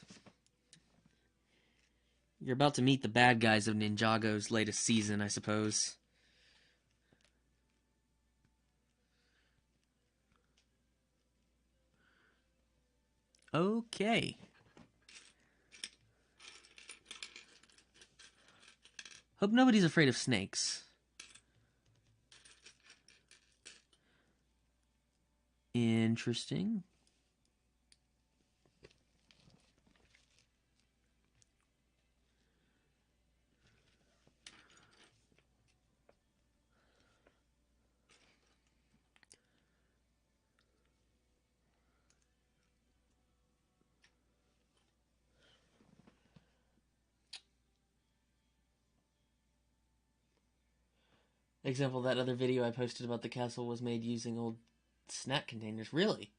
you're about to meet the bad guys of Ninjago's latest season, I suppose. Okay. Hope nobody's afraid of snakes. Interesting. Example, that other video I posted about the castle was made using old snack containers. Really?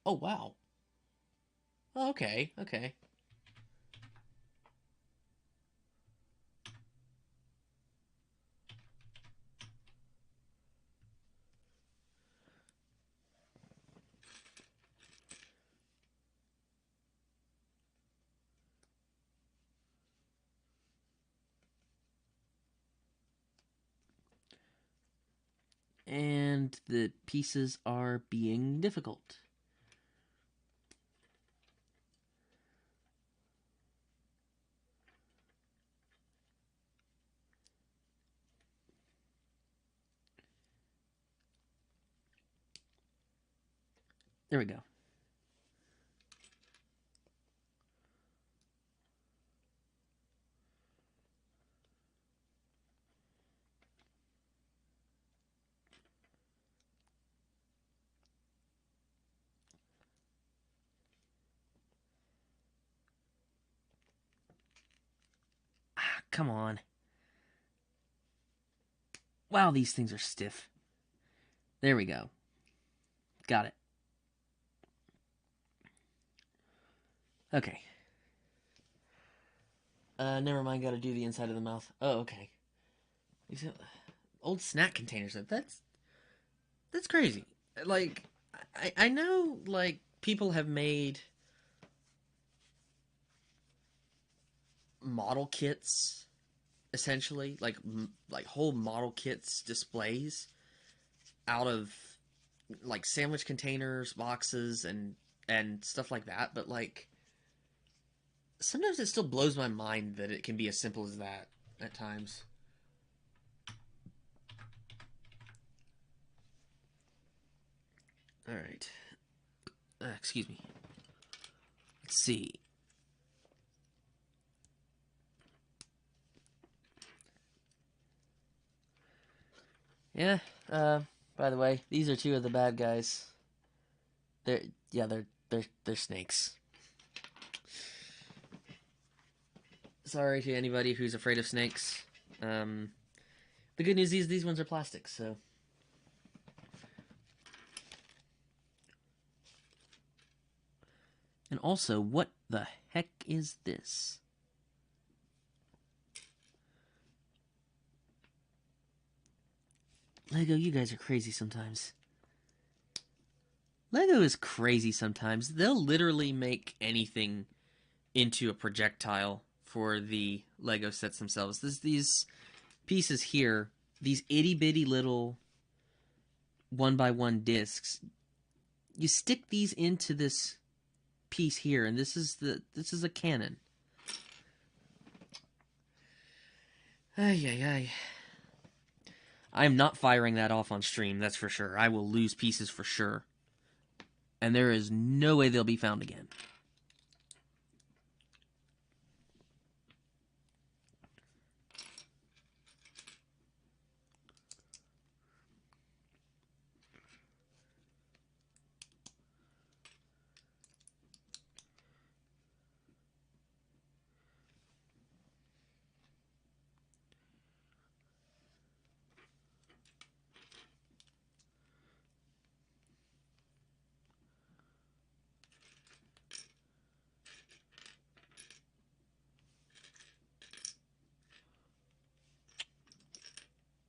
Oh, wow. Oh, okay, okay. And the pieces are being difficult. There we go. Ah, come on. Wow, these things are stiff. There we go. Got it. Okay. Never mind, gotta do the inside of the mouth. Oh, okay. These old snack containers, that's crazy. Like, I know, like, people have made model kits, essentially, like whole model kits displays out of, like, sandwich containers, boxes, and stuff like that, but, like, sometimes it still blows my mind that it can be as simple as that at times. All right. Excuse me. Let's see. Yeah. By the way, these are 2 of the bad guys. They're yeah, they're snakes. Sorry to anybody who's afraid of snakes. The good news is these ones are plastic, so And also, what the heck is this? Lego, you guys are crazy sometimes. Lego is crazy sometimes. They'll literally make anything into a projectile for the Lego sets themselves. These pieces here, these itty bitty little 1x1 discs, you stick these into this piece here, and this is a cannon. Ay, ay, ay. I am not firing that off on stream, that's for sure. I will lose pieces for sure. And there is no way they'll be found again.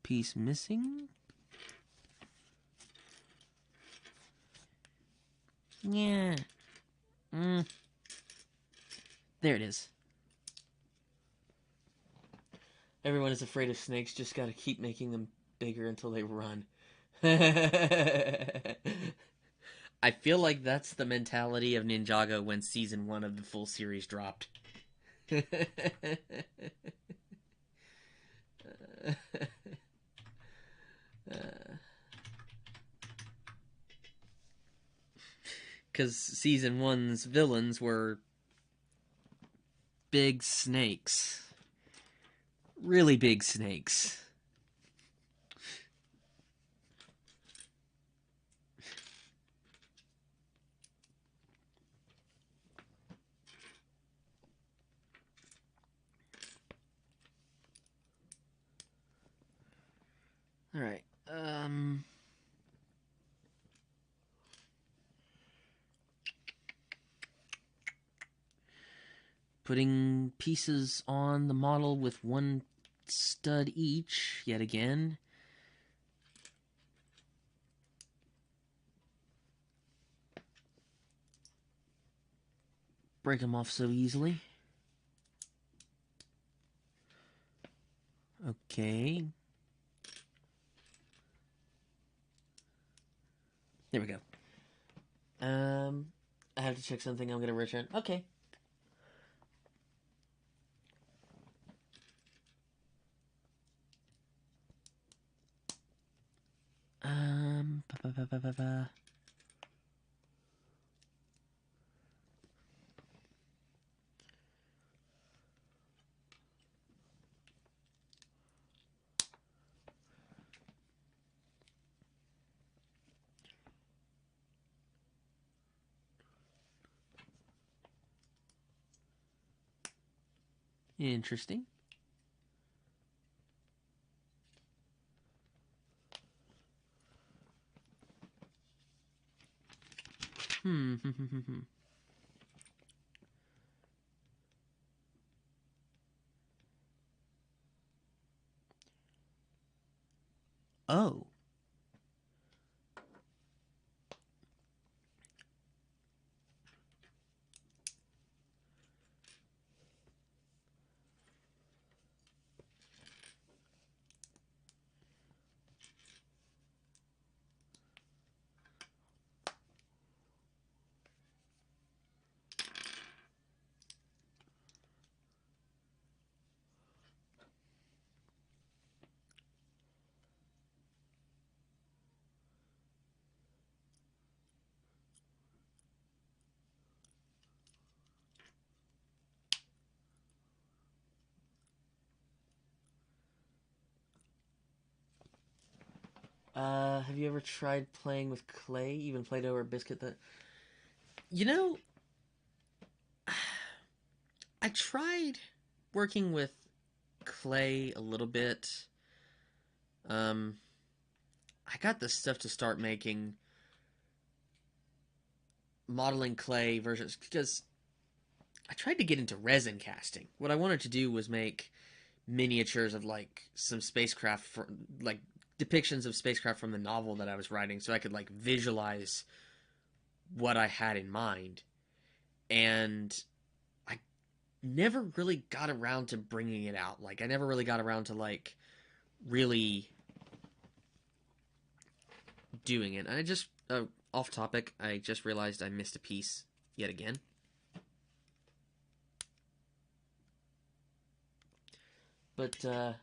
Piece missing? Yeah. There it is. Everyone is afraid of snakes, just gotta keep making them bigger until they run. I feel like that's the mentality of Ninjago when season 1 of the full series dropped. Because season 1's villains were big snakes. Really big snakes. Alright, putting pieces on the model with one stud each, yet again. Break them off so easily. Okay. There we go. I have to check something. I'm gonna return. Okay. Ba, ba, ba, ba, ba. Interesting. Oh. Have you ever tried playing with clay, even Play-Doh or biscuit? That you know, I tried working with clay a little bit. I got this stuff to start making modeling clay versions because I tried to get into resin casting. What I wanted to do was make miniatures of like some spacecraft for like depictions of spacecraft from the novel that I was writing so I could like visualize what I had in mind. And I never really got around to bringing it out. Like I never really got around to like really doing it. I just off topic, I just realized I missed a piece yet again. But I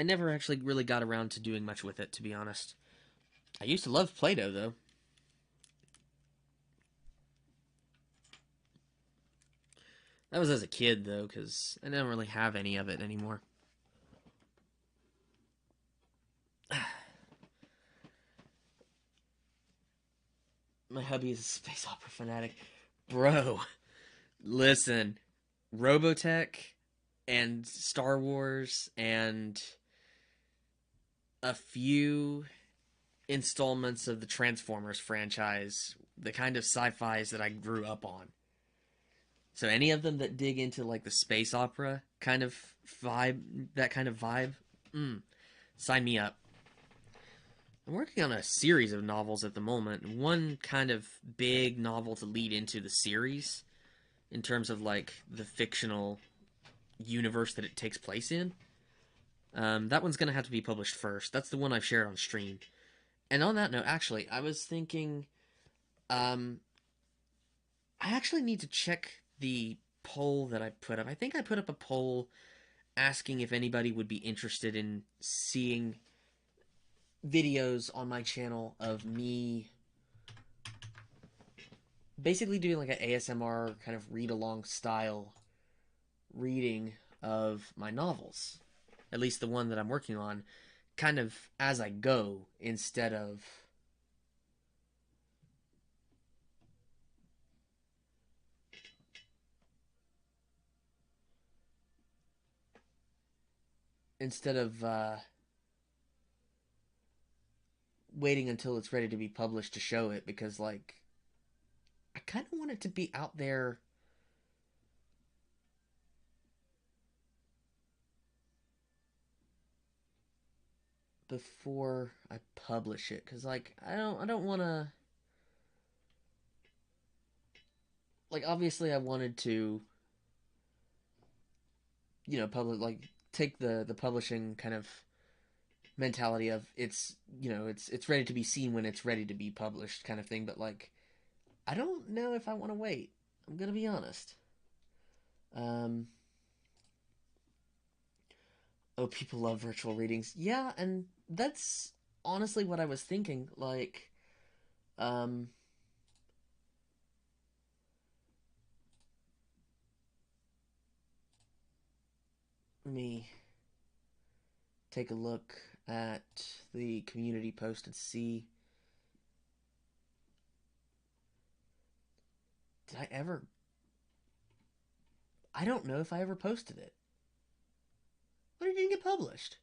never actually really got around to doing much with it, to be honest. I used to love Play-Doh, though. That was as a kid, though, because I don't really have any of it anymore. My hubby is a space opera fanatic. Bro, listen. Robotech and Star Wars and a few installments of the Transformers franchise, the kind of sci-fis that I grew up on. So any of them that dig into like the space opera kind of vibe, that kind of vibe, sign me up. I'm working on a series of novels at the moment. One kind of big novel to lead into the series in terms of like the fictional universe that it takes place in. That one's going to have to be published first. That's the one I've shared on stream. And on that note, actually, I was thinking, I actually need to check the poll that I put up. I think I put up a poll asking if anybody would be interested in seeing videos on my channel of me basically doing like an ASMR kind of read-along style reading of my novels. At least the one that I'm working on, kind of as I go instead of instead of waiting until it's ready to be published to show it, because like I kind of want it to be out there before I publish it, because like I don't want to, like, obviously I wanted to, public, like, take the publishing kind of mentality of it's ready to be seen when it's ready to be published kind of thing, but like I don't know if I want to wait. I'm gonna be honest. um oh, people love virtual readings. Yeah, and that's honestly what I was thinking. Like, um let me take a look at the community post and see. Did I ever? I don't know if I ever posted it. But it didn't get published.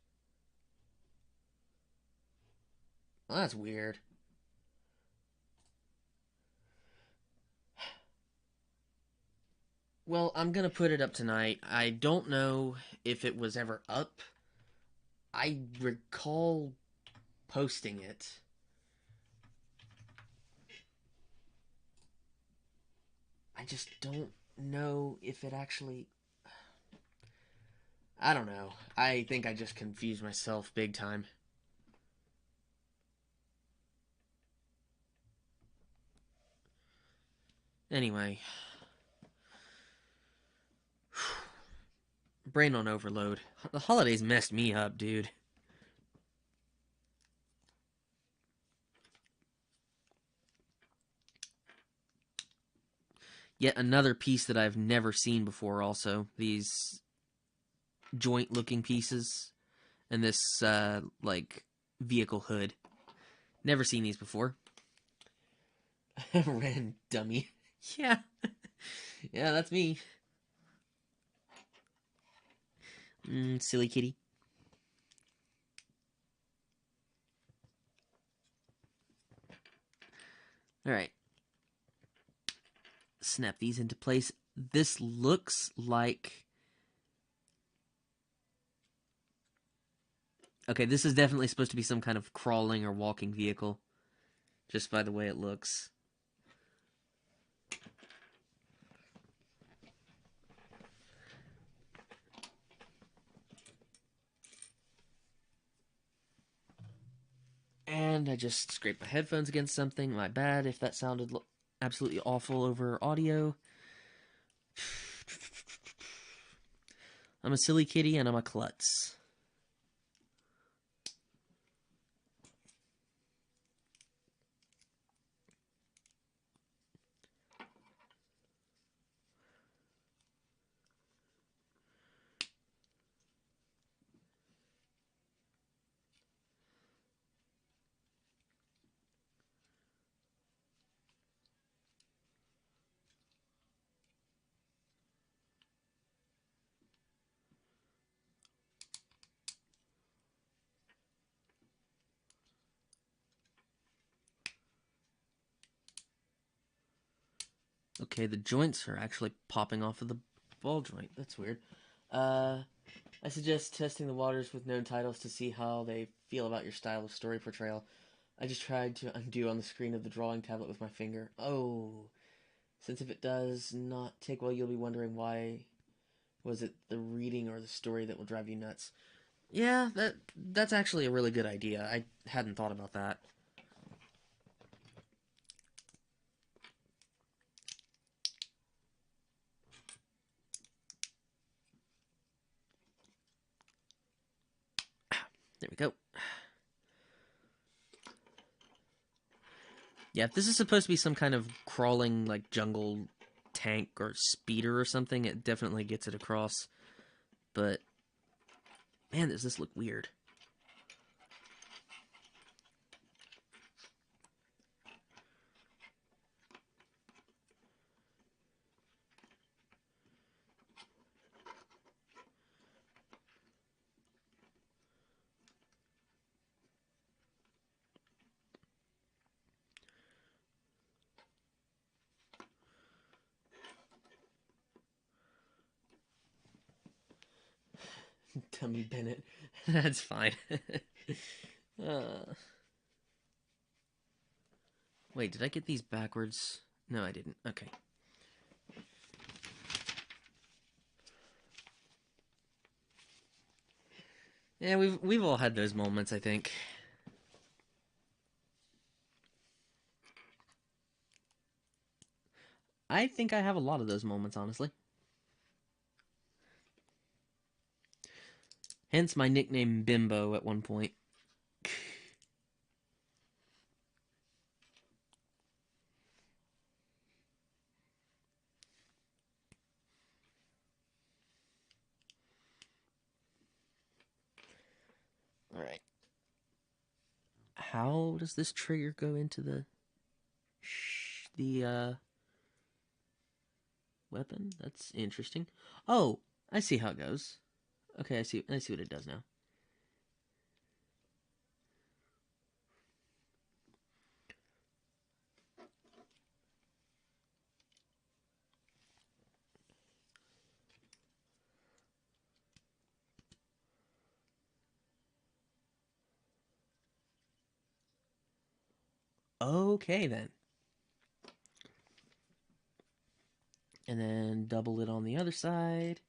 Well, that's weird. Well, I'm gonna put it up tonight. I don't know if it was ever up. I recall posting it. I just don't know if it actually. I don't know. I think I just confused myself big time. Anyway, brain on overload. The holidays messed me up, dude. Yet another piece that I've never seen before, also. These joint looking pieces. And this, like, vehicle hood. Never seen these before. Ren dummy. Yeah. Yeah, that's me. Silly kitty. Alright. Snap these into place. This looks like... Okay, this is definitely supposed to be some kind of crawling or walking vehicle. Just by the way it looks. And I just scraped my headphones against something. My bad if that sounded absolutely awful over audio. I'm a silly kitty and I'm a klutz. Okay, the joints are actually popping off of the ball joint. That's weird. I suggest testing the waters with known titles to see how they feel about your style of story portrayal. I just tried to undo on the screen of the drawing tablet with my finger. Oh, since if it does not take well, you'll be wondering why. Was it the reading or the story that will drive you nuts? Yeah, that's actually a really good idea. I hadn't thought about that. There we go. Yeah, if this is supposed to be some kind of crawling, like, jungle tank or speeder or something, it definitely gets it across. But, man, does this look weird. Tummy Bennett. That's fine. uh... Wait, did I get these backwards? No, I didn't. Okay. Yeah, we've all had those moments, I think. I think I have a lot of those moments, honestly. Hence my nickname Bimbo at one point. Alright. How does this trigger go into the weapon? That's interesting. Oh, I see how it goes. Okay, I see what it does now. Okay, then. And then double it on the other side.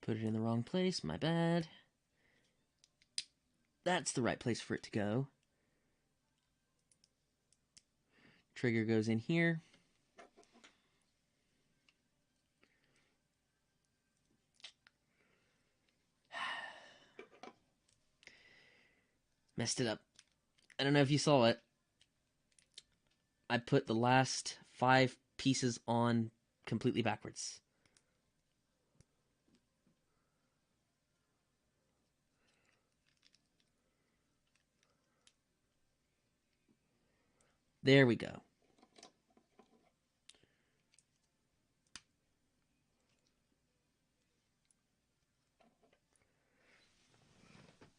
Put it in the wrong place, my bad. That's the right place for it to go. Trigger goes in here. Messed it up. I don't know if you saw it. I put the last 5 pieces on completely backwards. There we go.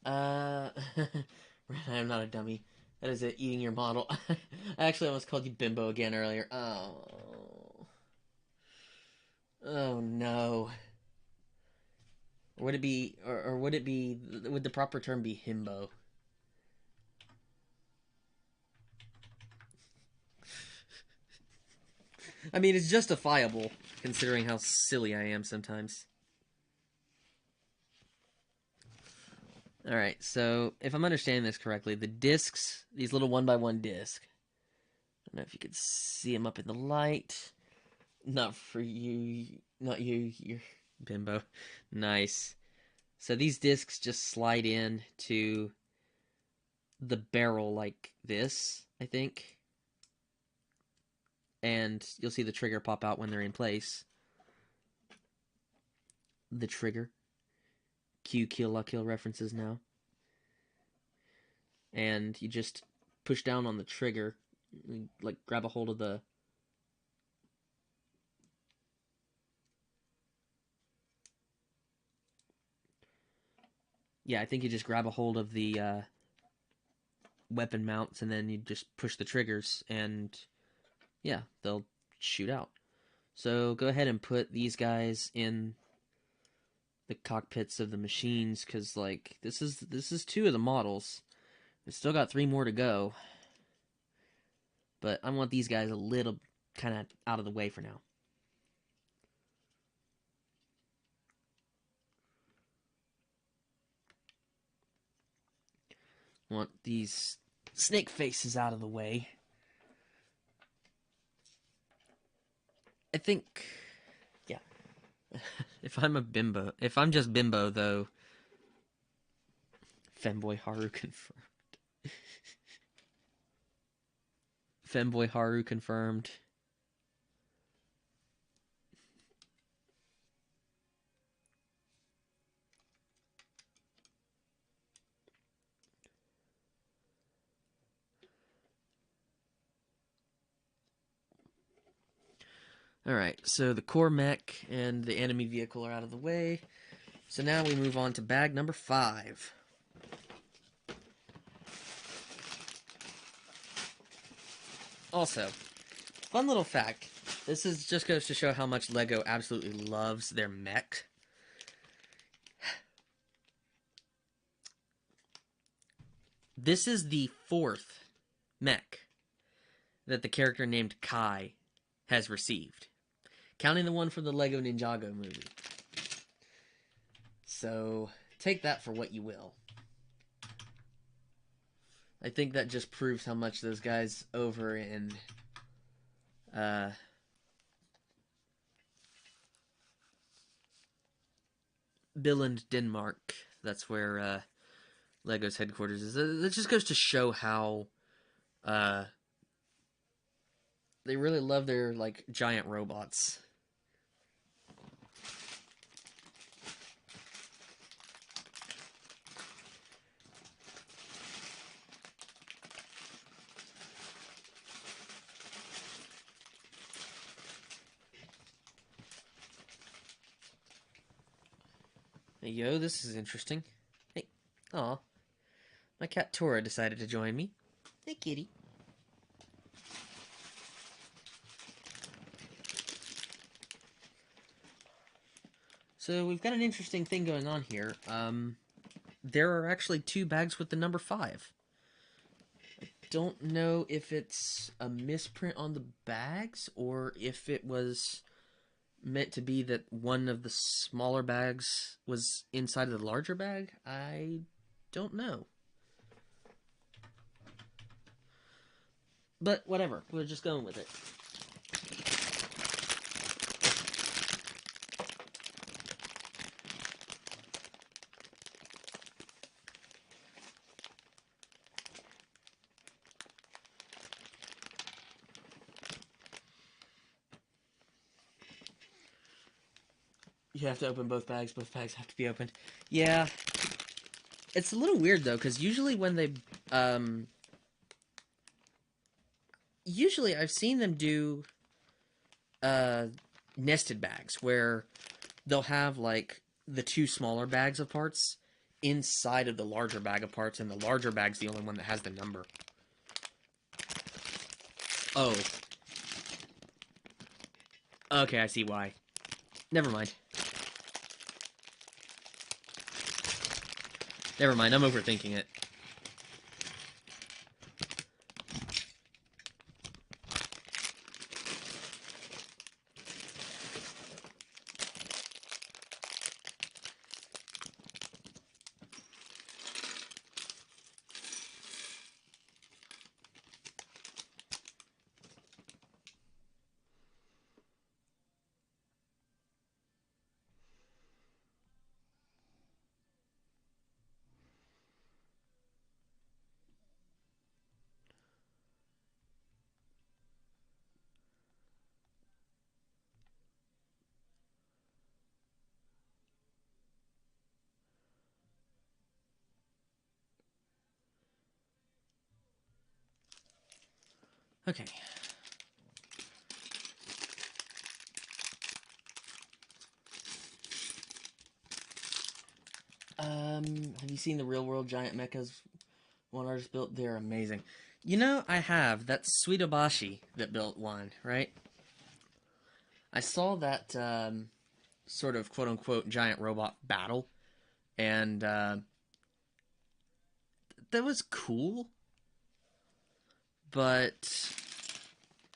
I'm not a dummy. That is it, eating your model. I actually almost called you bimbo again earlier. Oh. Oh no. Or would it be, or would it be, would the proper term be himbo? I mean, it's justifiable, considering how silly I am sometimes. Alright, so if I'm understanding this correctly, the discs, these little 1x1 discs, I don't know if you could see them up in the light. Not for you, not you, you're bimbo. Nice. So these discs just slide in to the barrel like this, I think. And you'll see the trigger pop out when they're in place. The trigger. Cue Kill La Kill references now. And you just push down on the trigger, like grab a hold of the... Yeah, I think you just grab a hold of the weapon mounts and then you just push the triggers and yeah, they'll shoot out. So go ahead and put these guys in the cockpits of the machines, because like this is 2 of the models. We've still got 3 more to go, but I want these guys a little kind of out of the way for now. Want these snake faces out of the way. I think, yeah. If I'm just bimbo though, Femboy Haru confirmed. Femboy Haru confirmed. Alright, so the core mech and the enemy vehicle are out of the way. So now we move on to bag number 5. Also, fun little fact. This is just goes to show how much LEGO absolutely loves their mech. This is the 4th mech that the character named Kai has received, counting the one from the Lego Ninjago movie. So take that for what you will. I think that just proves how much those guys over in Billund, Denmark, that's where Lego's headquarters is. It just goes to show how they really love their like giant robots. Hey, yo, this is interesting. Hey, aw, my cat Tora decided to join me. Hey, kitty. So we've got an interesting thing going on here. There are actually 2 bags with the number 5. I don't know if it's a misprint on the bags or if it was meant to be that one of the smaller bags was inside of the larger bag. I don't know. But whatever, we're just going with it. You have to open both bags. Both bags have to be opened. Yeah. It's a little weird, though, because usually when they, usually I've seen them do uh, nested bags where they'll have like the two smaller bags of parts inside of the larger bag of parts, and the larger bag's the only one that has the number. Oh. Okay, I see why. Never mind. Never mind, I'm overthinking it. Okay. Have you seen the real world giant mechas one artist built? They're amazing. You know, I have. That's Sweetobashi that built one, right? I saw that sort of quote unquote giant robot battle, and that was cool, but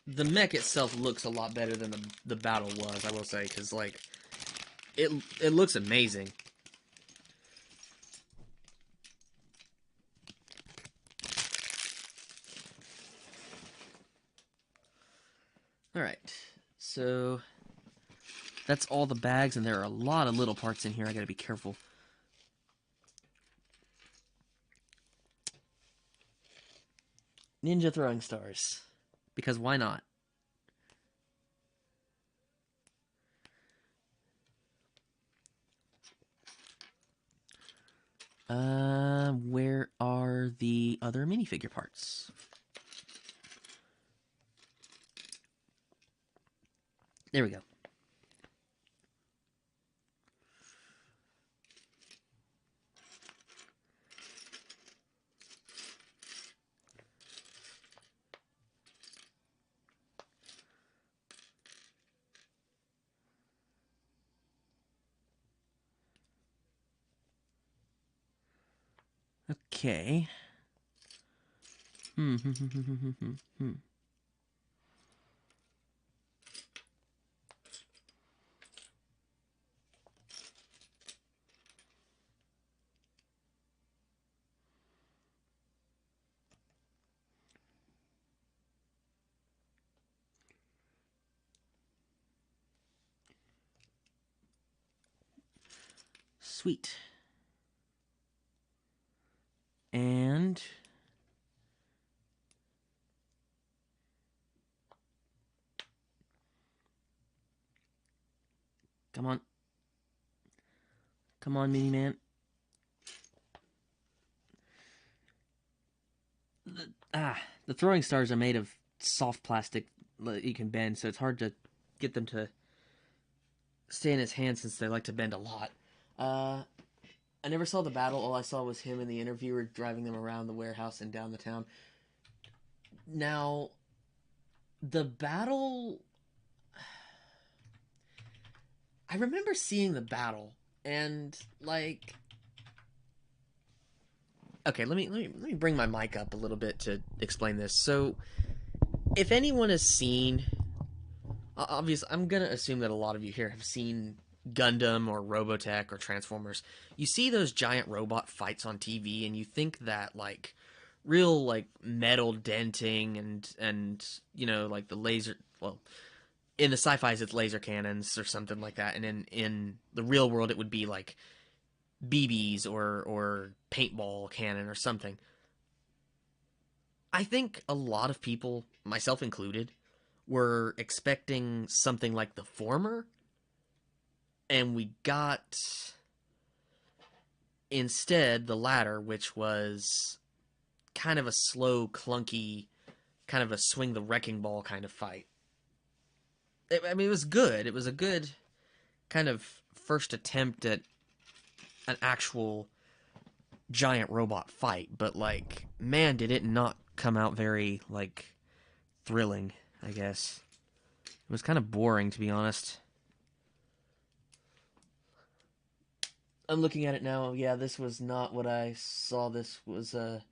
the mech itself looks a lot better than the battle was, I will say, because, like, it looks amazing. Alright, so that's all the bags, and there are a lot of little parts in here. I gotta be careful. Ninja throwing stars. Because why not? Where are the other minifigure parts? There we go. Okay. Sweet. And come on. Come on, Mini-Man. The throwing stars are made of soft plastic that you can bend, so it's hard to get them to stay in his hand since they like to bend a lot. I never saw the battle. All I saw was him and the interviewer driving them around the warehouse and down the town. Now, the battle... I remember seeing the battle, and, like... Okay, let me bring my mic up a little bit to explain this. So, if anyone has seen... Obviously, I'm gonna assume that a lot of you here have seen Gundam or Robotech or Transformers. You see those giant robot fights on TV, and you think that, like, real, like, metal denting and you know, like the laser... Well, in the sci-fis, it's laser cannons or something like that, and in the real world, it would be, like, BBs or paintball cannon or something. I think a lot of people, myself included, were expecting something like the former, and we got instead the latter, which was kind of a slow, clunky kind of a swing the wrecking ball kind of fight. I mean, it was good. It was a good kind of first attempt at an actual giant robot fight, but like, man, did it not come out very like thrilling, I guess. It was kind of boring, to be honest. I'm looking at it now. Yeah, this was not what I saw. This was a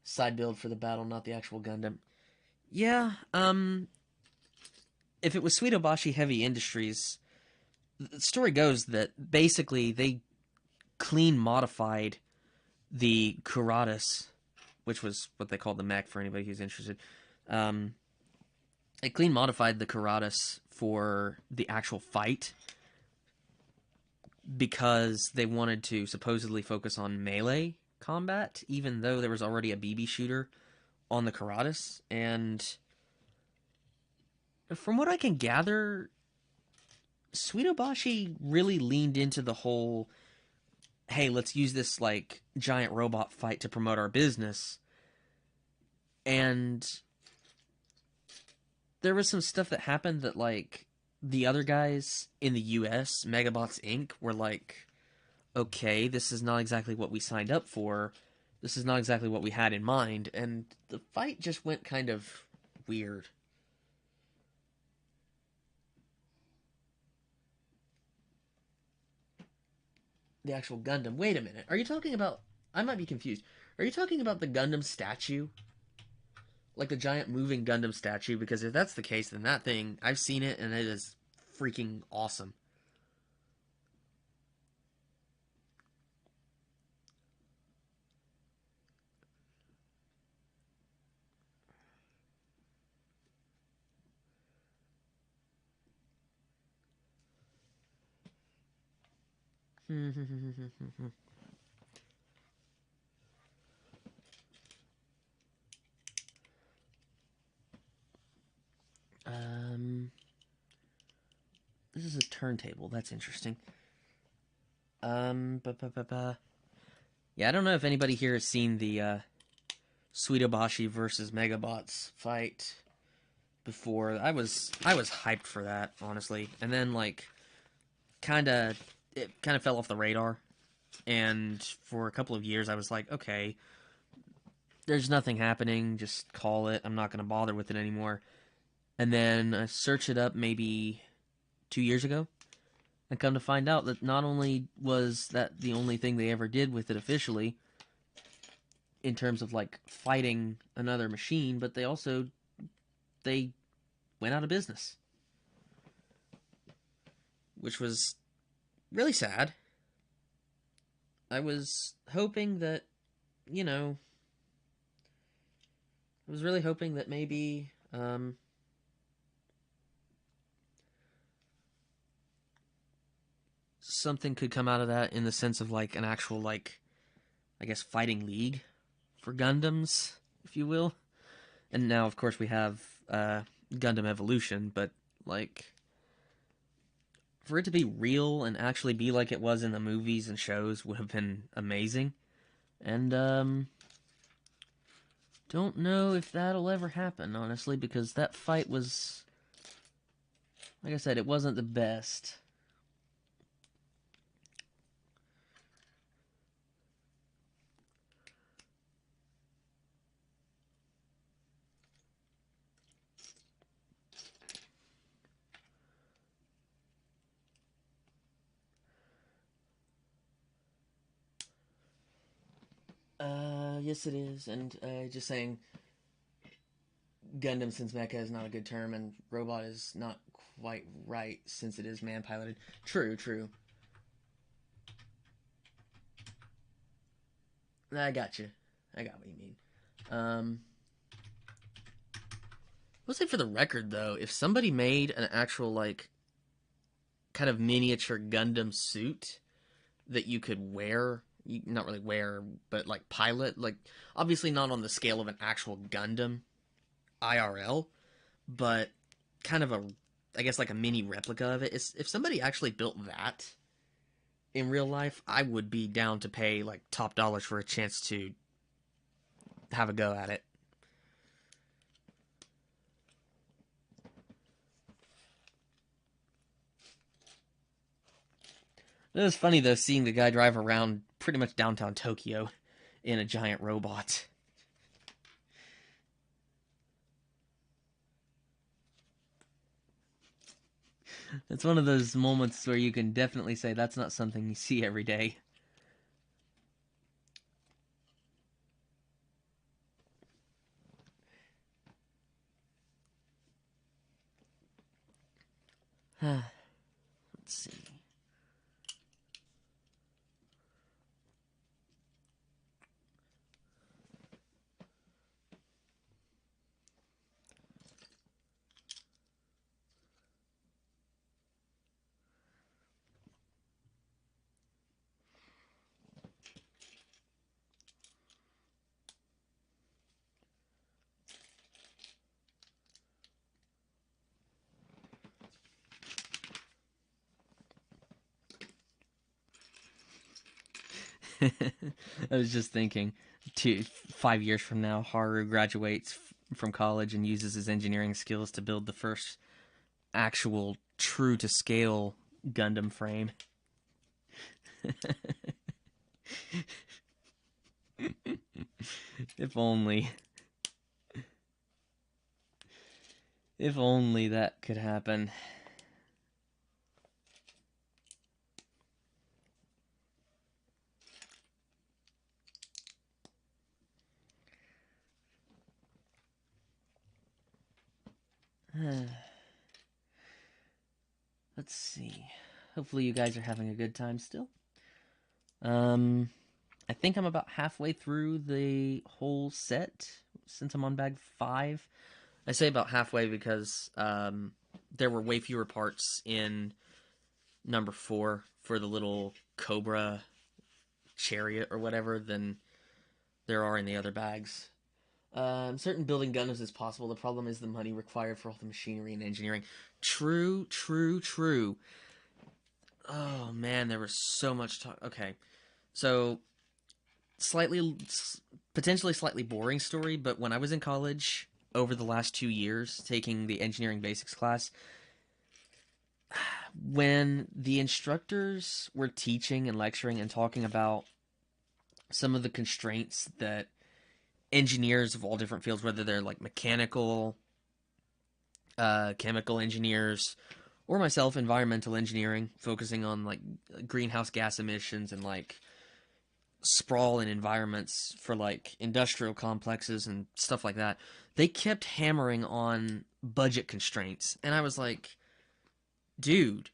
side build for the battle, not the actual Gundam. Yeah, if it was Suitobashi Heavy Industries, the story goes that basically they clean modified the Kuratas, which was what they called the mech for anybody who's interested. Um, they clean modified the Kuratas for the actual fight because they wanted to supposedly focus on melee combat, even though there was already a BB shooter on the Karatas. And from what I can gather, Suitobashi really leaned into the whole, hey, let's use this like giant robot fight to promote our business. And there was some stuff that happened that like the other guys in the US, Megabots Inc., were like, okay, this is not exactly what we signed up for. This is not exactly what we had in mind. And the fight just went kind of weird. The actual Gundam. Wait a minute. Are you talking about... I might be confused. Are you talking about the Gundam statue? Like the giant moving Gundam statue? Because if that's the case, then that thing, I've seen it and it is freaking awesome. um, this is a turntable. That's interesting. Ba, ba, ba, ba. Yeah, I don't know if anybody here has seen the Suitobashi versus Megabots fight before. I was hyped for that, honestly. And then like it kind of fell off the radar. And for a couple of years I was like, okay, there's nothing happening, just call it. I'm not going to bother with it anymore. And then I searched it up maybe 2 years ago and come to find out that not only was that the only thing they ever did with it officially in terms of like fighting another machine, but they went out of business, which was really sad. I was hoping that, you know, I was really hoping that maybe something could come out of that in the sense of like an actual like, I guess, fighting league for Gundams, if you will. And now, of course, we have Gundam Evolution, but like for it to be real and actually be like it was in the movies and shows would have been amazing. And don't know if that'll ever happen, honestly, because that fight was, like I said, it wasn't the best. Yes it is, and just saying, Gundam since mecha is not a good term, and robot is not quite right since it is man-piloted. True, true. I got you. I got what you mean. Let's say for the record, though, if somebody made an actual, like, kind of miniature Gundam suit that you could wear, not really wear, but, like, pilot, like, obviously not on the scale of an actual Gundam IRL, but kind of a, I guess, like a mini replica of it. If somebody actually built that in real life, I would be down to pay, like, top dollars for a chance to have a go at it. It was funny though seeing the guy drive around pretty much downtown Tokyo in a giant robot. It's one of those moments where you can definitely say that's not something you see every day. Let's see. I was just thinking, 5 years from now, Haru graduates from college and uses his engineering skills to build the first actual true to scale Gundam frame. If only. If only that could happen. Let's see. Hopefully you guys are having a good time still. I think I'm about halfway through the whole set since I'm on bag 5. I say about halfway because there were way fewer parts in number 4 for the little Cobra chariot or whatever than there are in the other bags. Certain building Gundams is possible. The problem is the money required for all the machinery and engineering. True, true, true. Oh man, there was so much talk. Okay, so potentially slightly boring story, but when I was in college over the last 2 years taking the engineering basics class, when the instructors were teaching and lecturing and talking about some of the constraints that engineers of all different fields, whether they're like mechanical, chemical engineers, or myself, environmental engineering, focusing on like greenhouse gas emissions and like sprawl in environments for like industrial complexes and stuff like that, they kept hammering on budget constraints. And I was like, dude,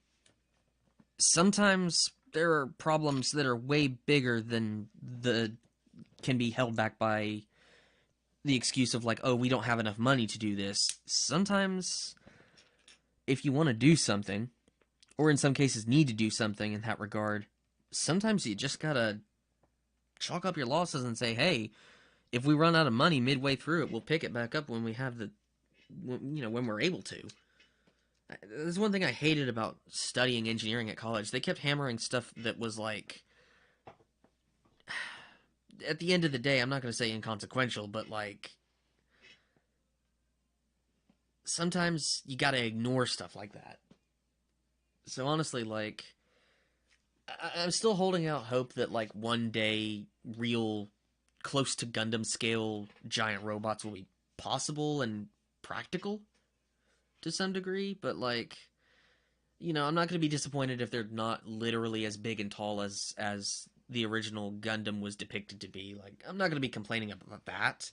sometimes there are problems that are way bigger than the can be held back by the excuse of like, oh, we don't have enough money to do this. Sometimes if you want to do something, or in some cases need to do something in that regard, sometimes you just gotta chalk up your losses and say, hey, if we run out of money midway through it, we'll pick it back up when we have when we're able to. There's one thing I hated about studying engineering at college. They kept hammering stuff that was like, at the end of the day, I'm not going to say inconsequential, but like, sometimes you got to ignore stuff like that. So honestly, like, I'm still holding out hope that like one day real close to Gundam scale giant robots will be possible and practical to some degree, but like, I'm not going to be disappointed if they're not literally as big and tall as the original Gundam was depicted to be. Like, I'm not going to be complaining about that.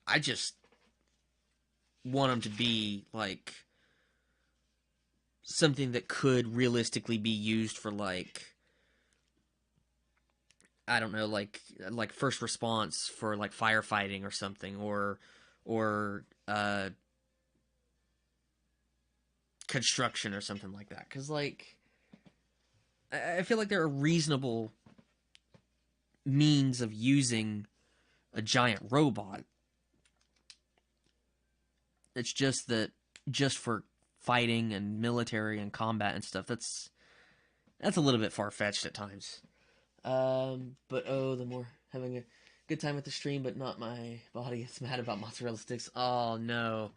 I just want them to be like something that could realistically be used for like, I don't know, like first response for like firefighting or something, or construction or something like that. Because like, I feel like there are reasonable means of using a giant robot. It's just that just for fighting and military and combat and stuff, that's a little bit far fetched at times. But oh, the more having a good time with the stream, but not my body gets mad about mozzarella sticks. Oh no.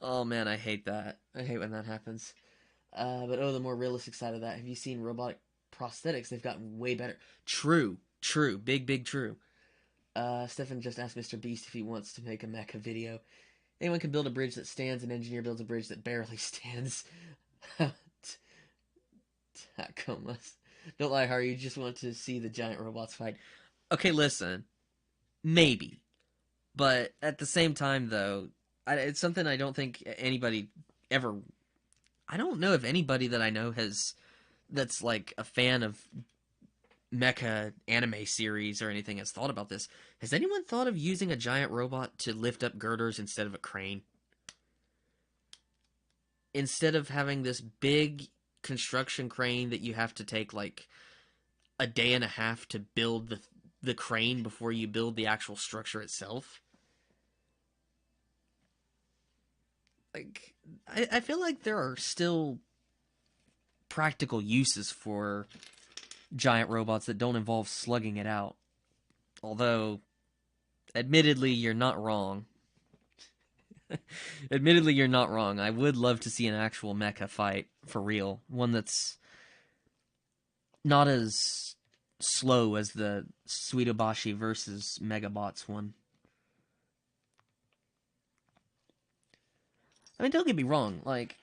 Oh man, I hate that. I hate when that happens. But oh, the more realistic side of that. Have you seen robotic prosthetics, they've gotten way better. True, true, big true. Stefan just asked Mr. Beast if he wants to make a mecha video. Anyone can build a bridge that stands, an engineer builds a bridge that barely stands. Tacomas. Don't lie, Harry, you just want to see the giant robots fight. Okay, listen. Maybe. But at the same time, though, it's something I don't think anybody ever... I don't know if anybody that I know that's like a fan of mecha anime series or anything has thought about this. Has anyone thought of using a giant robot to lift up girders instead of a crane? Instead of having this big construction crane that you have to take like a day and a half to build the crane before you build the actual structure itself. Like, I feel like there are still practical uses for giant robots that don't involve slugging it out. Although, admittedly, you're not wrong. Admittedly, you're not wrong. I would love to see an actual mecha fight, for real. One that's not as slow as the Suitobashi versus Megabots one. I mean, don't get me wrong, like,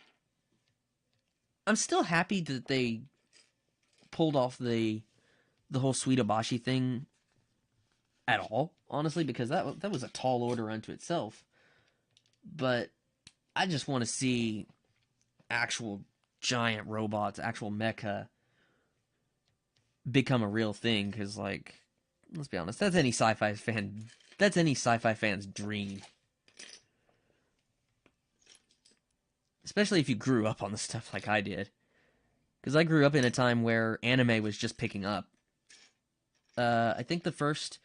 I'm still happy that they pulled off the whole Suitobashi thing at all, honestly, because that was a tall order unto itself. But I just want to see actual giant robots, actual mecha, become a real thing, because, like, let's be honest, that's any sci-fi fan's dream. Especially if you grew up on the stuff like I did. Because I grew up in a time where anime was just picking up. I think the first...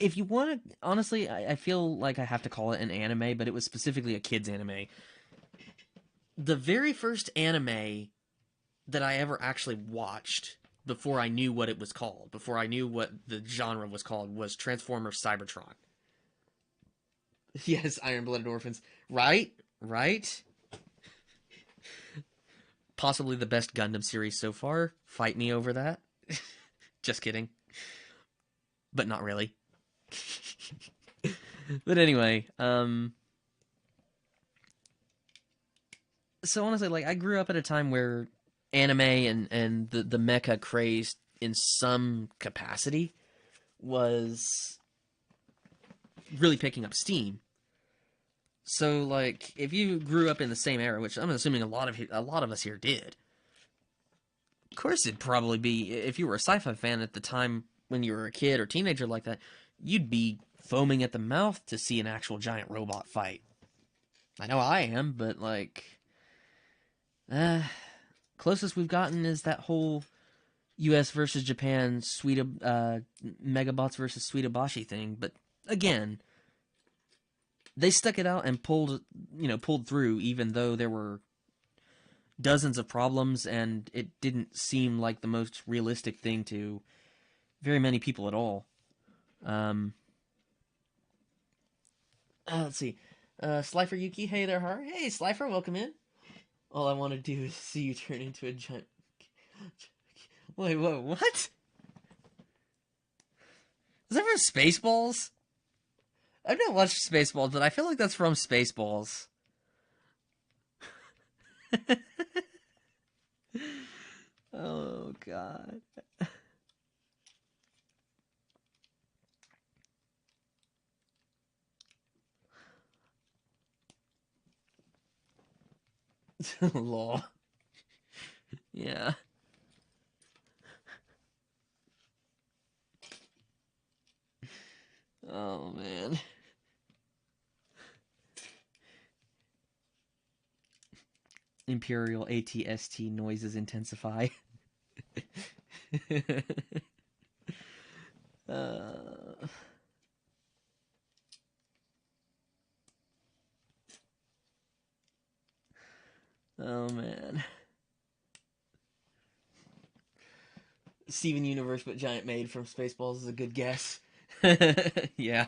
If you want to... Honestly, I feel like I have to call it an anime, but it was specifically a kid's anime. The very first anime that I ever actually watched before I knew what it was called, before I knew what the genre was called, was Transformers Cybertron. Yes, Iron-Blooded Orphans. Right? Right? Possibly the best Gundam series so far. Fight me over that. Just kidding. But not really. But anyway, so honestly, like, I grew up at a time where anime and the mecha craze in some capacity was really picking up steam. So, like, if you grew up in the same era, which I'm assuming a lot of us here did, of course it'd probably be, if you were a sci-fi fan at the time when you were a kid or teenager like that, you'd be foaming at the mouth to see an actual giant robot fight. I know I am, but, like, closest we've gotten is that whole U.S. versus Japan Megabots versus Suitobashi thing, but again, they stuck it out and pulled through, even though there were dozens of problems and it didn't seem like the most realistic thing to very many people at all. Let's see. Slifer Yuki, hey there, Har. Hey, Slifer, welcome in. All I want to do is see you turn into a giant... Wait, whoa, what? Is that from Spaceballs? I've never watched Spaceballs, but I feel like that's from Spaceballs. Oh, God. Law. Yeah. Oh, man. Imperial ATST noises intensify. Oh, man. Steven Universe but Giant Maid from Spaceballs is a good guess. Yeah.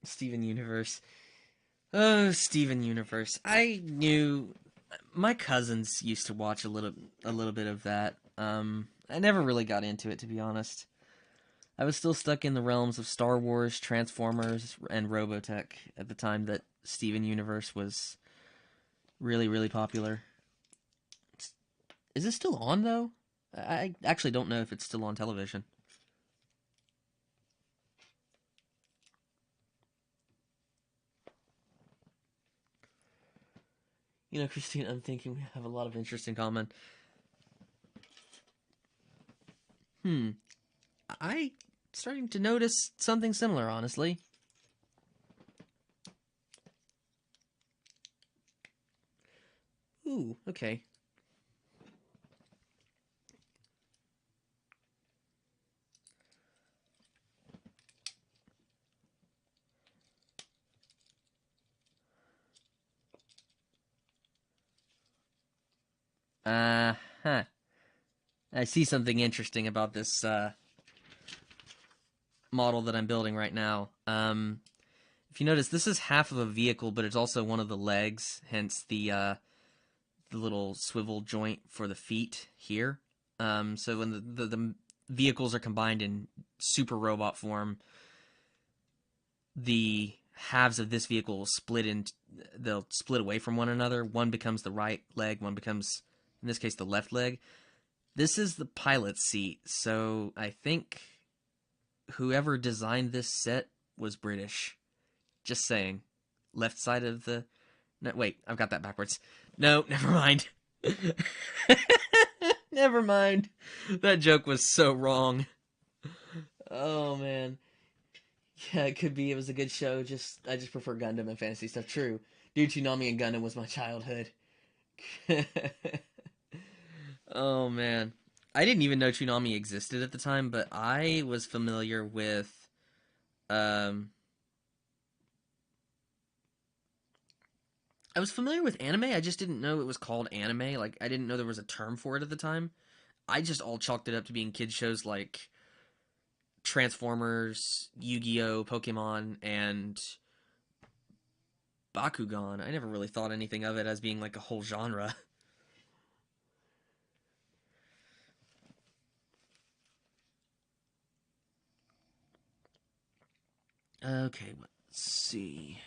Steven Universe. Oh, Steven Universe. I knew... My cousins used to watch a little bit of that. I never really got into it, to be honest. I was still stuck in the realms of Star Wars, Transformers, and Robotech at the time that Steven Universe was really, really popular. Is this still on, though? I actually don't know if it's still on television. You know, Christine, I'm thinking we have a lot of interest in common. Hmm. I starting to notice something similar, honestly. Ooh, okay. Huh. I see something interesting about this model that I'm building right now. If you notice, this is half of a vehicle, but it's also one of the legs, hence the little swivel joint for the feet here. So when the vehicles are combined in super robot form, the halves of this vehicle will they'll split away from one another. One becomes the right leg, one becomes, in this case, the left leg. This is the pilot's seat, so I think whoever designed this set was British. Just saying. Left side of the... No, wait, I've got that backwards. No, never mind. Never mind. That joke was so wrong. Oh, man. Yeah, it could be. It was a good show. I just prefer Gundam and fantasy stuff. True. Dude, Tsunami and Gundam was my childhood. Oh, man. I didn't even know Toonami existed at the time, but I was familiar with um I was familiar with anime. I just didn't know it was called anime. Like I didn't know there was a term for it at the time. I just all chalked it up to being kids shows like Transformers, Yu-Gi-Oh, Pokemon, and Bakugan. I never really thought anything of it as being like a whole genre. Okay, let's see.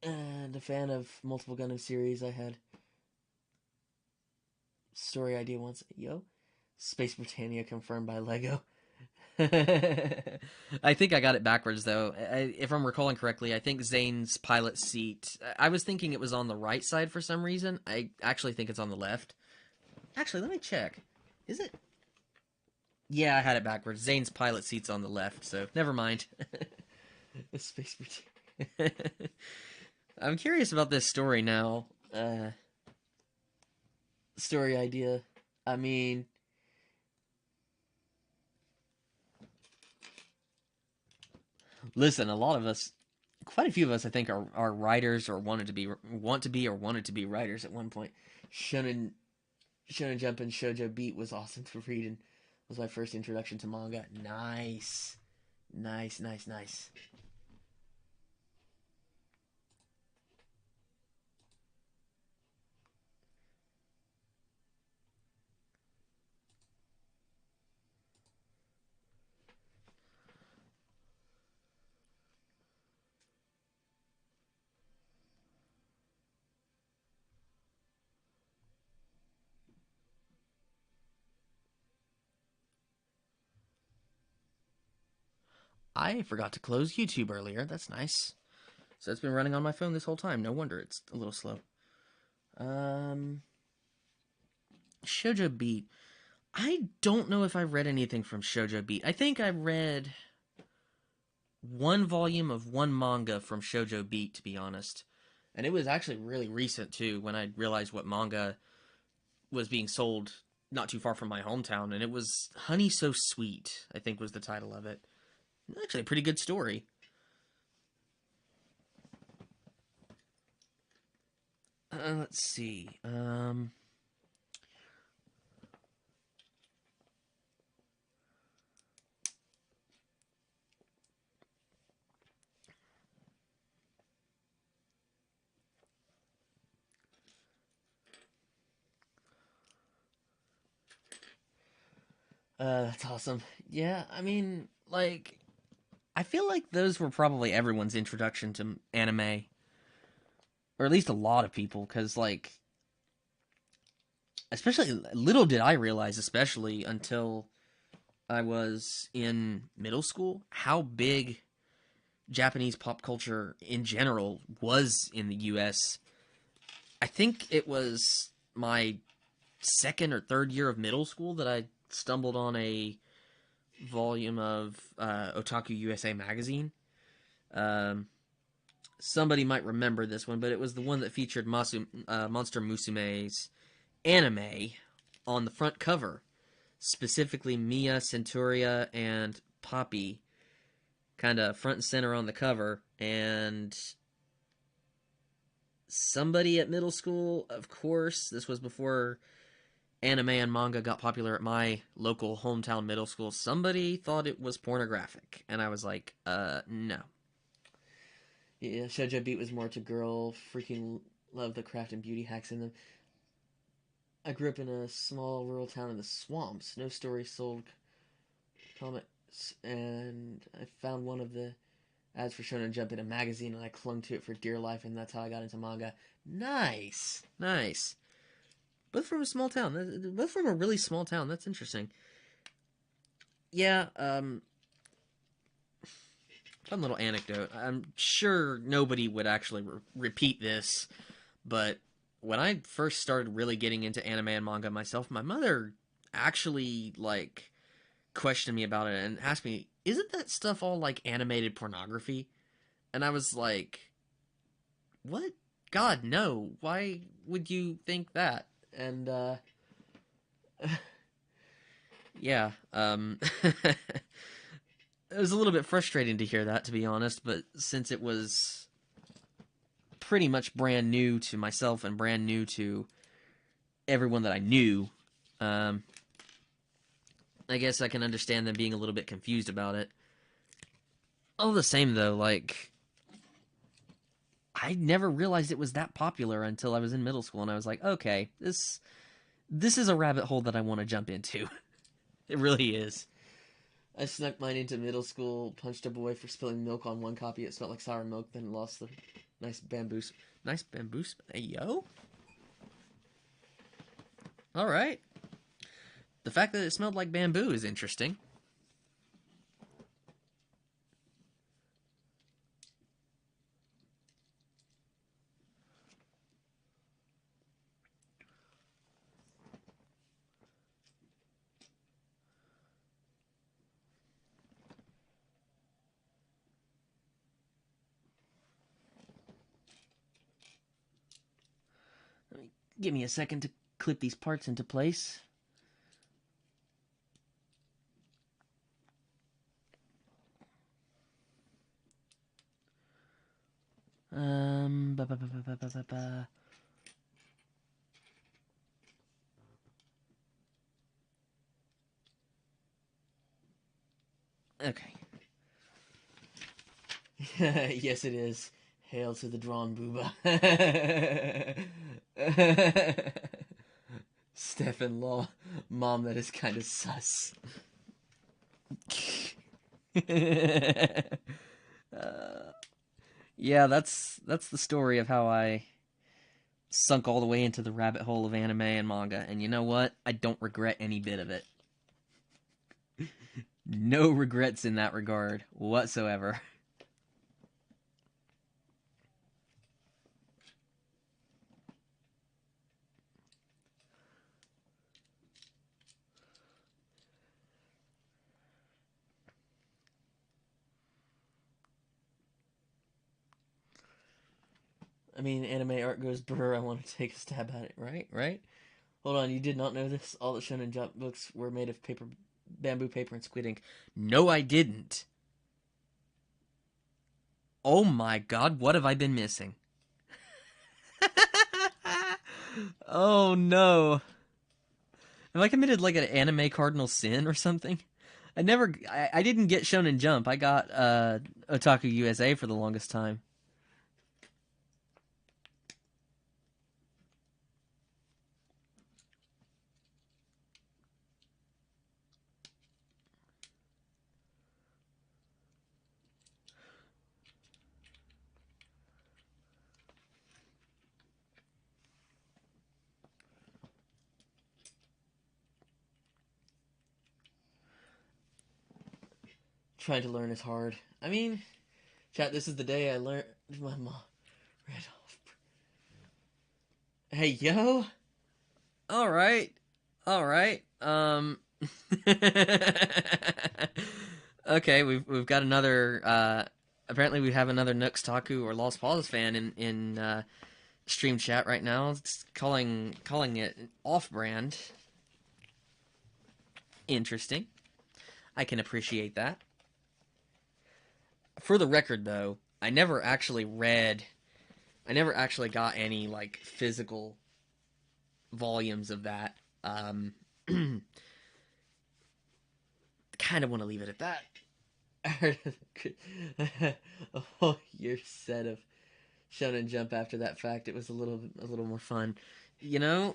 And a fan of multiple Gundam series. I had story idea once. Yo, Space Britannia confirmed by Lego. I think I got it backwards though. If I'm recalling correctly, I think Zane's pilot seat. I was thinking it was on the right side for some reason. I actually think it's on the left. Actually, let me check. Is it? Yeah, I had it backwards. Zane's pilot seat's on the left, so never mind. Space Britannia. I'm curious about this story now. Story idea. I mean, listen, a lot of us, quite a few of us, I think, are writers or wanted to be writers at one point. Shonen Shonen Jump and Shoujo Beat was awesome to read and was my first introduction to manga. Nice, nice, nice, nice. I forgot to close YouTube earlier. That's nice. So it's been running on my phone this whole time. No wonder it's a little slow. Um, Shoujo Beat. I don't know if I read anything from Shoujo Beat. I think I read one volume of one manga from Shoujo Beat, to be honest. And it was actually really recent, too, when I realized what manga was being sold not too far from my hometown. And it was Honey So Sweet, I think was the title of it. Actually, a pretty good story. Let's see. That's awesome. Yeah, I mean, like, I feel like those were probably everyone's introduction to anime, or at least a lot of people, because, like, especially, little did I realize, especially until I was in middle school, how big Japanese pop culture in general was in the US. I think it was my second or third year of middle school that I stumbled on a volume of Otaku USA magazine. Um, Somebody might remember this one, but it was the one that featured Monster Musume's anime on the front cover. Specifically, Mia, Centuria, and Poppy kind of front and center on the cover. And somebody at middle school, of course, this was before anime and manga got popular at my local hometown middle school, somebody thought it was pornographic. And I was like, no. Yeah, Shoujo Beat was more to girl, freaking love the craft and beauty hacks in them. I grew up in a small rural town in the swamps. No story sold comics, and I found one of the ads for Shonen Jump in a magazine, and I clung to it for dear life, and that's how I got into manga. Nice, nice. Both from a small town. Both from a really small town. That's interesting. Yeah, fun little anecdote. I'm sure nobody would actually repeat this, but when I first started really getting into anime and manga myself, my mother actually, like, questioned me about it and asked me, isn't that stuff all, like, animated pornography? And I was like, what? God, no. Why would you think that? And, yeah, it was a little bit frustrating to hear that, to be honest, but since it was pretty much brand new to myself and brand new to everyone that I knew, I guess I can understand them being a little bit confused about it. All the same, though, like, I never realized it was that popular until I was in middle school, and I was like, okay, this is a rabbit hole that I want to jump into. It really is. I snuck mine into middle school, punched a boy for spilling milk on one copy. It smelled like sour milk, then lost the nice bamboo. Nice bamboo. Hey, yo. All right. The fact that it smelled like bamboo is interesting. Give me a second to clip these parts into place. Ba, ba, ba, ba, ba, ba, ba. Okay. Yes, it is. Hail to the drawn booba. Stefan Law, mom, that is kind of sus. Yeah, that's the story of how I sunk all the way into the rabbit hole of anime and manga, and you know what? I don't regret any bit of it. No regrets in that regard whatsoever. I mean, anime art goes brr, I want to take a stab at it, right? Right? Hold on, you did not know this? All the Shonen Jump books were made of paper, bamboo paper and squid ink. No, I didn't. Oh my god, what have I been missing? Oh no. Have I committed like an anime cardinal sin or something? I didn't get Shonen Jump. I got Otaku USA for the longest time. Trying to learn is hard. I mean, chat, this is the day I learned my mom read off. Hey, yo. All right. All right. Okay, we've got another apparently we have another Nooks Taku or Lost Pause fan in stream chat right now. It's calling it off-brand. Interesting. I can appreciate that. For the record, though, I never actually got any like physical volumes of that. Kind of want to leave it at that. A whole year set of Shonen Jump after that fact. It was a little more fun. You know,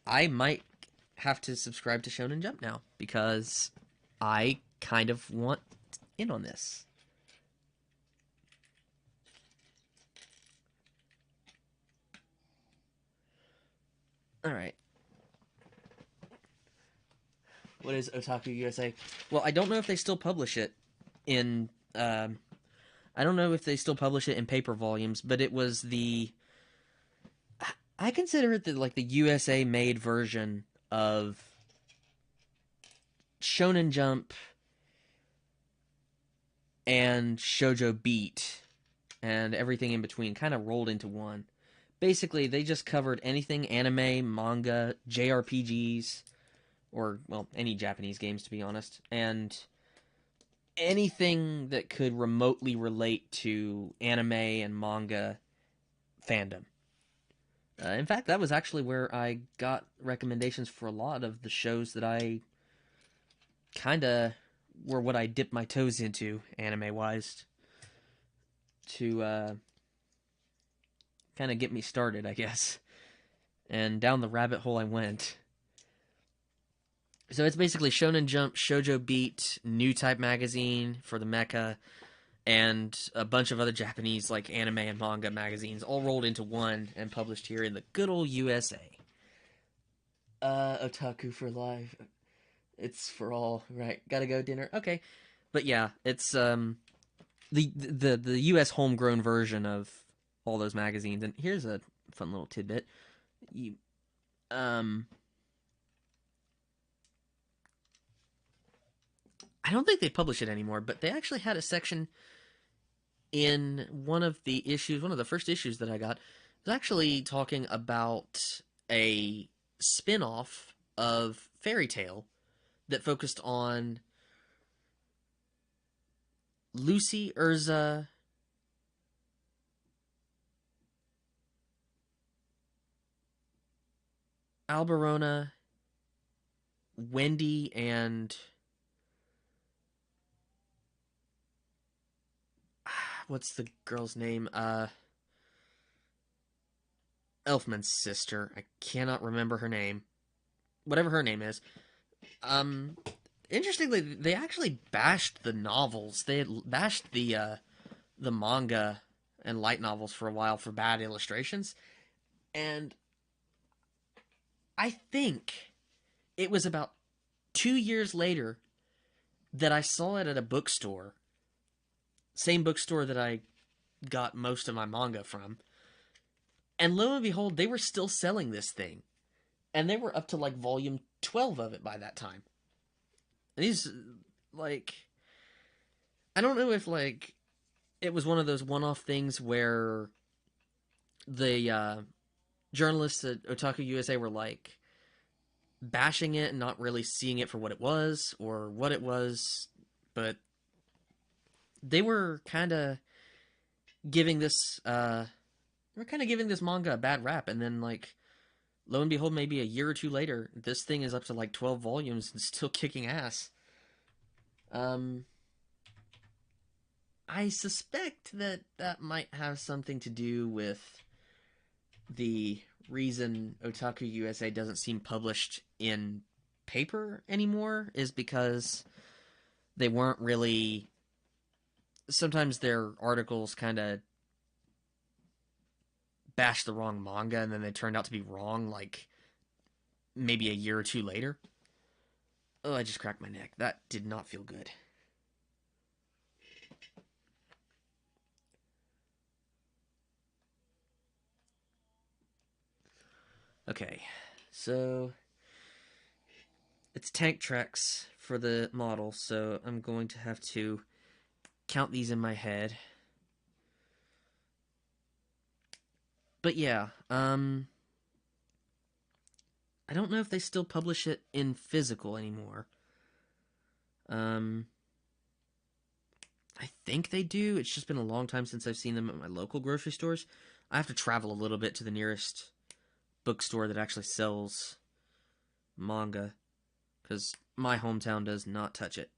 I might have to subscribe to Shonen Jump now because I kind of want in on this. All right. What is Otaku USA? Well, I don't know if they still publish it in. I don't know if they still publish it in paper volumes, but it was the. I consider it like the USA made version of Shonen Jump and Shoujo Beat and everything in between kind of rolled into one. Basically, they just covered anything anime, manga, JRPGs, or, well, any Japanese games, to be honest, and anything that could remotely relate to anime and manga fandom. In fact, that was actually where I got recommendations for a lot of the shows that I kind of were what I dipped my toes into, anime-wise, to kind of get me started, I guess. And down the rabbit hole I went. So it's basically Shonen Jump, Shoujo Beat, New Type Magazine for the mecha, and a bunch of other Japanese like anime and manga magazines all rolled into one and published here in the good old USA. Otaku for life. It's for all, right? Gotta go dinner. Okay, but yeah, it's the US homegrown version of all those magazines. And here's a fun little tidbit. You I don't think they publish it anymore, but they actually had a section in one of the issues, one of the first issues that I got, was actually talking about a spin-off of Fairy Tail that focused on Lucy, Urza, Alberona, Wendy, and what's the girl's name? Elfman's sister. I cannot remember her name. Whatever her name is. Interestingly, they actually bashed the novels. They had bashed the manga and light novels for a while for bad illustrations. And I think it was about 2 years later that I saw it at a bookstore. Same bookstore that I got most of my manga from. And lo and behold, they were still selling this thing. And they were up to like volume 12 of it by that time. And these, like, I don't know if, like, it was one of those one-off things where the journalists at Otaku USA were, like, bashing it and not really seeing it for what it was or what it was, but they were kind of giving this, manga a bad rap, and then, like, lo and behold, maybe a year or two later, this thing is up to like 12 volumes and still kicking ass. Um, I suspect that that might have something to do with the reason Otaku USA doesn't seem published in paper anymore is because they weren't really. Sometimes their articles kind of bash the wrong manga and then they turned out to be wrong like maybe a year or two later. Oh, I just cracked my neck. That did not feel good. Okay, so it's tank tracks for the model, so I'm going to have to count these in my head. But yeah, I don't know if they still publish it in physical anymore. Um, I think they do. It's just been a long time since I've seen them at my local grocery stores. I have to travel a little bit to the nearest bookstore that actually sells manga because my hometown does not touch it.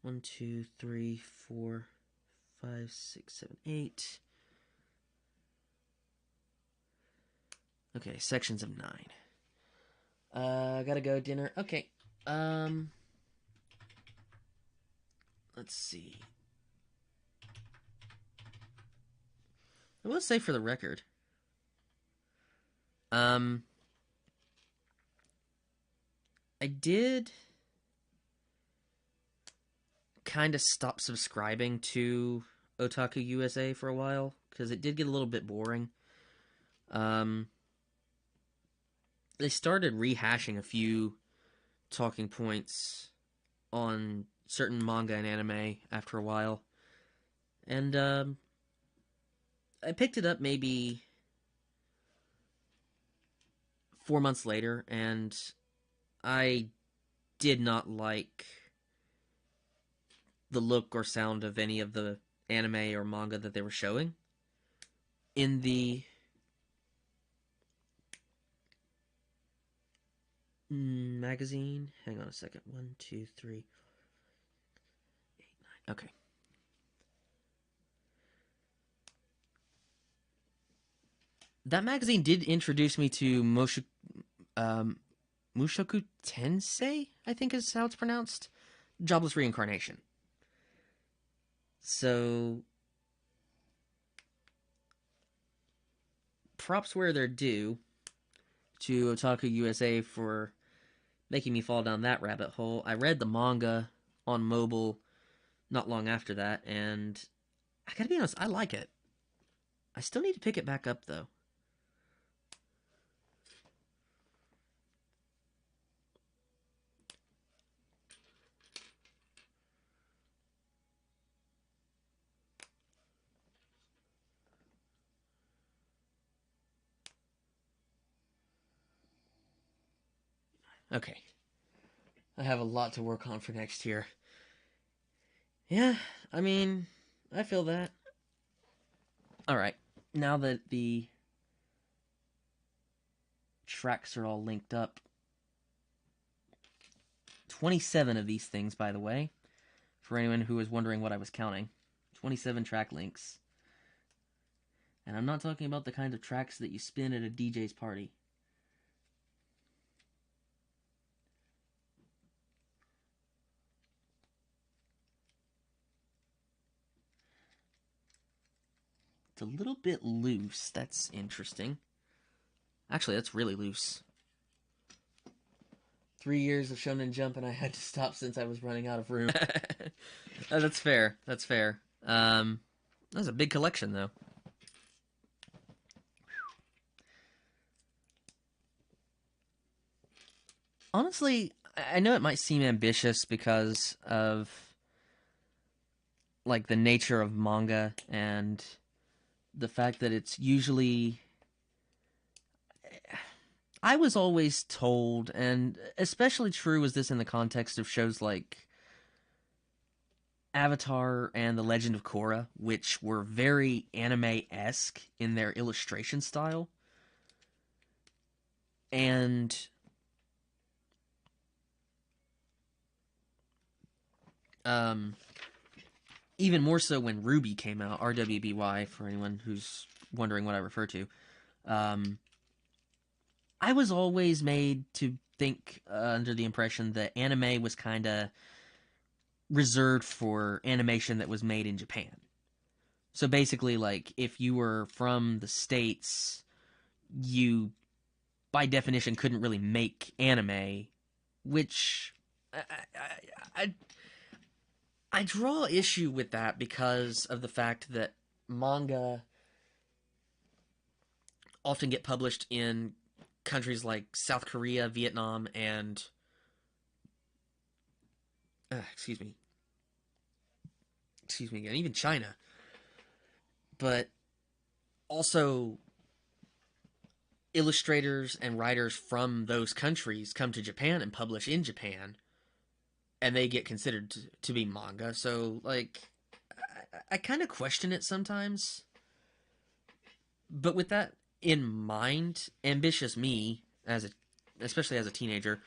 One, two, three, four, 5, 6, 7, 8. Okay, sections of 9. Gotta go dinner. Okay. Let's see. I will say for the record, I did kind of stop subscribing to Otaku USA for a while because it did get a little bit boring. They started rehashing a few talking points on certain manga and anime after a while, and I picked it up maybe 4 months later, and I did not like the look or sound of any of the anime or manga that they were showing in the magazine. Hang on a second. 1, 2, 3, 8, 9. Okay. That magazine did introduce me to Mushoku Tensei, I think is how it's pronounced. Jobless Reincarnation. So, props where they're due to Otaku USA for making me fall down that rabbit hole. I read the manga on mobile not long after that, and I gotta be honest, I like it. I still need to pick it back up, though. Okay. I have a lot to work on for next year. Yeah, I mean, I feel that. Alright, now that the tracks are all linked up, 27 of these things, by the way, for anyone who was wondering what I was counting. 27 track links. And I'm not talking about the kind of tracks that you spin at a DJ's party. It's a little bit loose. That's interesting. Actually, that's really loose. 3 years of Shonen Jump and I had to stop since I was running out of room. That's fair. That's fair. That's a big collection, though. Honestly, I know it might seem ambitious because of like the nature of manga and the fact that it's usually I was always told, and especially true was this in the context of shows like Avatar and The Legend of Korra, which were very anime-esque in their illustration style. And um, even more so when Ruby came out, RWBY, for anyone who's wondering what I refer to. Um, I was always made to think under the impression that anime was kind of reserved for animation that was made in Japan. So basically, like, if you were from the States, you, by definition, couldn't really make anime, which I, I draw issue with that because of the fact that manga often get published in countries like South Korea, Vietnam, and excuse me, and even China. But also, illustrators and writers from those countries come to Japan and publish in Japan, and they get considered to be manga. So, like, I kind of question it sometimes. But with that in mind, ambitious me, especially as a teenager,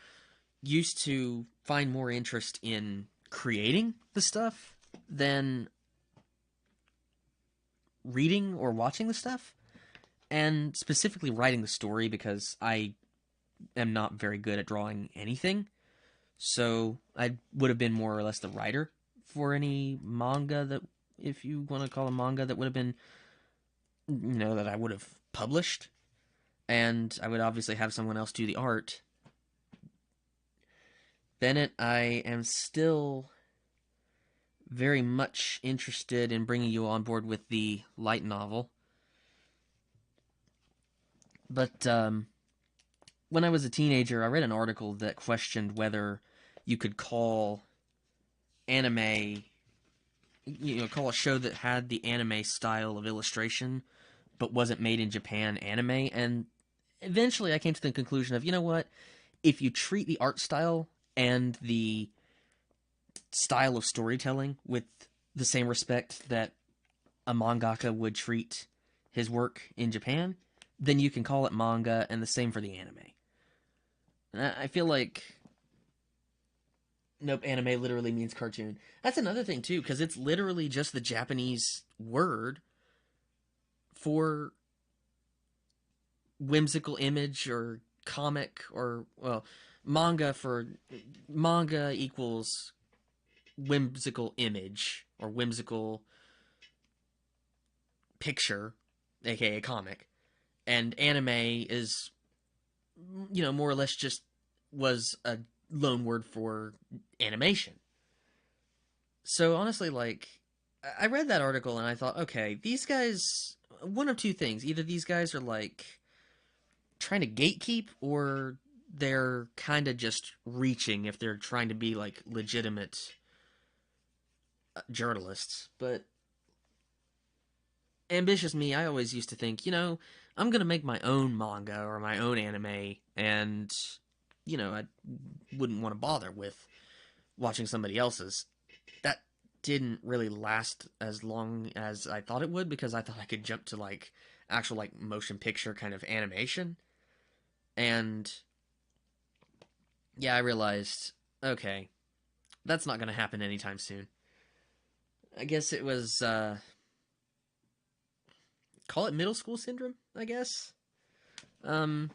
used to find more interest in creating the stuff than reading or watching the stuff, and specifically writing the story because I am not very good at drawing anything. So I would have been more or less the writer for any manga that, if you want to call a manga, that would have been, that I would have published. And I would obviously have someone else do the art. Bennett, I am still very much interested in bringing you on board with the light novel. But when I was a teenager, I read an article that questioned whether you could call anime, call a show that had the anime style of illustration but wasn't made in Japan anime. And eventually I came to the conclusion of, you know what? If you treat the art style and the style of storytelling with the same respect that a mangaka would treat his work in Japan, then you can call it manga, and the same for the anime. And I feel like, nope, anime literally means cartoon. That's another thing too, because it's literally just the Japanese word for whimsical image or comic, or, well, manga equals whimsical image or whimsical picture, aka comic, and anime is, more or less just was a loan word for animation. So honestly, like, I read that article and I thought, okay, these guys, one of two things: either these guys are like trying to gatekeep, or they're kind of just reaching if they're trying to be like legitimate journalists. But ambitious me, I always used to think, I'm gonna make my own manga or my own anime, and I wouldn't want to bother with watching somebody else's. That didn't really last as long as I thought it would, because I thought I could jump to like actual like motion picture kind of animation. And yeah, I realized, okay, that's not going to happen anytime soon. I guess it was call it middle school syndrome, I guess. Um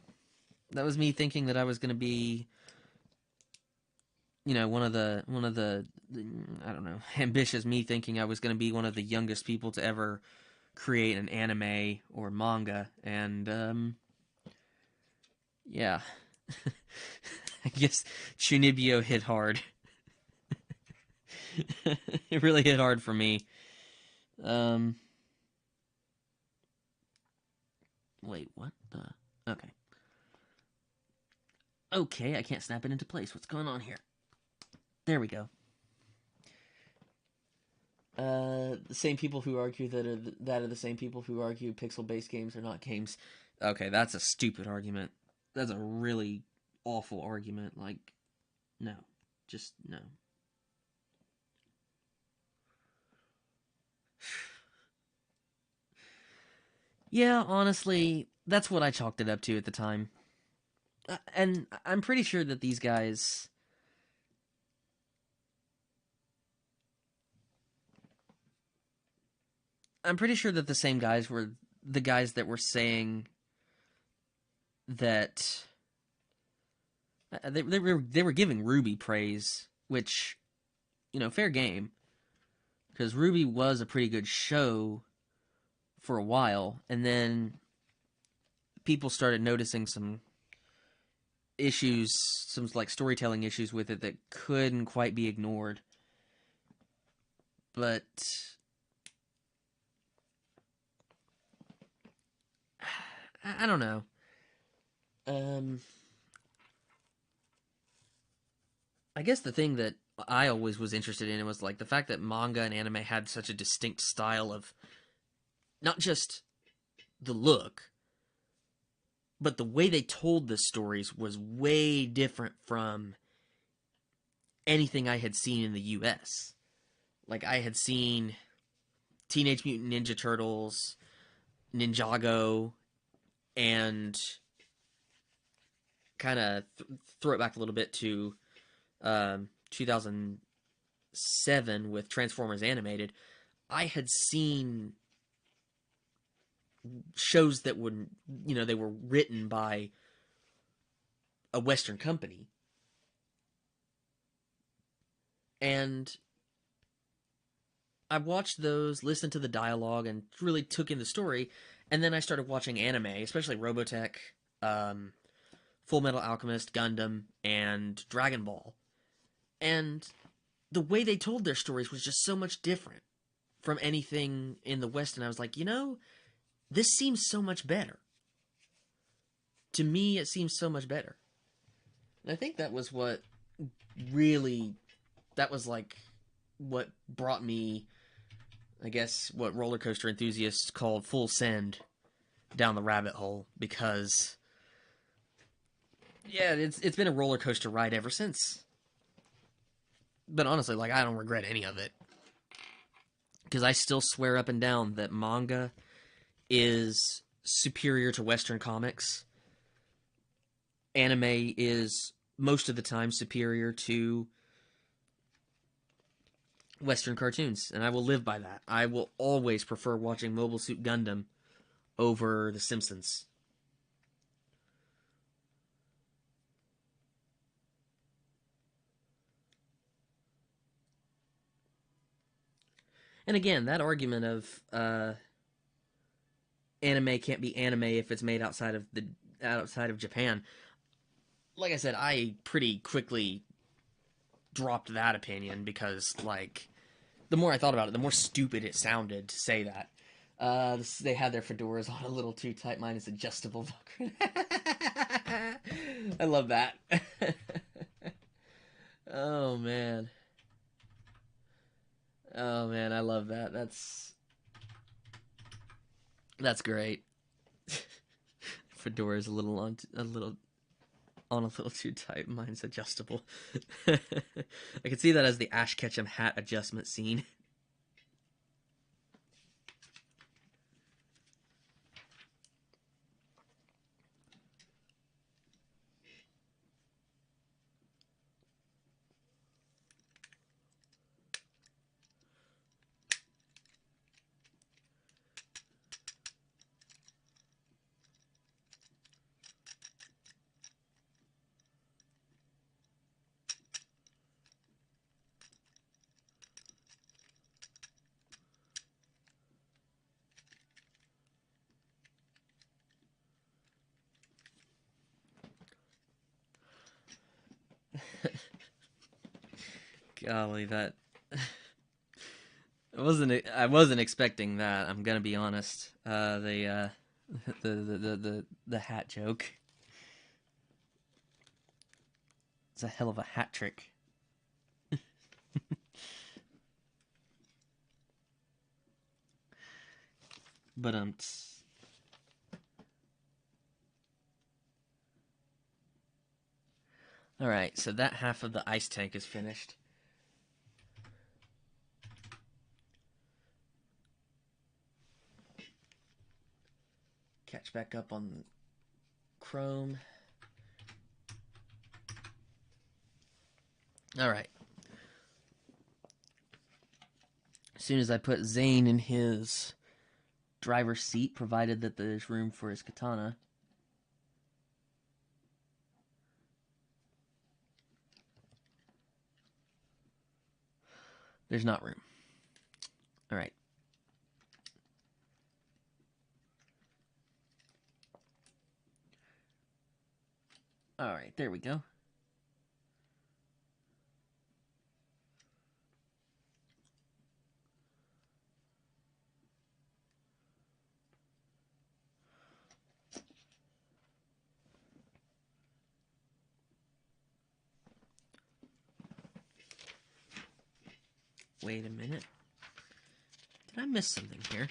that was me thinking that I was going to be, one of the I don't know, ambitious me thinking I was going to be one of the youngest people to ever create an anime or manga, and yeah. I guess Chunibyo hit hard. It really hit hard for me. Um Wait, what the? Okay. Okay, I can't snap it into place. What's going on here? There we go. The same people who argue that are the same people who argue pixel-based games are not games. Okay, that's a stupid argument. That's a really awful argument. Like, no, just no. Yeah, honestly, that's what I chalked it up to at the time. And I'm pretty sure that these guys. I'm pretty sure that the same guys were the guys that were saying that they were giving Ruby praise, which, fair game, because Ruby was a pretty good show for a while, and then people started noticing some issues, some like storytelling issues with it that couldn't quite be ignored. But I don't know. Um, I guess the thing that I always was interested in was like the fact that manga and anime had such a distinct style of not just the look, but the way they told the stories was way different from anything I had seen in the US. Like I had seen Teenage Mutant Ninja Turtles, Ninjago, and kind of throw it back a little bit to 2007 with Transformers Animated. I had seen shows that would, they were written by a Western company. And I watched those, listened to the dialogue, and really took in the story. And then I started watching anime, especially Robotech, um, Full Metal Alchemist, Gundam, and Dragon Ball. And the way they told their stories was just so much different from anything in the West. And I was like, this seems so much better. To me, it seems so much better. And I think that was what really, that was like what brought me, I guess, what roller coaster enthusiasts call full send down the rabbit hole, because yeah, it's been a roller coaster ride ever since. But honestly, like, I don't regret any of it, because I still swear up and down that manga is superior to Western comics. Anime is most of the time superior to Western cartoons, and I will live by that. I will always prefer watching Mobile Suit Gundam over The Simpsons. And again, that argument of anime can't be anime if it's made outside of Japan. Like I said, I pretty quickly dropped that opinion, because like the more I thought about it, the more stupid it sounded to say that. They had their fedoras on a little too tight. Mine is adjustable. I love that. Oh man. Oh man, I love that. That's great. Fedora's a little too tight. Mine's adjustable. I can see that as the Ash Ketchum hat adjustment scene. Golly, that I wasn't expecting that. I'm gonna be honest. The hat joke. It's a hell of a hat trick. But all right. So that half of the ice tank is finished. Catch back up on Chrome. Alright. As soon as I put Zane in his driver's seat, provided that there's room for his katana. There's not room. Alright. Alright, there we go. Wait a minute. Did I miss something here?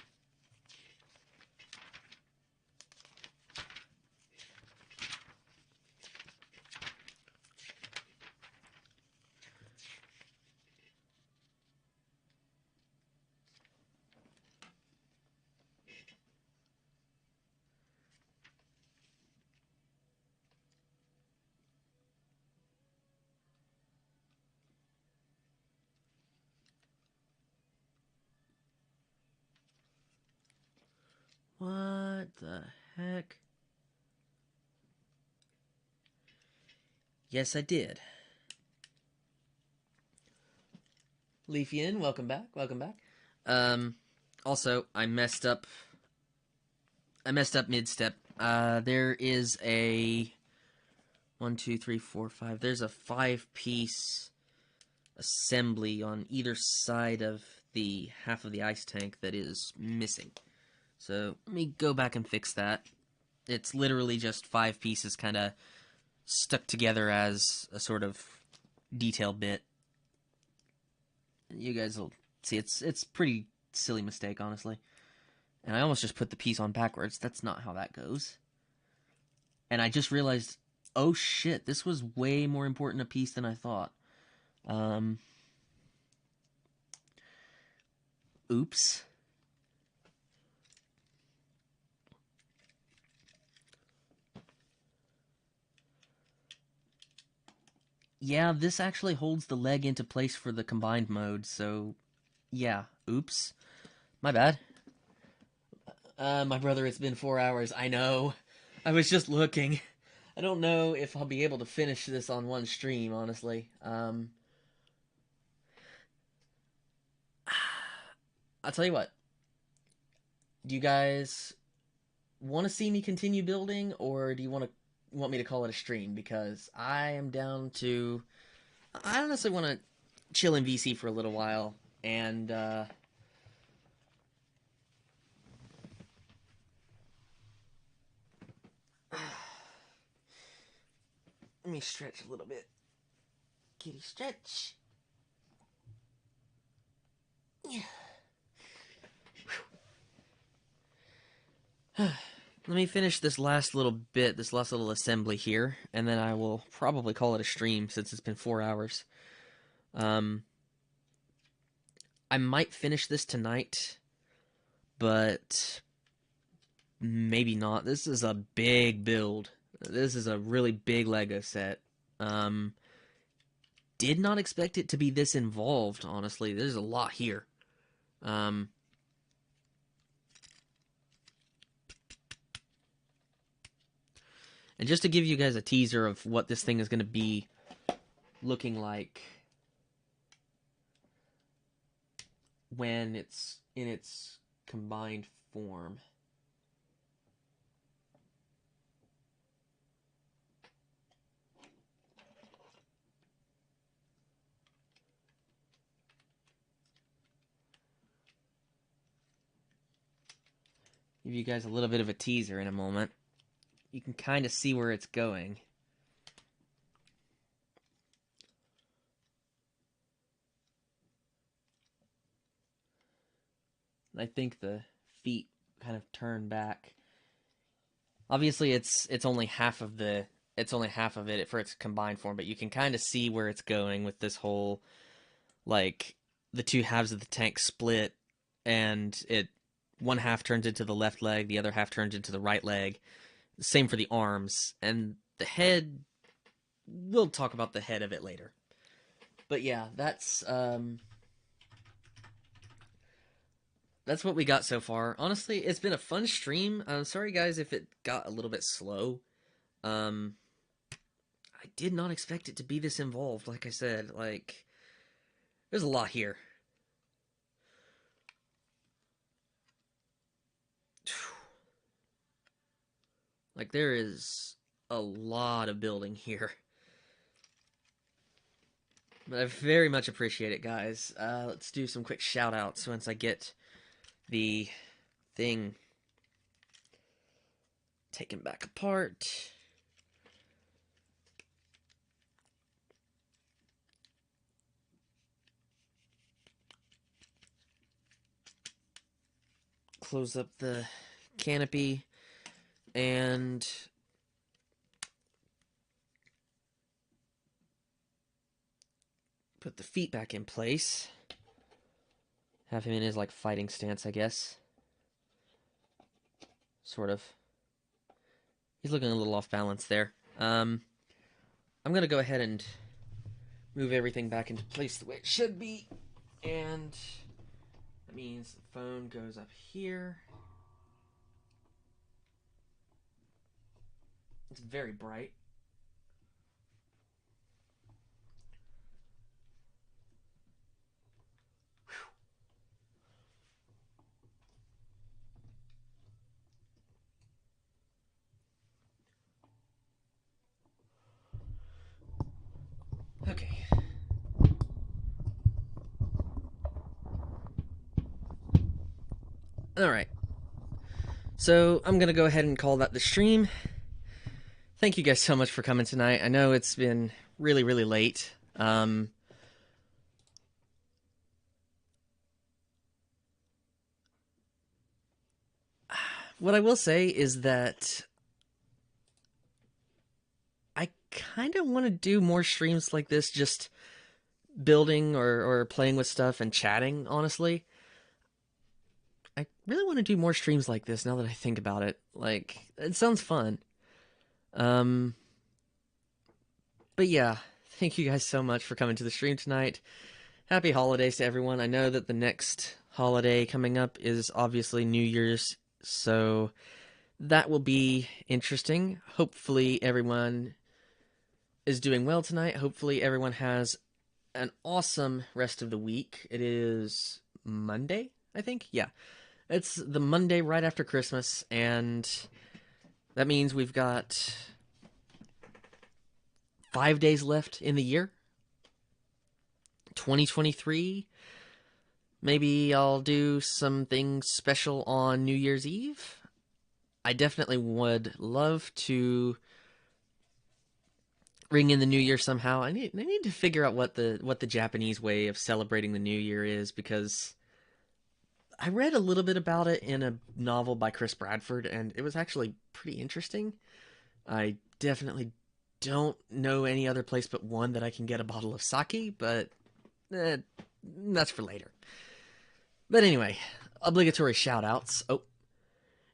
What the heck? Yes, I did. Leafian, welcome back. Welcome back. Also, I messed up mid-step. There is a 1, 2, 3, 4, 5. There's a 5-piece assembly on either side of the half of the ice tank that is missing. So let me go back and fix that. It's literally just 5 pieces kind of stuck together as a sort of detail bit. You guys will see it's pretty silly mistake, honestly. And I almost just put the piece on backwards. That's not how that goes. And I just realized, oh shit, this was way more important a piece than I thought. Oops. Yeah, this actually holds the leg into place for the combined mode, so yeah, oops. My bad. My brother, it's been 4 hours. I know. I was just looking. I don't know if I'll be able to finish this on one stream, honestly. I'll tell you what. Do you guys want to see me continue building, or do you want me to call it a stream? Because I am down to. I honestly want to chill in VC for a little while, and let me stretch a little bit. Kitty stretch. Yeah. Let me finish this last little bit, this last little assembly here, and then I will probably call it a stream since it's been 4 hours. I might finish this tonight, but maybe not. This is a big build. This is a really big Lego set. Did not expect it to be this involved, honestly. There's a lot here. And just to give you guys a teaser of what this thing is going to be looking like when it's in its combined form. Give you guys a little bit of a teaser in a moment. You can kind of see where it's going. I think the feet kind of turn back. Obviously, it's only half of it for its combined form, but you can kind of see where it's going with this whole, like, the two halves of the tank split, and it one half turns into the left leg, the other half turns into the right leg. Same for the arms. And the head, we'll talk about the head of it later. But yeah, that's what we got so far. Honestly, it's been a fun stream. I'm sorry guys if it got a little bit slow. I did not expect it to be this involved, like I said. Like, there's a lot here. Like, there is a lot of building here. But I very much appreciate it, guys. Let's do some quick shout-outs once I get the thing taken back apart. Close up the canopy and put the feet back in place. Have him in his like fighting stance, I guess. Sort of. He's looking a little off balance there. I'm gonna go ahead and move everything back into place the way it should be. And that means the phone goes up here. It's very bright. Okay. Alright. So, I'm gonna go ahead and call that the stream. Thank you guys so much for coming tonight. I know it's been really, really late. What I will say is that I kind of want to do more streams like this, just building or playing with stuff and chatting, honestly. I really want to do more streams like this now that I think about it. Like, it sounds fun. But yeah, thank you guys so much for coming to the stream tonight. Happy holidays to everyone. I know that the next holiday coming up is obviously New Year's, so that will be interesting. Hopefully everyone is doing well tonight. Hopefully everyone has an awesome rest of the week. It is Monday, I think. Yeah. It's the Monday right after Christmas, and that means we've got 5 days left in the year. 2023. Maybe I'll do something special on New Year's Eve. I definitely would love to ring in the New Year somehow. I need to figure out what the Japanese way of celebrating the New Year is, because I read a little bit about it in a novel by Chris Bradford, and it was actually pretty interesting. I definitely don't know any other place but one that I can get a bottle of sake, but that's for later. But anyway, obligatory shout-outs. Oh,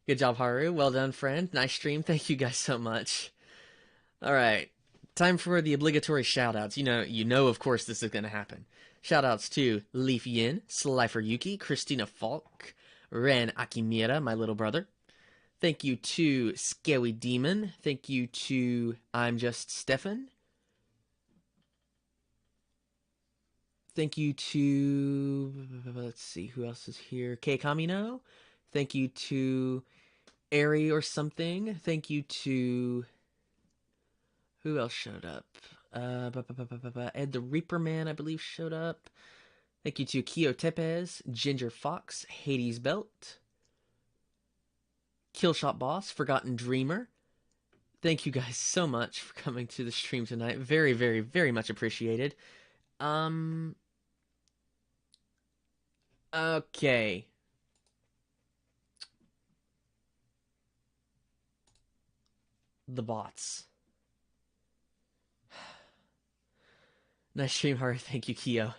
good job, Haru. Well done, friend. Nice stream. Thank you guys so much. All right, time for the obligatory shout-outs. You know, of course, this is going to happen. Shoutouts to Leaf Yin, Slifer Yuki, Christina Falk, Ren Akimira, my little brother. Thank you to Scary Demon. Thank you to I'm Just Stefan. Thank you to, let's see, who else is here? K Kamino. Thank you to Airy or something. Thank you to, who else showed up? Ed the Reaper Man, I believe, showed up. Thank you to Kyo Tepes, Ginger Fox, Hades Belt, Killshot Boss, Forgotten Dreamer. Thank you guys so much for coming to the stream tonight. Very, very, very much appreciated. Okay. The bots. Nice stream, Haru. Thank you, Kyo.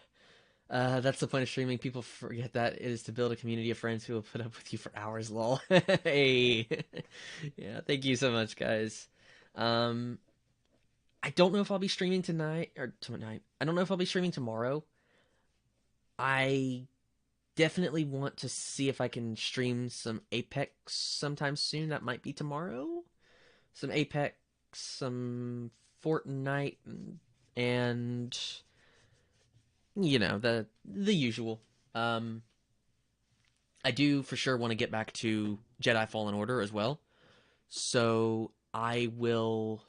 That's the point of streaming. People forget that it is to build a community of friends who will put up with you for hours. Lol. Hey, yeah. Thank you so much, guys. Um, I don't know if I'll be streaming tonight or tonight. I don't know if I'll be streaming tomorrow. I definitely want to see if I can stream some Apex sometime soon. That might be tomorrow. Some Apex, some Fortnite, and the usual. Um, I do for sure want to get back to Jedi Fallen Order as well. So I will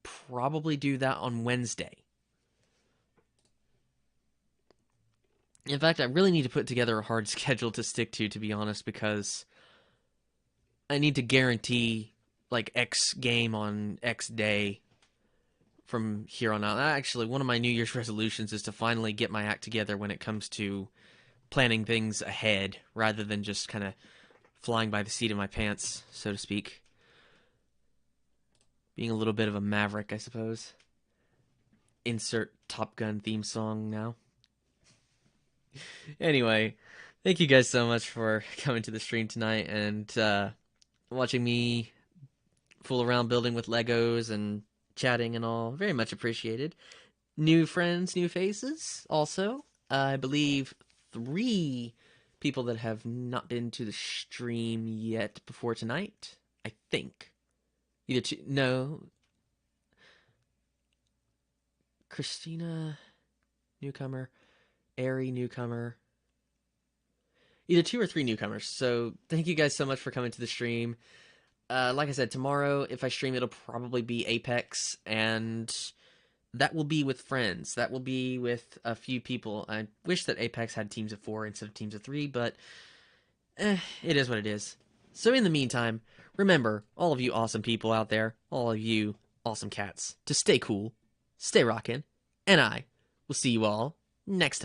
probably do that on Wednesday. In fact, I really need to put together a hard schedule to stick to be honest, because I need to guarantee like X game on X day from here on out. Actually, one of my New Year's resolutions is to finally get my act together when it comes to planning things ahead rather than just kind of flying by the seat of my pants, so to speak. Being a little bit of a maverick, I suppose. Insert Top Gun theme song now. Anyway, thank you guys so much for coming to the stream tonight and watching me fool around building with Legos and chatting and all. Very much appreciated. New friends, new faces, also. I believe 3 people that have not been to the stream yet before tonight. I think. Either 2. No. Christina, newcomer. Airy, newcomer. Either 2 or 3 newcomers. So thank you guys so much for coming to the stream. Like I said, tomorrow, if I stream, it'll probably be Apex, and that will be with friends. That will be with a few people. I wish that Apex had teams of 4 instead of teams of 3, but it is what it is. So in the meantime, remember, all of you awesome people out there, all of you awesome cats, to stay cool, stay rockin', and I will see you all next time.